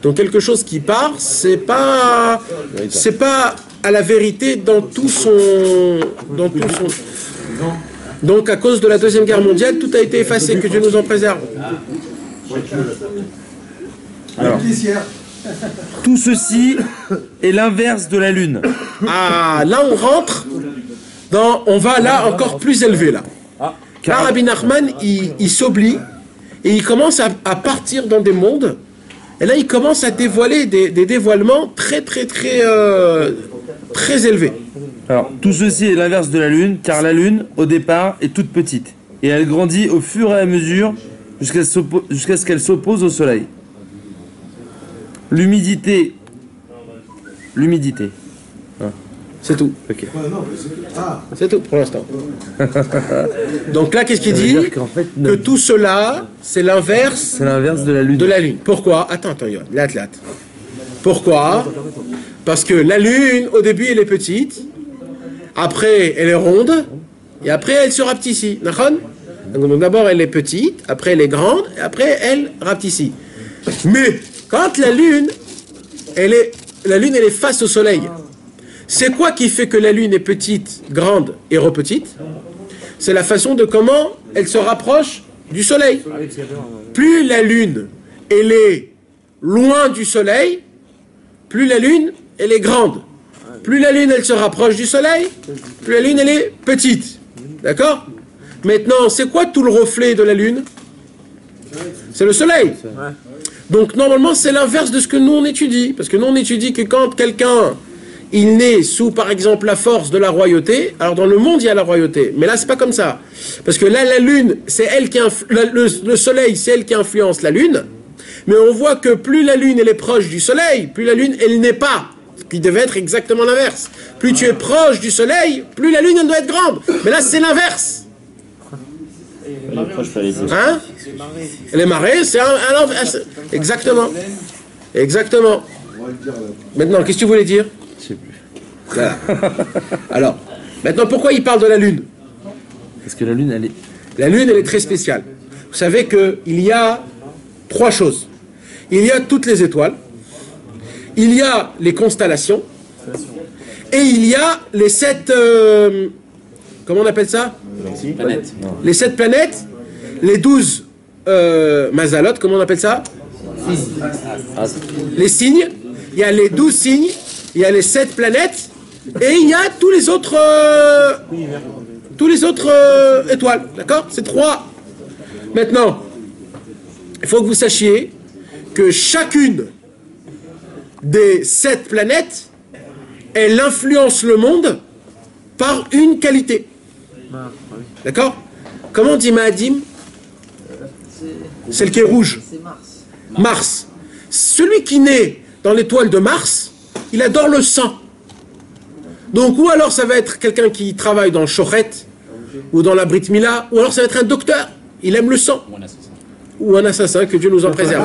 [SPEAKER 1] Donc quelque chose qui part, c'est pas à la vérité dans tout son. Donc à cause de la Deuxième Guerre mondiale, tout a été effacé, que Dieu nous en préserve.
[SPEAKER 7] Alors, tout ceci est l'inverse de la lune.
[SPEAKER 1] Ah, là on rentre on va là encore plus élevé là. Là Rabbi Nachman il s'oublie et il commence à partir dans des mondes. Et là il commence à dévoiler des dévoilements très élevés.
[SPEAKER 7] Alors, tout ceci est l'inverse de la lune, car la lune, au départ, est toute petite. Et elle grandit au fur et à mesure jusqu'à ce qu'elle s'oppose au soleil. L'humidité.
[SPEAKER 1] Ah. C'est tout.
[SPEAKER 7] Ok.
[SPEAKER 1] C'est tout pour l'instant. Donc là, qu'est-ce qu'il dit? Que tout cela, c'est l'inverse.
[SPEAKER 7] C'est l'inverse de la lune.
[SPEAKER 1] Pourquoi? Attends, Yoann. Pourquoi? Parce que la lune, au début, elle est petite. Après, elle est ronde. Et après, elle se rapetissit. Donc d'abord, elle est petite. Après, elle est grande. Et après, elle rapetissit. Mais quand la lune, elle est face au soleil. C'est quoi qui fait que la lune est petite, grande et repetite? C'est la façon de comment elle se rapproche du soleil. Plus la lune, elle est loin du soleil, plus la lune, elle est grande. Plus la lune, elle se rapproche du soleil, plus la lune, elle est petite. D'accord? Maintenant, c'est quoi tout le reflet de la lune? C'est le soleil. Donc, normalement, c'est l'inverse de ce que nous, on étudie. Parce que nous, on étudie que quand quelqu'un, il naît sous, par exemple, la force de la royauté, alors dans le monde, il y a la royauté. Mais là, c'est pas comme ça. Parce que là, la lune, c'est elle qui le soleil, c'est elle qui influence la lune. Mais on voit que plus la lune, elle est proche du soleil, plus la lune, elle n'est pas. Ce qui devait être exactement l'inverse. Plus tu es proche du soleil, plus la lune, elle doit être grande. Mais là, c'est l'inverse. Hein? Les marées, c'est exactement. Exactement. Maintenant, qu'est-ce que tu voulais dire?
[SPEAKER 7] Je sais plus.
[SPEAKER 1] Voilà. Alors, maintenant, pourquoi il parle de la lune?
[SPEAKER 7] Parce que la lune,
[SPEAKER 1] elle est très spéciale. Vous savez qu'il y a 3 choses. Il y a toutes les étoiles, il y a les constellations, et il y a les 7... comment on appelle ça? Les 7 planètes, les 12 mazalot, comment on appelle ça? Les signes. Il y a les 12 signes, il y a les 7 planètes, et il y a tous les autres étoiles. D'accord? C'est 3. Maintenant, il faut que vous sachiez que chacune des 7 planètes, elle influence le monde par une qualité. D'accord? Comment on dit Ma'adim? Celle qui est rouge. Mars. Celui qui naît dans l'étoile de Mars, il adore le sang. Donc, ou alors ça va être quelqu'un qui travaille dans le Shochet, ou dans la Brit Mila, ou alors ça va être un docteur, il aime le sang. Ou un assassin, que Dieu nous en préserve.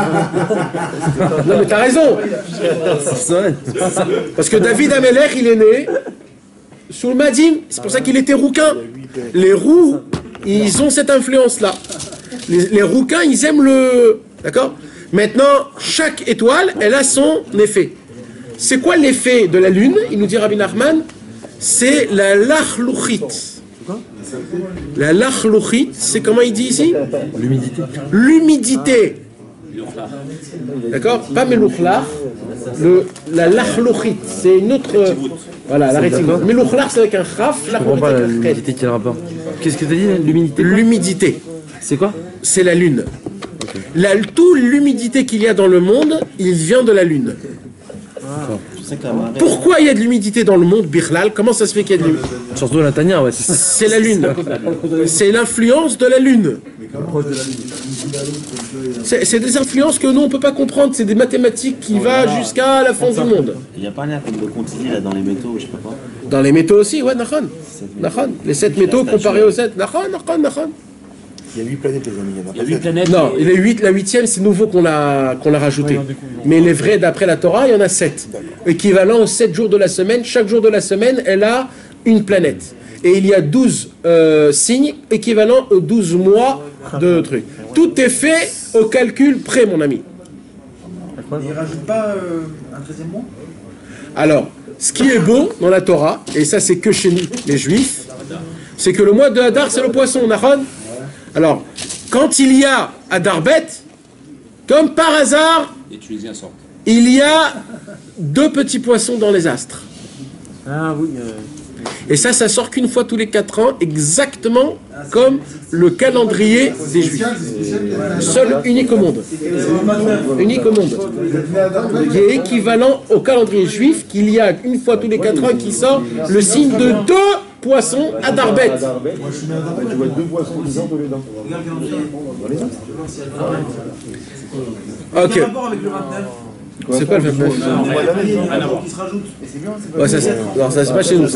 [SPEAKER 1] Non mais t'as raison. Parce que David Amelech, il est né sous le Madim, c'est pour ça qu'il était rouquin. Les roux, ils ont cette influence-là. Les rouquins, ils aiment le... D'accord? Maintenant, chaque étoile, elle a son effet. C'est quoi l'effet de la lune? Il nous dit Rabbi Nachman, c'est la lachlouchit. La lachlouchit, c'est comment il dit ici?
[SPEAKER 7] L'humidité.
[SPEAKER 1] L'humidité. D'accord? Pas melouchlach. La lachlouchit, c'est une autre... Voilà, la rétine. Melouchlach, c'est avec un chaf.
[SPEAKER 7] Je comprends pas l'humidité, quel rapport? Qu'est-ce que tu as dit? L'humidité?
[SPEAKER 1] L'humidité.
[SPEAKER 7] C'est quoi?
[SPEAKER 1] C'est la lune. Okay. Toute l'humidité qu'il y a dans le monde, il vient de la lune. Pourquoi il y a de l'humidité dans le monde, Birlal? Comment ça se fait qu'il y a de l'humidité?
[SPEAKER 7] Surtout la Tania, ouais.
[SPEAKER 1] C'est la lune. C'est l'influence de la lune. C'est des influences que nous, on ne peut pas comprendre. C'est des mathématiques qui vont jusqu'à la fin du monde.
[SPEAKER 8] Il n'y a pas un lien comme de continuer là dans les métaux, je sais pas quoi.
[SPEAKER 1] Dans les métaux aussi, ouais, Nachon. Les 7 métaux comparés aux 7. Nachon.
[SPEAKER 5] Il y a 8 planètes, les amis.
[SPEAKER 9] Il y a 8 planètes.
[SPEAKER 1] Non, la 8e, c'est nouveau qu'on l'a rajouté. Mais les vrais, d'après la Torah, il y en a 7. Équivalent aux 7 jours de la semaine. Chaque jour de la semaine, elle a une planète. Et il y a 12 signes équivalents aux 12 mois de trucs. Tout est fait au calcul près, mon ami.
[SPEAKER 10] Il ne rajoute pas un 13e mois?
[SPEAKER 1] Alors, ce qui est beau dans la Torah, et ça c'est que chez nous, les Juifs, c'est que le mois de Hadar, c'est le poisson, Nahon. Alors, quand il y a Hadar Bet, comme par hasard, il y a 2 petits poissons dans les astres.
[SPEAKER 2] Ah oui.
[SPEAKER 1] Et ça sort qu'une fois tous les 4 ans, exactement comme le calendrier des Juifs. Seul, unique au monde. Unique au monde. Qui est équivalent au calendrier juif, qu'il y a une fois tous les 4 ans qui sort le signe de 2 poissons à Darbet.
[SPEAKER 5] Tu vois 2 poissons qui sortent les dents.
[SPEAKER 1] Ok. C'est quoi le 29?
[SPEAKER 10] Qui se rajoute. Et c'est bien.
[SPEAKER 1] Ouais, ça, alors ça c'est pas chez nous.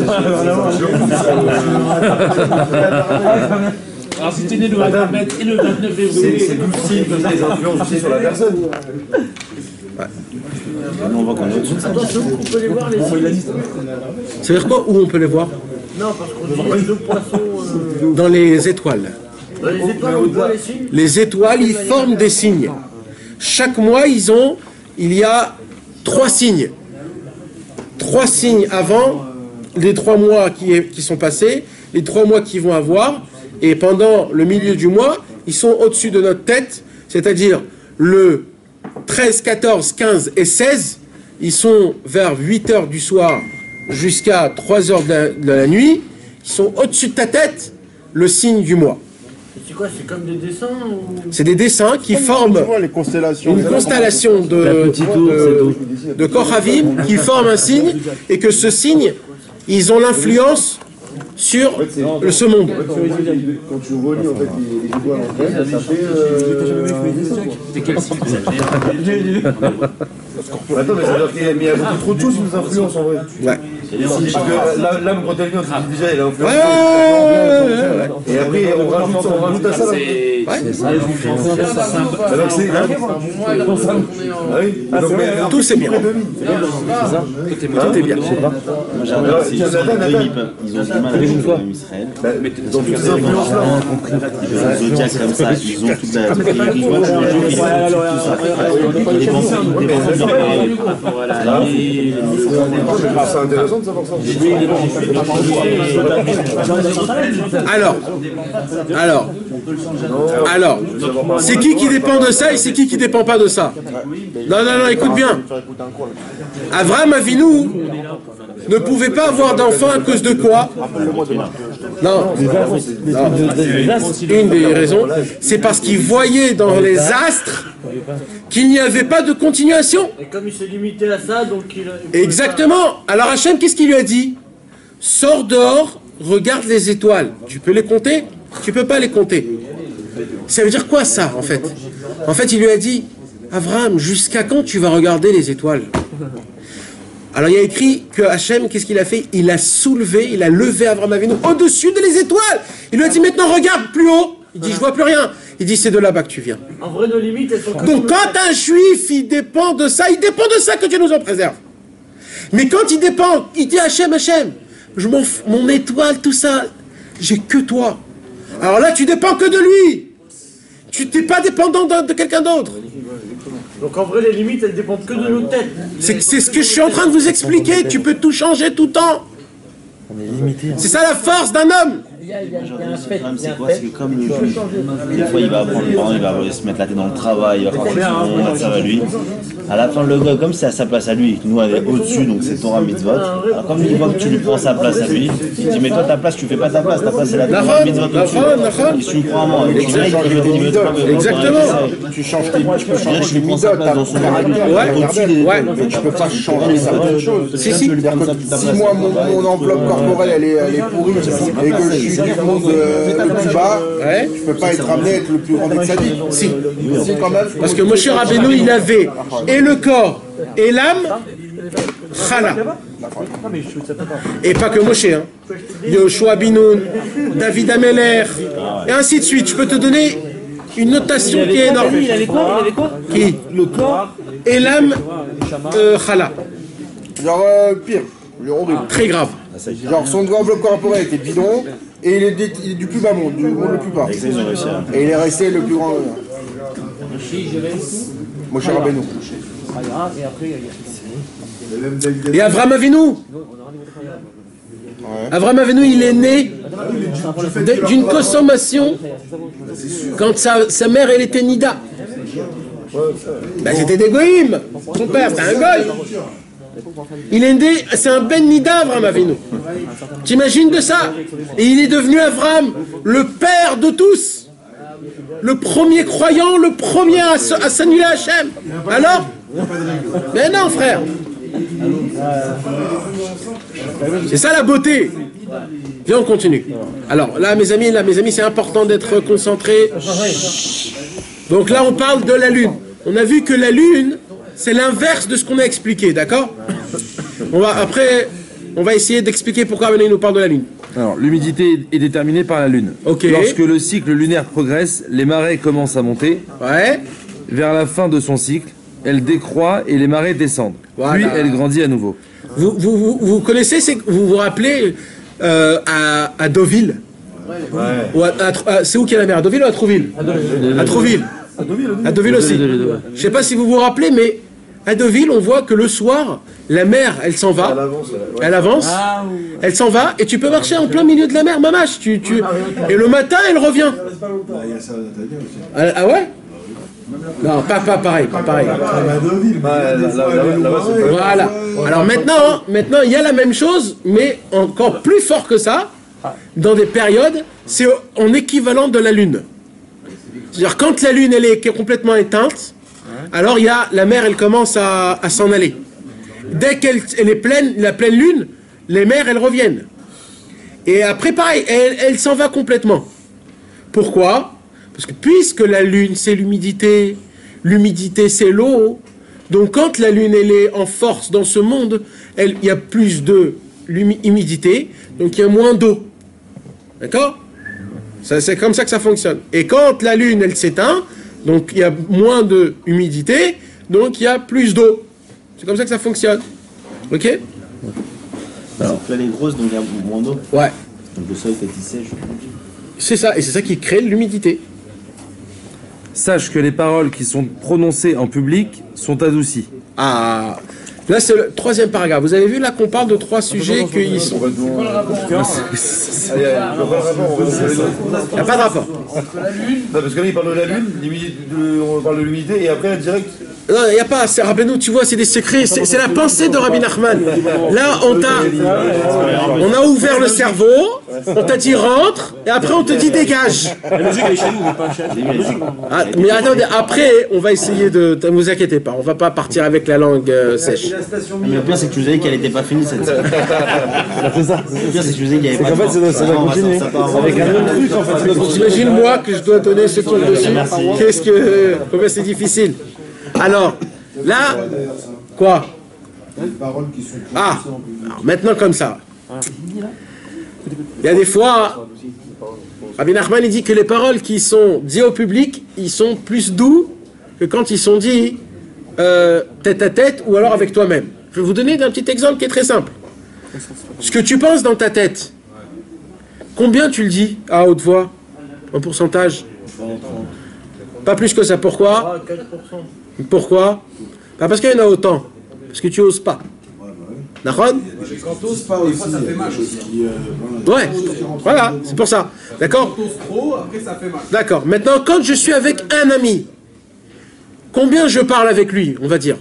[SPEAKER 11] Alors si tu es né le 29 et le 29 février...
[SPEAKER 5] C'est d'où le signe que ça les influence aussi sur la personne.
[SPEAKER 8] On voit qu'on est au-dessus.
[SPEAKER 2] Attention, on peut les voir les signes.
[SPEAKER 1] Ça veut dire quoi? Où on peut les voir?
[SPEAKER 2] Non, parce qu'on dit 2 poissons...
[SPEAKER 1] Dans les étoiles.
[SPEAKER 2] Dans les étoiles, on voit les signes.
[SPEAKER 1] Les étoiles, ils forment des signes. Chaque mois, il y a 3 signes. 3 signes avant les 3 mois qui sont passés, les 3 mois qui vont avoir, et pendant le milieu du mois, ils sont au-dessus de notre tête, c'est-à-dire le 13, 14, 15 et 16, ils sont vers 8 heures du soir jusqu'à 3 heures de la nuit, ils sont au-dessus de ta tête, le signe du mois.
[SPEAKER 2] C'est quoi? C'est comme des dessins ou...
[SPEAKER 1] C'est des dessins qui forment
[SPEAKER 5] les constellations.
[SPEAKER 1] une constellation de Kohavim qui forment un signe, et que ce signe, ils ont l'influence sur ce monde.
[SPEAKER 5] Quand tu relis en fait les étoiles entre elles, ça fait...
[SPEAKER 11] C'est quel signe?
[SPEAKER 5] Attends, mais ça veut dire qu'il y a beaucoup trop de choses qui nous influencent en vrai.
[SPEAKER 1] Ouais.
[SPEAKER 5] Parce que l'âme, quand elle vient, on se dit déjà, elle a influencé. Et après, on rajoute à ça.
[SPEAKER 1] Tout c'est bien. Tout est bien.
[SPEAKER 8] Moi j'aimerais que ils ont du mal avec Israël.
[SPEAKER 5] Dans toutes ces influences-là.
[SPEAKER 8] Ils ont un zodiac comme ça, ils ont toute la...
[SPEAKER 5] C'est intéressant de savoir ça.
[SPEAKER 1] Alors, c'est qui dépend de ça et c'est qui dépend pas de ça? Non, écoute bien. Avraham Avinu ne pouvait pas avoir d'enfant à cause de quoi? Non. Une des raisons, c'est parce qu'il voyait dans les astres qu'il n'y avait pas de continuation.
[SPEAKER 2] Et comme il s'est limité à ça, donc il...
[SPEAKER 1] Exactement. Alors Hachem, qu'est-ce qu'il lui a dit? Sors dehors, regarde les étoiles. Tu peux les compter? Tu peux pas les compter. Ça veut dire quoi ça, en fait? En fait, il lui a dit, Avraham, jusqu'à quand tu vas regarder les étoiles? Alors il y a écrit que Hachem, qu'est-ce qu'il a fait? Il a soulevé, il a levé Avraham Avinu au-dessus des étoiles. Il lui a dit, maintenant regarde plus haut. Il dit, je vois plus rien. Il dit, c'est de là-bas que tu viens.
[SPEAKER 2] En vrai, nos limites, elles sont...
[SPEAKER 1] Donc quand un juif, il dépend de ça que Dieu nous en préserve. Mais quand il dépend, il dit, Hachem, je m'en fous, mon étoile, tout ça, j'ai que toi. Alors là, tu dépends que de lui. Tu n'es pas dépendant de quelqu'un d'autre.
[SPEAKER 2] Donc en vrai, les limites, elles dépendent que de nos têtes.
[SPEAKER 1] C'est ce que je suis en train de vous expliquer. Tu peux tout changer tout le temps. C'est ça la force d'un homme.
[SPEAKER 8] Le problème, c'est quoi? C'est que comme le juif, des fois il va apprendre, il va se mettre la tête dans le travail, il va faire ça à lui. À la fin, le gars, comme c'est à sa place à lui, nous on est au-dessus, donc c'est Torah Mitzvot. Alors comme il voit que tu lui prends sa place à lui, il dit, mais toi ta place, tu fais pas ta place c'est la Torah Mitzvot au-dessus. Et si tu me prends à moi,
[SPEAKER 1] Exactement.
[SPEAKER 5] Tu changes tes tu peux changer tes midotes, ton caractère au-dessus des mais tu peux pas changer certaines choses. Si moi mon enveloppe corporelle elle est pourrie et que je suis du monde le plus bas, je peux pas être amené à être le plus grand des tzaddik.
[SPEAKER 1] Si, quand même. Parce que Moshe Rabbeinu, il avait et le corps et l'âme, Chala. Et pas que Moshe, hein. Yoshua Binoun, David Ameler, et ainsi de suite. Je peux te donner une notation qui est énorme.
[SPEAKER 4] Il avait quoi?
[SPEAKER 1] Qui?
[SPEAKER 4] Le corps
[SPEAKER 1] et l'âme, Chala.
[SPEAKER 5] Genre pire,
[SPEAKER 1] très grave.
[SPEAKER 5] Genre son enveloppe corporelle était bidon, et il est du plus bas monde, du monde le plus bas. Et il est resté le plus grand. Moshe Rabbeinu.
[SPEAKER 1] Et Avraham Avinu. Avraham Avinu, il est né d'une consommation quand sa mère, elle était Nida. Ben, c'était des goïms. Son père, c'était un goï. Il est né, c'est un Ben Nida, Avraham Avinu. T'imagines de ça? Et il est devenu Avraham, le père de tous. Le premier croyant, le premier à s'annuler à Hachem. Alors? Mais non, frère. C'est ça la beauté. Viens, on continue. Alors, là, mes amis, c'est important d'être concentré. Donc là, on parle de la Lune. On a vu que la Lune, c'est l'inverse de ce qu'on a expliqué, d'accord? Après, on va essayer d'expliquer pourquoi il nous parle de la Lune.
[SPEAKER 7] Alors, l'humidité est déterminée par la Lune.
[SPEAKER 1] Okay.
[SPEAKER 7] Lorsque le cycle lunaire progresse, les marées commencent à monter.
[SPEAKER 1] Ouais.
[SPEAKER 7] Vers la fin de son cycle, elle décroît et les marées descendent. Voilà. Puis elle grandit à nouveau.
[SPEAKER 1] Vous connaissez, vous vous rappelez à Deauville? Ouais. C'est où qu'il y a la mer? À Deauville ou à Trouville? À Trouville. À Deauville aussi. Je ne sais pas si vous vous rappelez, mais à Deauville, on voit que le soir, la mer, elle s'en va. Elle avance. Elle s'en va et tu peux marcher en plein milieu de la mer, mamache. Et le matin, elle revient. Ah ouais? Non, pas pareil, pas pareil. Voilà. Alors maintenant, il y a la même chose, mais encore plus fort que ça. Dans des périodes, c'est en équivalent de la Lune. C'est-à-dire quand la Lune elle est complètement éteinte, alors la mer elle commence à s'en aller. Dès qu'elle est pleine, la pleine Lune, les mers elles reviennent. Et après pareil, elle s'en va complètement. Pourquoi? Parce que puisque la Lune c'est l'humidité, l'humidité c'est l'eau, donc quand la Lune elle est en force dans ce monde, il y a plus de humidité, donc il y a moins d'eau. D'accord? C'est comme ça que ça fonctionne. Et quand la Lune, elle s'éteint, donc il y a moins de humidité, donc il y a plus d'eau. C'est comme ça que ça fonctionne. Ok?
[SPEAKER 8] Alors, elle est grosse, donc il y a moins d'eau.
[SPEAKER 1] Ouais.
[SPEAKER 8] Donc le sol est sèche.
[SPEAKER 1] C'est ça, et c'est ça qui crée l'humidité.
[SPEAKER 7] Sache que les paroles qui sont prononcées en public sont adoucies.
[SPEAKER 1] Ah, là c'est le troisième paragraphe. Vous avez vu là qu'on parle de trois sujets qui sont... Il n'y a pas de rapport.
[SPEAKER 6] Parce que là il parle de la Lune, on parle de l'humidité et après direct...
[SPEAKER 1] Non, il n'y a pas, rappelez-nous, tu vois, c'est des secrets, c'est la pensée de Rabbi Nachman. Là, on a ouvert le cerveau, on t'a dit rentre, et après on te dit dégage.
[SPEAKER 9] La musique elle est chez nous, pas chez
[SPEAKER 1] mais attendez, après, on va essayer de... Ne vous inquiétez pas, on va pas partir avec la langue sèche.
[SPEAKER 8] Mais le pire, c'est que tu disais qu'elle n'était pas finie cette série.
[SPEAKER 7] C'est ça.
[SPEAKER 8] Le pire, c'est que tu disais qu'il n'y avait pas de...
[SPEAKER 7] En fait, ça va continuer. Avec un autre truc, en fait.
[SPEAKER 1] J'imagine moi que je dois donner ce tour dessus. Combien c'est difficile. Alors, là, quoi? Ah, alors maintenant comme ça. Il y a des fois, Rabbi Nachman il dit que les paroles qui sont dites au public, ils sont plus doux que quand ils sont dits tête à tête ou alors avec toi-même. Je vais vous donner un petit exemple qui est très simple. Ce que tu penses dans ta tête, combien tu le dis à haute voix, en pourcentage? Pas plus que ça. Pourquoi? 4%. Pourquoi? Pas parce qu'il y en a autant. Parce que tu oses pas. D'accord?
[SPEAKER 6] Quand t'oses pas aussi, ça fait mal aussi.
[SPEAKER 1] Ouais, voilà, c'est pour ça. D'accord?
[SPEAKER 6] Quand t'oses trop, après ça fait mal.
[SPEAKER 1] D'accord. Maintenant, quand je suis avec un ami, combien je parle avec lui, on va dire?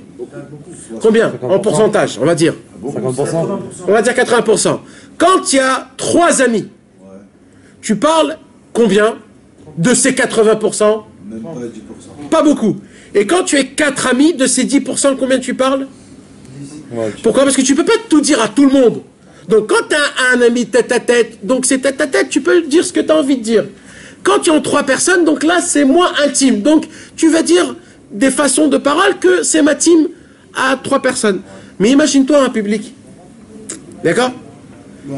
[SPEAKER 1] Combien? En pourcentage, on va dire.
[SPEAKER 7] 50%.
[SPEAKER 1] On va dire 80%. Quand il y a 3 amis, tu parles combien de ces 80%?
[SPEAKER 6] Même pas 10%.
[SPEAKER 1] Pas beaucoup. Et quand tu es 4 amis, de ces 10%, combien tu parles? Pourquoi? Parce que tu peux pas tout dire à tout le monde. Donc quand tu as un ami tête à tête, donc c'est tête à tête, tu peux dire ce que tu as envie de dire. Quand tu as 3 personnes, donc là c'est moins intime. Donc tu vas dire des façons de parole que c'est ma team à 3 personnes. Mais imagine-toi un public. D'accord?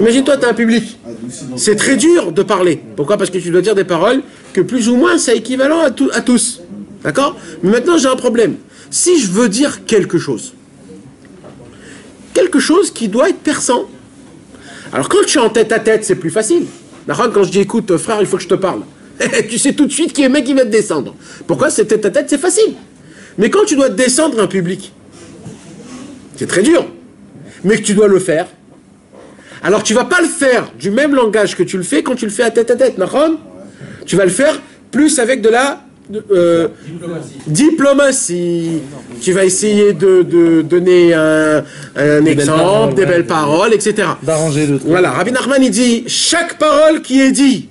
[SPEAKER 1] Imagine-toi, tu as un public. C'est très dur de parler. Pourquoi? Parce que tu dois dire des paroles que plus ou moins c'est équivalent à tous. D'accord? Mais maintenant j'ai un problème. Si je veux dire quelque chose qui doit être perçant, Alors quand tu es en tête à tête, c'est plus facile. Quand je dis écoute frère, il faut que je te parle. Tu sais tout de suite qui est le mec qui va te descendre. Pourquoi c'est tête à tête, c'est facile. Mais quand tu dois te descendre un public, c'est très dur. Mais que tu dois le faire. Alors tu vas pas le faire du même langage que tu le fais quand tu le fais à tête, tu vas le faire plus avec de la diplomatie. Tu vas essayer de donner un exemple, des belles paroles, etc.
[SPEAKER 7] D'arranger le truc.
[SPEAKER 1] Voilà, Rabbi Nachman il dit, chaque parole qui est dite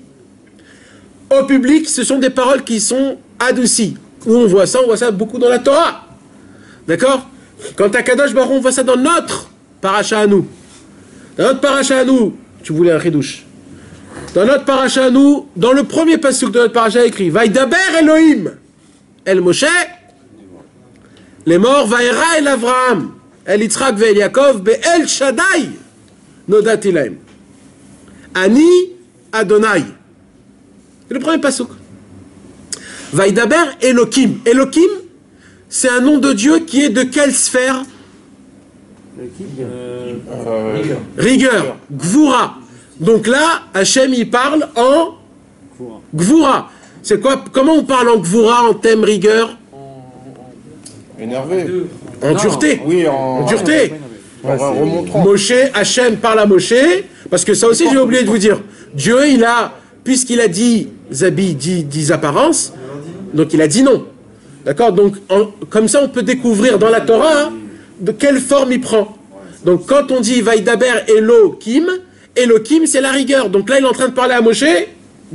[SPEAKER 1] au public, ce sont des paroles qui sont adoucies. Où on voit ça beaucoup dans la Torah. D'accord? Quant à Kadosh Baruch Hu, on voit ça dans notre paracha à nous. Dans notre paracha à nous, tu voulais un chidouche. Dans notre paracha à nous, dans le premier pasuk de notre paracha écrit, Vaidaber Elohim El Moshe, les morts, Vaera El Avraham, El Yitzchak Ve'el Yaakov, Be'el Shaddai, Nodati Lahem. Ani Adonai. C'est le premier pasuk. Vaidaber Elohim. Elohim, c'est un nom de Dieu qui est de quelle sphère? Rigueur. Gvura. Donc là, Hachem, il parle en Gvura. C'est quoi? Comment on parle en Gvura en thème rigueur?
[SPEAKER 5] Énervé.
[SPEAKER 1] En dureté.
[SPEAKER 5] Oui,
[SPEAKER 1] en dureté.
[SPEAKER 5] Remontrant.
[SPEAKER 1] Moshe, Hachem parle à Moshe, parce que ça aussi j'ai oublié de vous dire. Dieu, puisqu'il a dit Zabi, dit apparences, donc il a dit non. D'accord? Donc, comme ça, on peut découvrir dans la Torah de quelle forme il prend. Donc, quand on dit Vaidaber Elohim, Elohim, c'est la rigueur. Donc là, il est en train de parler à Moshe,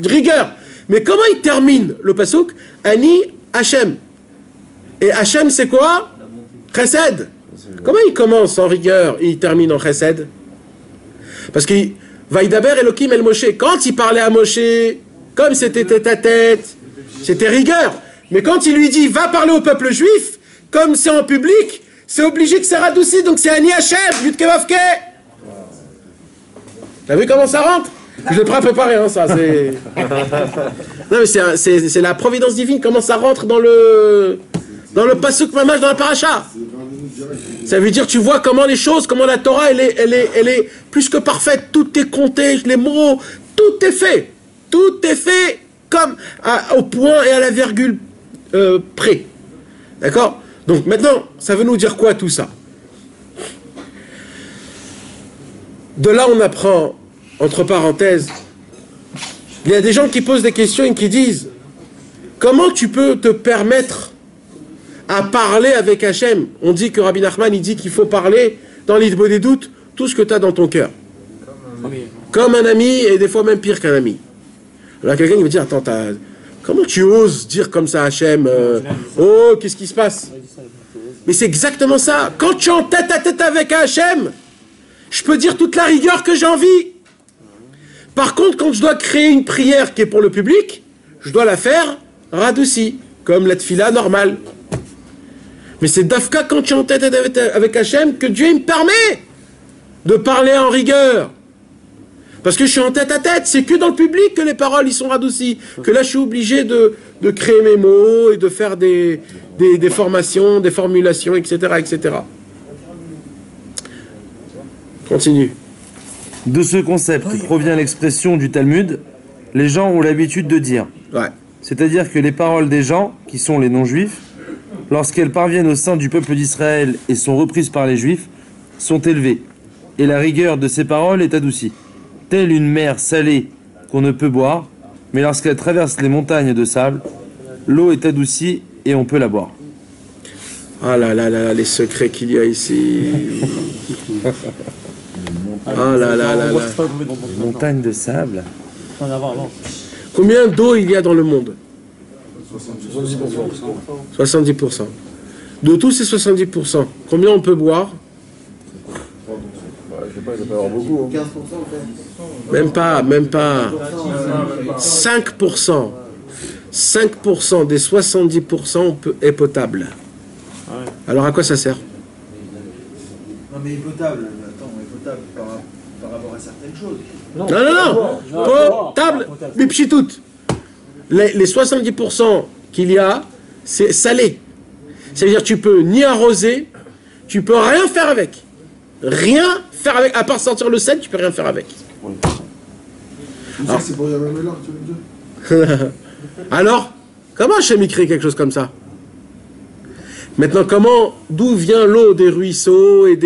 [SPEAKER 1] rigueur. Mais comment il termine le pasuk? Ani Hachem. Et Hachem, c'est quoi? Chesed. Comment il commence en rigueur et il termine en chesed? Parce que Vaidaber Elohim El Moshe, quand il parlait à Moshe, comme c'était tête à tête, c'était rigueur. Mais quand il lui dit, va parler au peuple juif, comme c'est en public, c'est obligé que ça radouci, donc c'est Ani Hachem, Yudke Vavke. T'as vu comment ça rentre? Je l'ai pas préparé, hein, ça, c'est... Non, mais c'est la providence divine, comment ça rentre dans le pasuk mamach, dans la paracha. Ça veut dire, tu vois comment les choses, comment la Torah, elle est plus que parfaite, tout est compté, les mots, tout est fait. Tout est fait comme au point et à la virgule près. D'accord? Donc maintenant, ça veut nous dire quoi tout ça? De là, on apprend, entre parenthèses, il y a des gens qui posent des questions et qui disent, comment tu peux te permettre à parler avec Hachem? On dit que Rabbi Nachman, il dit qu'il faut parler dans l'idée des doutes, tout ce que tu as dans ton cœur. Comme un ami, et des fois même pire qu'un ami. Alors quelqu'un qui va dire, attends, comment tu oses dire comme ça à Hachem? Oh, qu'est-ce qui se passe? Mais c'est exactement ça. Quand tu es en tête à tête avec Hachem, je peux dire toute la rigueur que j'ai envie. Par contre, quand je dois créer une prière qui est pour le public, je dois la faire radouci, comme la tfila normale. Mais c'est Dafka quand tu es en tête à tête avec Hachem que Dieu il me permet de parler en rigueur. Parce que je suis en tête à tête, c'est que dans le public que les paroles ils sont radoucies. Que là je suis obligé de créer mes mots et de faire des formations, des formulations, etc. etc. Continue.
[SPEAKER 7] De ce concept provient l'expression du Talmud, les gens ont l'habitude de dire.
[SPEAKER 1] Ouais.
[SPEAKER 7] C'est-à-dire que les paroles des gens, qui sont les non-juifs, lorsqu'elles parviennent au sein du peuple d'Israël et sont reprises par les juifs, sont élevées. Et la rigueur de ces paroles est adoucie. Telle une mer salée qu'on ne peut boire, mais lorsqu'elle traverse les montagnes de sable, l'eau est adoucie et on peut la boire.
[SPEAKER 1] Ah là là là, les secrets qu'il y a ici. Ah là là là là.
[SPEAKER 7] Montagne de sable.
[SPEAKER 1] Combien d'eau il y a dans le monde?
[SPEAKER 6] 70%.
[SPEAKER 1] 70%. De tous ces 70%, combien on peut boire?
[SPEAKER 6] Je sais pas, il doit pas y avoir beaucoup.
[SPEAKER 1] 15%. Même pas. 5%. 5% des 70% est potable. Alors à quoi ça sert?
[SPEAKER 10] Non mais potable, attends, potable par rapport à certaines choses.
[SPEAKER 1] Non. Potable, mais pchitout. Les 70% qu'il y a, c'est salé. C'est-à-dire tu peux ni arroser, tu peux rien faire avec. rien faire avec, à part sortir le sel, tu peux rien faire avec.
[SPEAKER 6] Ça, c'est pour Yamamela, tu veux dire.
[SPEAKER 1] Alors, comment Hachem crée quelque chose comme ça? Maintenant, d'où vient l'eau des ruisseaux et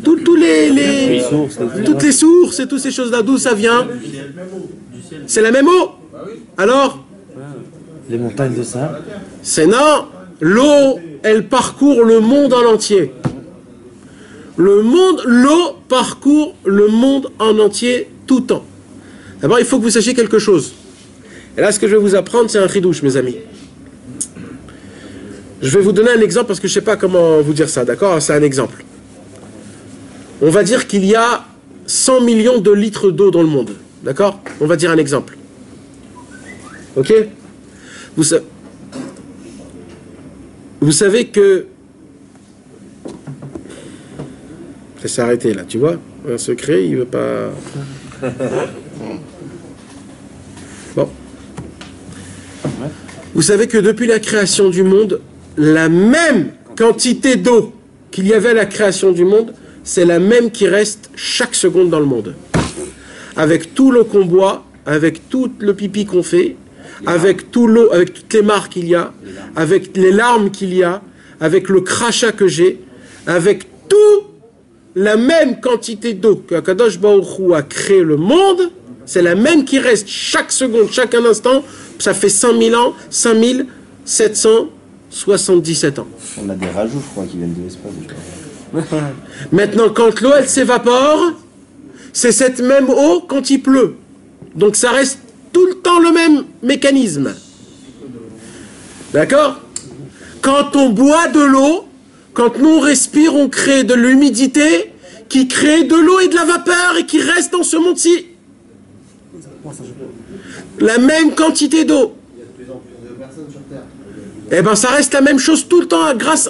[SPEAKER 1] toutes les sources et toutes ces choses-là, d'où ça vient? C'est la même eau. Alors?
[SPEAKER 7] Les montagnes de sable.
[SPEAKER 1] C'est non. L'eau, elle parcourt le monde en entier. L'eau parcourt le monde en entier tout le temps. D'abord, il faut que vous sachiez quelque chose. Et là, ce que je vais vous apprendre, c'est un chidouche, mes amis. Je vais vous donner un exemple parce que je ne sais pas comment vous dire ça, d'accord? C'est un exemple. On va dire qu'il y a 100 millions de litres d'eau dans le monde, d'accord? On va dire un exemple. Ok? Vous savez que... Ça s'est arrêté là, tu vois? Un secret, il veut pas... Bon. Vous savez que depuis la création du monde, la même quantité d'eau qu'il y avait à la création du monde, c'est la même qui reste chaque seconde dans le monde. Avec tout l'eau qu'on boit, avec tout le pipi qu'on fait, avec tout l'eau, avec toutes les marques qu'il y a, avec les larmes qu'il y a, avec le crachat que j'ai, avec tout la même quantité d'eau que Akadosh Baruch Hu a créé le monde, c'est la même qui reste chaque seconde, chaque instant. Ça fait 100 000 ans, 5777 ans.
[SPEAKER 8] On a des rajouts, je crois, qui viennent de l'espace.
[SPEAKER 1] Maintenant, quand l'eau, elle s'évapore, c'est cette même eau quand il pleut. Donc ça reste tout le temps le même mécanisme. D'accord? Quand on boit de l'eau, quand nous on respire, on crée de l'humidité qui crée de l'eau et de la vapeur et qui reste dans ce monde-ci. La même quantité d'eau. Eh bien, ça reste la même chose tout le temps grâce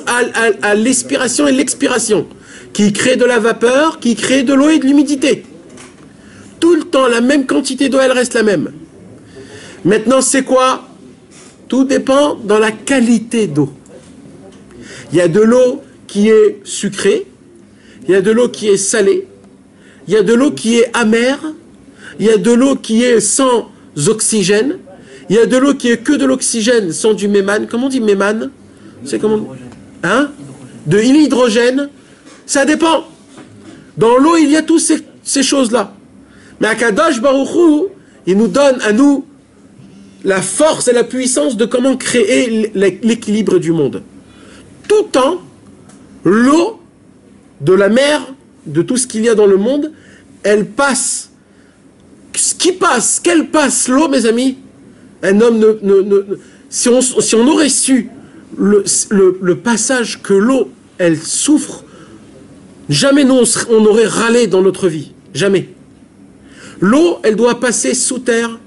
[SPEAKER 1] à l'expiration et l'expiration, qui crée de la vapeur, qui crée de l'eau et de l'humidité. Tout le temps, la même quantité d'eau, elle reste la même. Maintenant, c'est quoi? Tout dépend dans la qualité d'eau. Il y a de l'eau qui est sucrée, il y a de l'eau qui est salée, il y a de l'eau qui est amère, il y a de l'eau qui est sans oxygène, il y a de l'eau qui est que de l'oxygène sans du méman. Comment on dit méman? C'est comment? Hein? De l'hydrogène. Ça dépend. Dans l'eau, il y a toutes ces choses-là. Mais Akadosh Baruch Hu, il nous donne à nous la force et la puissance de comment créer l'équilibre du monde. Tout le temps, l'eau de la mer, de tout ce qu'il y a dans le monde, elle passe. Ce qui passe, qu'elle passe l'eau, mes amis, un homme si on aurait su le passage que l'eau, elle souffre, jamais nous on aurait râlé dans notre vie. Jamais. L'eau, elle doit passer sous terre,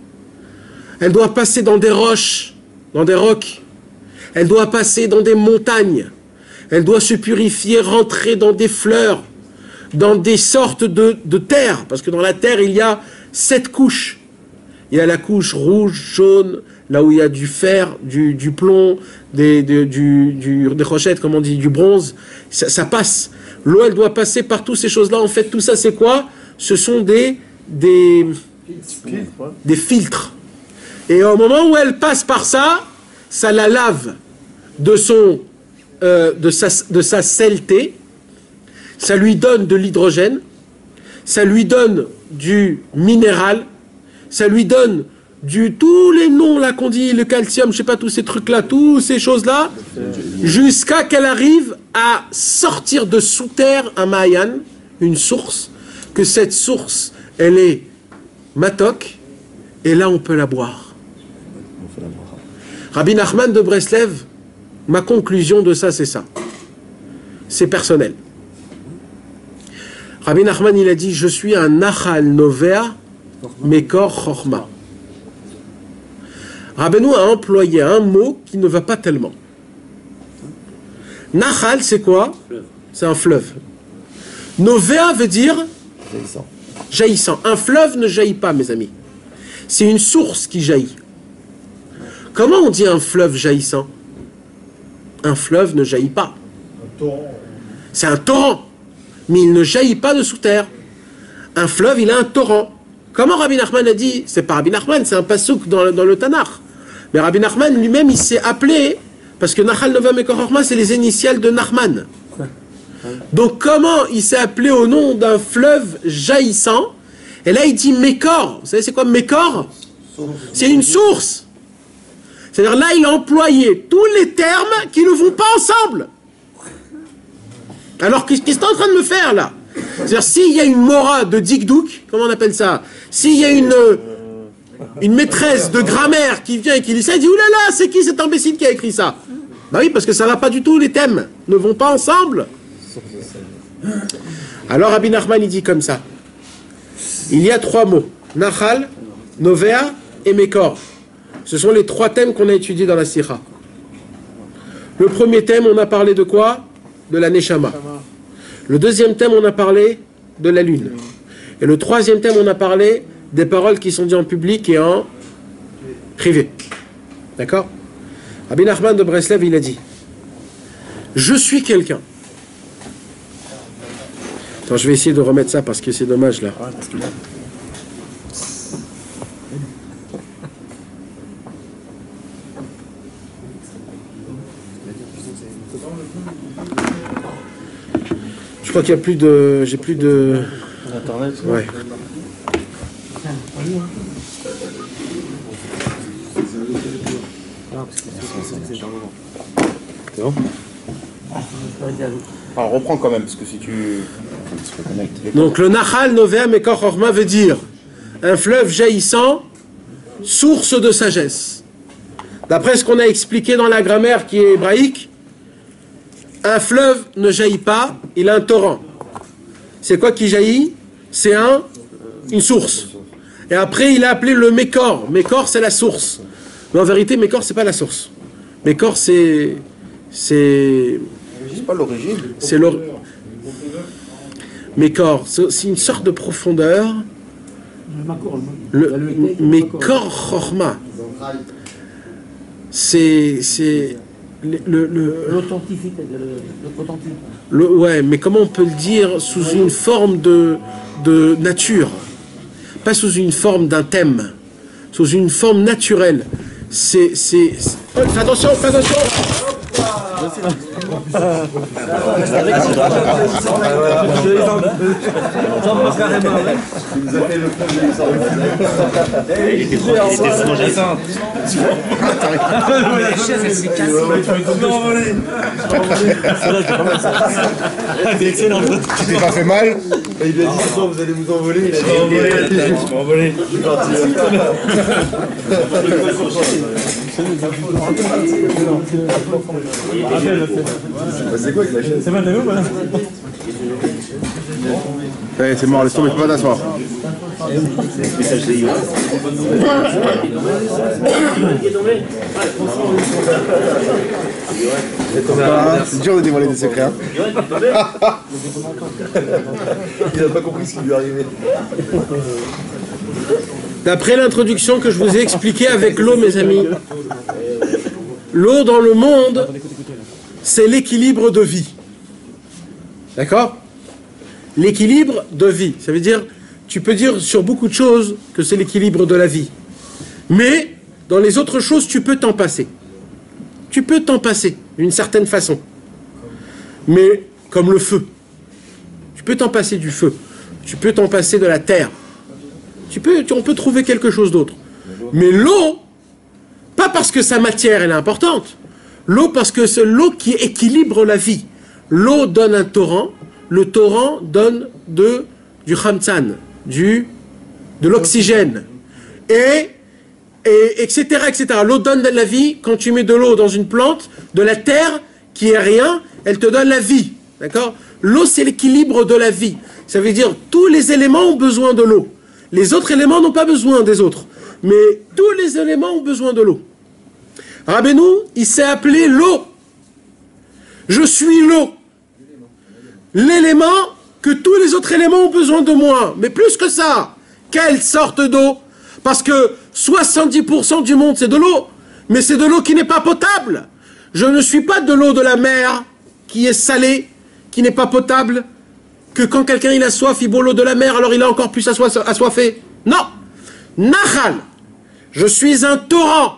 [SPEAKER 1] elle doit passer dans des roches, dans des rocs, elle doit passer dans des montagnes, elle doit se purifier, rentrer dans des fleurs, dans des sortes de terre, parce que dans la terre, il y a 7 couches. Il y a la couche rouge, jaune, là où il y a du fer, du plomb, des rochettes, comme on dit, du bronze. Ça passe. L'eau, elle doit passer par toutes ces choses-là. En fait, tout ça, c'est quoi? Ce sont des filtres. Et au moment où elle passe par ça, ça la lave de sa saleté. Ça lui donne de l'hydrogène. Ça lui donne du minéral. Ça lui donne tous les noms là qu'on dit, le calcium, je sais pas, tous ces trucs-là, toutes ces choses-là, jusqu'à qu'elle arrive à sortir de sous terre un Mayan, une source, que cette source, elle est matok, et là on peut la boire. Rabbi Nachman de Breslev, ma conclusion de ça, c'est ça. C'est personnel. Rabbi Nachman, il a dit, je suis un Nachal Novea, Mekor Chorma. Rabbeinu a employé un mot qui ne va pas tellement. Nachal, c'est quoi? C'est un fleuve. Novea veut dire jaillissant. Un fleuve ne jaillit pas, mes amis. C'est une source qui jaillit. Comment on dit un fleuve jaillissant? Un fleuve ne jaillit pas. c'est un torrent, mais il ne jaillit pas de sous terre. Un fleuve, il a un torrent. Comment Rabbi Nachman a dit? C'est pas Rabbi Nachman, c'est un pasouk dans le Tanakh. Mais Rabbi Nachman lui-même, il s'est appelé, parce que Nachal Nova Mekor Chorma, c'est les initiales de Nachman. Donc comment il s'est appelé au nom d'un fleuve jaillissant? Et là, il dit Mekor. Vous savez, c'est quoi Mekor? C'est une source. C'est-à-dire là, il a employé tous les termes qui ne vont pas ensemble. Alors, qu'est-ce que tu es en train de me faire là? C'est-à-dire, s'il y a une mora de dikdouk, comment on appelle ça? S'il y a une maîtresse de grammaire qui vient et qui lit ça, il dit, oulala, c'est qui cet imbécile qui a écrit ça? Bah oui, parce que ça va pas du tout, les thèmes ne vont pas ensemble. Alors, Rabbi Nachman, il dit comme ça. Il y a 3 mots. Nachal, Novea et Mekor. Ce sont les 3 thèmes qu'on a étudiés dans la Sikha. Le premier thème, on a parlé de quoi? De la Neshama. Le deuxième thème, on a parlé de la lune. Et le troisième thème, on a parlé des paroles qui sont dites en public et en privé. D'accord? Rabbi Nachman de Breslev, il a dit, je suis quelqu'un. Attends, je vais essayer de remettre ça parce que c'est dommage là. Je crois qu'il n'y a plus de... J'ai plus de...
[SPEAKER 8] Internet.
[SPEAKER 1] Ouais.
[SPEAKER 5] C'est bon? Alors reprends quand même, parce que si tu...
[SPEAKER 1] Donc le Nachal Novea Mekor Chorma veut dire un fleuve jaillissant, source de sagesse. D'après ce qu'on a expliqué dans la grammaire qui est hébraïque, un fleuve ne jaillit pas, il a un torrent. C'est quoi qui jaillit? C'est une source. Et après, il a appelé le Mekor. Mekor, c'est la source. Mais en vérité, Mekor, c'est pas la source. Mekor, c'est
[SPEAKER 5] pas l'origine.
[SPEAKER 1] C'est Mekor, c'est une sorte de profondeur. Le Mekor Chorma. C'est
[SPEAKER 4] l'authenticité,
[SPEAKER 1] ouais, mais comment on peut le dire sous une forme de nature, pas sous une forme d'un thème, sous une forme naturelle. Fais attention, fais attention.
[SPEAKER 8] Il était frangissant.
[SPEAKER 9] La chaise, elle s'est cassée. C'est excellent.
[SPEAKER 5] Tu t'es pas fait mal?
[SPEAKER 6] Il lui a dit ce soir vous allez vous envoler. Il a dit
[SPEAKER 9] je m'envoler.
[SPEAKER 6] C'est quoi avec la chaise?
[SPEAKER 9] C'est mal de nous, voilà.
[SPEAKER 5] C'est mort, laisse tomber, tu peux pas t'asseoir.
[SPEAKER 8] Message de Yo.
[SPEAKER 5] C'est dur de dévoiler des secrets.
[SPEAKER 6] Il n'a pas compris ce qui lui arrivait.
[SPEAKER 1] D'après l'introduction que je vous ai expliquée avec l'eau, mes amis, l'eau dans le monde, c'est l'équilibre de vie. D'accord? L'équilibre de vie. Ça veut dire, tu peux dire sur beaucoup de choses que c'est l'équilibre de la vie. Mais, dans les autres choses, tu peux t'en passer. Tu peux t'en passer, d'une certaine façon. Mais, comme le feu. Tu peux t'en passer du feu. Tu peux t'en passer de la terre. On peut trouver quelque chose d'autre. Mais l'eau, pas parce que sa matière elle est importante. L'eau parce que c'est l'eau qui équilibre la vie. L'eau donne un torrent. Le torrent donne du khamtsan, de l'oxygène. Et etc., etc. L'eau donne de la vie. Quand tu mets de l'eau dans une plante, de la terre qui est rien, elle te donne la vie. D'accord? L'eau, c'est l'équilibre de la vie. Ça veut dire tous les éléments ont besoin de l'eau. Les autres éléments n'ont pas besoin des autres. Mais tous les éléments ont besoin de l'eau. Rabbeinu, il s'est appelé l'eau. Je suis l'eau. L'élément que tous les autres éléments ont besoin de moi. Mais plus que ça, quelle sorte d'eau? Parce que 70% du monde, c'est de l'eau. Mais c'est de l'eau qui n'est pas potable. Je ne suis pas de l'eau de la mer qui est salée, qui n'est pas potable, que quand quelqu'un il a soif, il boit l'eau de la mer, alors il a encore plus assoiffé. Non. Nahal, je suis un torrent,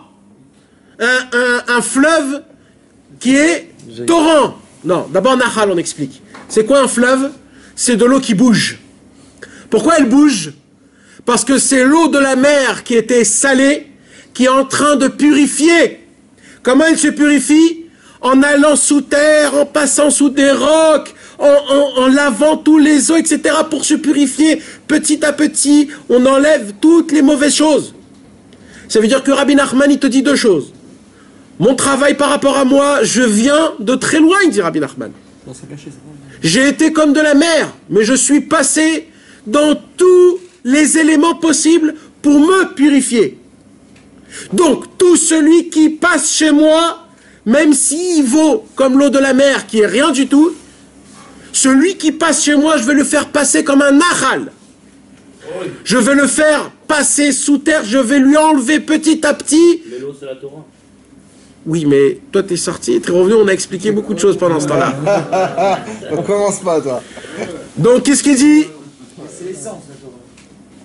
[SPEAKER 1] un fleuve qui est torrent. Non, d'abord Nahal, on explique. C'est quoi un fleuve? C'est de l'eau qui bouge. Pourquoi elle bouge? Parce que c'est l'eau de la mer qui était salée, qui est en train de purifier. Comment elle se purifie? En allant sous terre, en passant sous des rocs, en lavant tous les eaux, etc. pour se purifier. Petit à petit, on enlève toutes les mauvaises choses. Ça veut dire que Rabbi Nachman, il te dit deux choses. Mon travail par rapport à moi, je viens de très loin, il dit Rabbi Nachman. J'ai été comme de la mer, mais je suis passé dans tous les éléments possibles pour me purifier. Donc, tout celui qui passe chez moi, même s'il vaut comme l'eau de la mer, qui est rien du tout, celui qui passe chez moi, je vais le faire passer comme un nahal. Je vais le faire passer sous terre, je vais lui enlever petit à petit.
[SPEAKER 3] Mais l'eau, c'est la Torah.
[SPEAKER 1] Oui, mais toi, t'es sorti, t'es revenu, on a expliqué beaucoup de choses pendant ce temps-là.
[SPEAKER 5] On commence pas, toi.
[SPEAKER 1] Donc, qu'est-ce qu'il dit?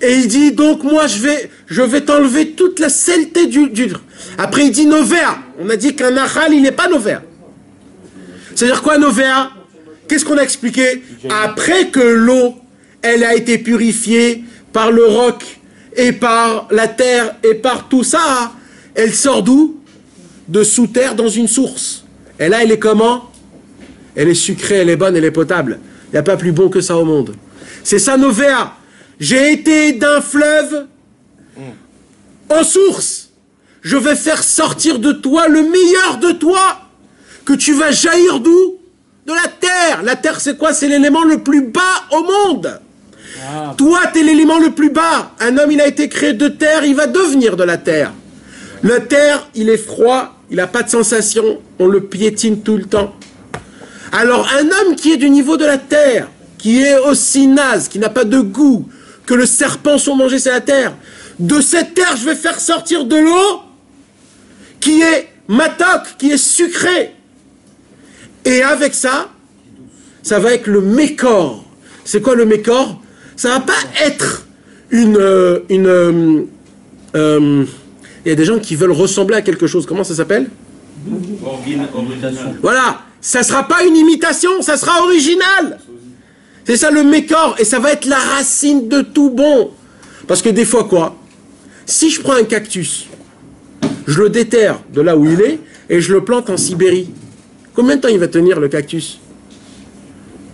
[SPEAKER 1] Et il dit, donc moi, je vais t'enlever toute la saleté du... Après, il dit novea. On a dit qu'un nahal, il n'est pas novea. C'est-à-dire quoi, novea? Qu'est-ce qu'on a expliqué? Après que l'eau, elle a été purifiée par le roc et par la terre et par tout ça, elle sort d'où? De sous terre dans une source. Et là, elle est comment? Elle est sucrée, elle est bonne, elle est potable. Il n'y a pas plus bon que ça au monde. C'est ça, novea. J'ai été d'un fleuve en source. Je vais faire sortir de toi le meilleur de toi. Que tu vas jaillir d'où? De la terre. La terre, c'est quoi? C'est l'élément le plus bas au monde. Toi, tu es l'élément le plus bas. Un homme, il a été créé de terre, il va devenir de la terre. La terre, il est froid, il n'a pas de sensation, on le piétine tout le temps. Alors, un homme qui est du niveau de la terre, qui est aussi naze, qui n'a pas de goût, que le serpent sont mangés, c'est la terre. De cette terre, je vais faire sortir de l'eau qui est matok, qui est sucrée. Et avec ça, ça va être le mécor. C'est quoi le mécor? Ça va pas être il y a des gens qui veulent ressembler à quelque chose. Comment ça s'appelle? Voilà. Ça sera pas une imitation, ça sera original. C'est ça le mécor. Et ça va être la racine de tout bon. Parce que des fois quoi? Si je prends un cactus, je le déterre de là où il est et je le plante en Sibérie. Combien de temps il va tenir le cactus?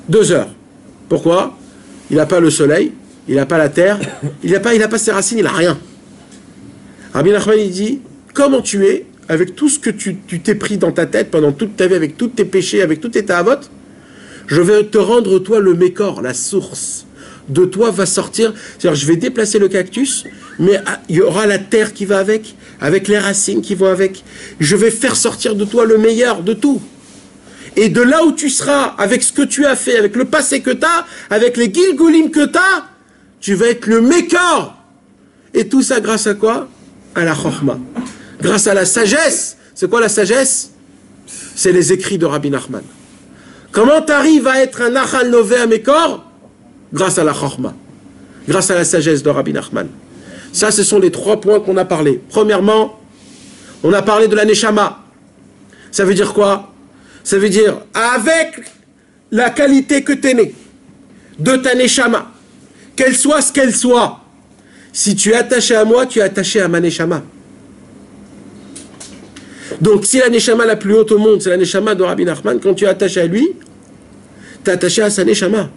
[SPEAKER 1] 2 heures. Pourquoi? Il n'a pas le soleil, il n'a pas la terre, il n'a pas ses racines, il n'a rien. Rabbi Nachman, il dit, comment tu es, avec tout ce que tu t'es pris dans ta tête pendant toute ta vie, avec tous tes péchés, avec toutes tes ta'avot, je vais te rendre, toi, le mécor, la source. De toi va sortir, c'est-à-dire je vais déplacer le cactus, mais il y aura la terre qui va avec les racines qui vont avec. Je vais faire sortir de toi le meilleur de tout. Et de là où tu seras, avec ce que tu as fait, avec le passé que tu as, avec les gilgulim que tu as, tu vas être le mécor. Et tout ça grâce à quoi? À la chorma. Grâce à la sagesse. C'est quoi la sagesse? C'est les écrits de Rabbi Nachman. Comment tu arrives à être un Nachal Nové à Mécor? Grâce à la chorma. Grâce à la sagesse de Rabbi Nachman. Ça, ce sont les 3 points qu'on a parlé. Premièrement, on a parlé de la Neshama. Ça veut dire quoi? Ça veut dire, avec la qualité que tu es né, de ta Neshama, qu'elle soit ce qu'elle soit, si tu es attaché à moi, tu es attaché à ma Neshama. Donc, si la Neshama la plus haute au monde, c'est la Neshama de Rabbi Nachman, quand tu es attaché à lui, tu es attaché à sa Neshama.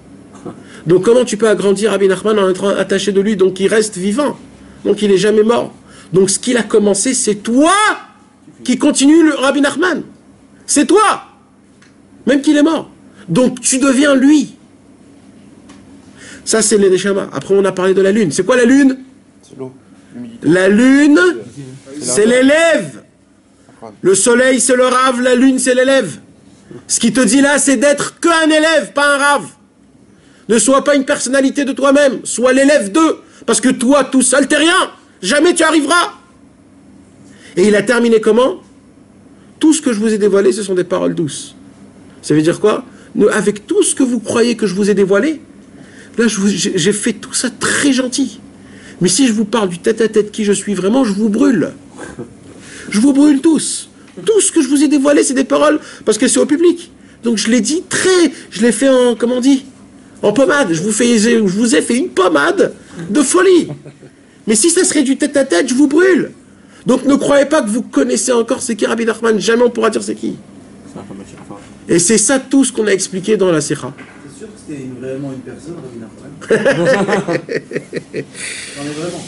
[SPEAKER 1] Donc, comment tu peux agrandir Rabbi Nachman en étant attaché de lui? Donc, il reste vivant. Donc, il n'est jamais mort. Donc, ce qu'il a commencé, c'est toi qui continue le Rabbi Nachman. C'est toi. Même qu'il est mort. Donc, tu deviens lui. Ça, c'est les Neshama. Après, on a parlé de la lune. C'est quoi la lune?
[SPEAKER 5] C'est l'eau.
[SPEAKER 1] La lune, c'est l'élève. Le soleil, c'est le rave. La lune, c'est l'élève. Ce qui te dit là, c'est d'être qu'un élève, pas un rave. Ne sois pas une personnalité de toi-même. Sois l'élève d'eux. Parce que toi, tout seul, t'es rien. Jamais tu arriveras. Et il a terminé comment? Tout ce que je vous ai dévoilé, ce sont des paroles douces. Ça veut dire quoi? avec tout ce que vous croyez que je vous ai dévoilé, là, j'ai fait tout ça très gentil. Mais si je vous parle du tête-à-tête qui je suis vraiment, je vous brûle. Je vous brûle tous. Tout ce que je vous ai dévoilé, c'est des paroles, parce que c'est au public. Donc je l'ai dit je l'ai fait en, comment on dit, en pommade. Je vous ai fait une pommade de folie. Mais si ça serait du tête-à-tête, je vous brûle. Donc ne croyez pas que vous connaissez encore c'est qui Rabbi Nachman. Jamais on pourra dire c'est qui. Et c'est ça tout ce qu'on a expliqué dans la Sikha.
[SPEAKER 10] C'est sûr que c'était vraiment une personne, Rabbi Nachman? Non mais vraiment.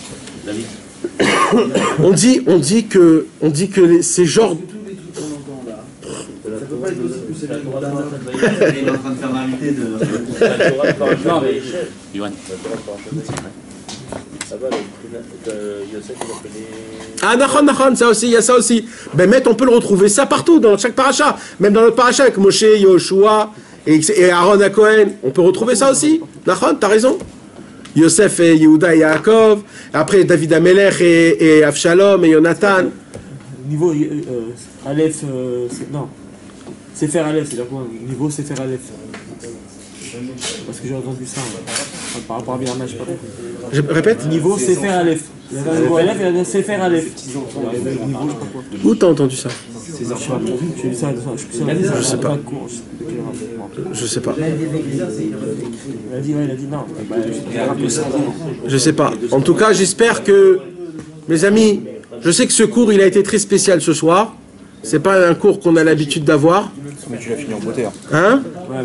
[SPEAKER 1] on dit que ces genres...
[SPEAKER 10] Ça peut pas être aussi que c'est
[SPEAKER 8] Il est en train de faire l'invité de...
[SPEAKER 3] Non, mais Yoann.
[SPEAKER 1] Ah, Nachon, ça aussi, il y a ça aussi. Ben, on peut le retrouver ça partout, dans chaque paracha. Même dans notre paracha avec Moshe, Yoshua et Aaron à Cohen. On peut retrouver ça aussi. Nachon, t'as raison. Yosef et Yehuda et Yaakov. Après, David Amelech et Avshalom et Jonathan.
[SPEAKER 9] Niveau Aleph, non. Sefer Aleph, c'est là quoi? Niveau Sefer Aleph. Parce que j'ai entendu ça par rapport à Birma, je sais pas.
[SPEAKER 1] Je répète.
[SPEAKER 9] Niveau Sefer Aleph. Il y a un niveau Aleph et il y a un Sefer Aleph.
[SPEAKER 1] Où t'as entendu ça?
[SPEAKER 9] Je sais pas.
[SPEAKER 1] Je sais pas.
[SPEAKER 9] Il a dit non.
[SPEAKER 1] Je sais pas. En tout cas, j'espère que, mes amis, je sais que ce cours, il a été très spécial ce soir. C'est pas un cours qu'on a l'habitude d'avoir.
[SPEAKER 5] Mais tu l'as fini en beauté.
[SPEAKER 1] Hein?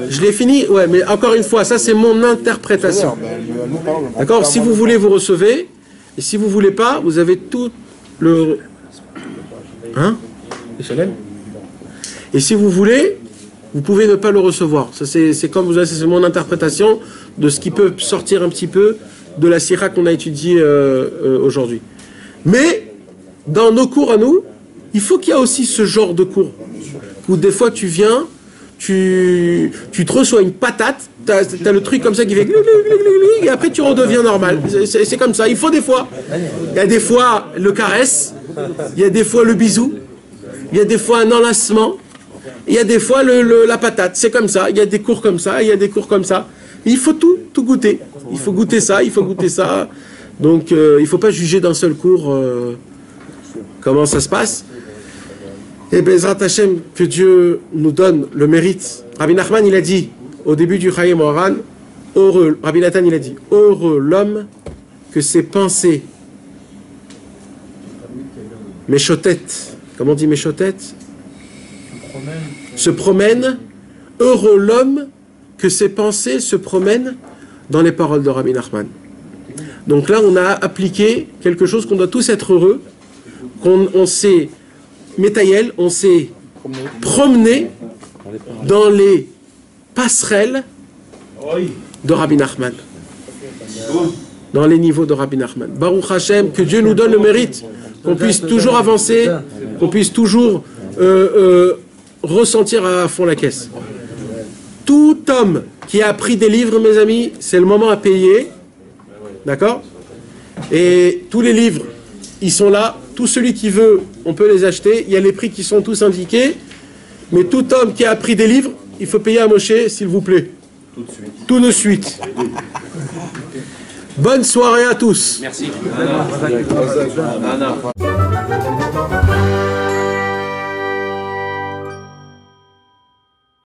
[SPEAKER 1] Je l'ai fini, ouais, mais encore une fois, ça c'est mon interprétation. D'accord? Si vous voulez, vous recevez. Et si vous voulez pas, vous avez tout le... Hein? Et si vous voulez, vous pouvez ne pas le recevoir. Ça c'est comme vous avez, c'est mon interprétation de ce qui peut sortir un petit peu de la sira qu'on a étudiée aujourd'hui. Mais, dans nos cours à nous, il faut qu'il y ait aussi ce genre de cours où des fois tu viens, tu te reçois une patate, t'as le truc comme ça qui fait et après tu redeviens normal. C'est comme ça. Il faut des fois. Il y a des fois le caresse, il y a des fois le bisou, il y a des fois un enlacement, il y a des fois la patate. C'est comme ça. Il y a des cours comme ça, il y a des cours comme ça. Il faut tout goûter. Il faut goûter ça, il faut goûter ça. Donc il ne faut pas juger d'un seul cours comment ça se passe. Et Bezrat Hashem, que Dieu nous donne le mérite. Rabbi Nachman, il a dit, au début du Chaim Moharan, heureux, Rabbi Nathan, il a dit, heureux l'homme que ses pensées, Méchotet, comment on dit Méchotet? Se promènent, heureux l'homme que ses pensées se promènent dans les paroles de Rabbi Nachman. Donc là, on a appliqué quelque chose qu'on doit tous être heureux, qu'on sait Métaïel, on s'est promené dans les passerelles de Rabbi Nachman. Dans les niveaux de Rabbi Nachman. Baruch Hashem, que Dieu nous donne le mérite, qu'on puisse toujours avancer, qu'on puisse toujours ressentir à fond la caisse. Tout homme qui a appris des livres, mes amis, c'est le moment à payer. D'accord? Et tous les livres, ils sont là. Tout celui qui veut, on peut les acheter. Il y a les prix qui sont tous indiqués. Mais tout homme qui a appris des livres, il faut payer à Moshe, s'il vous plaît. Tout de suite. Bonne soirée à tous.
[SPEAKER 3] Merci.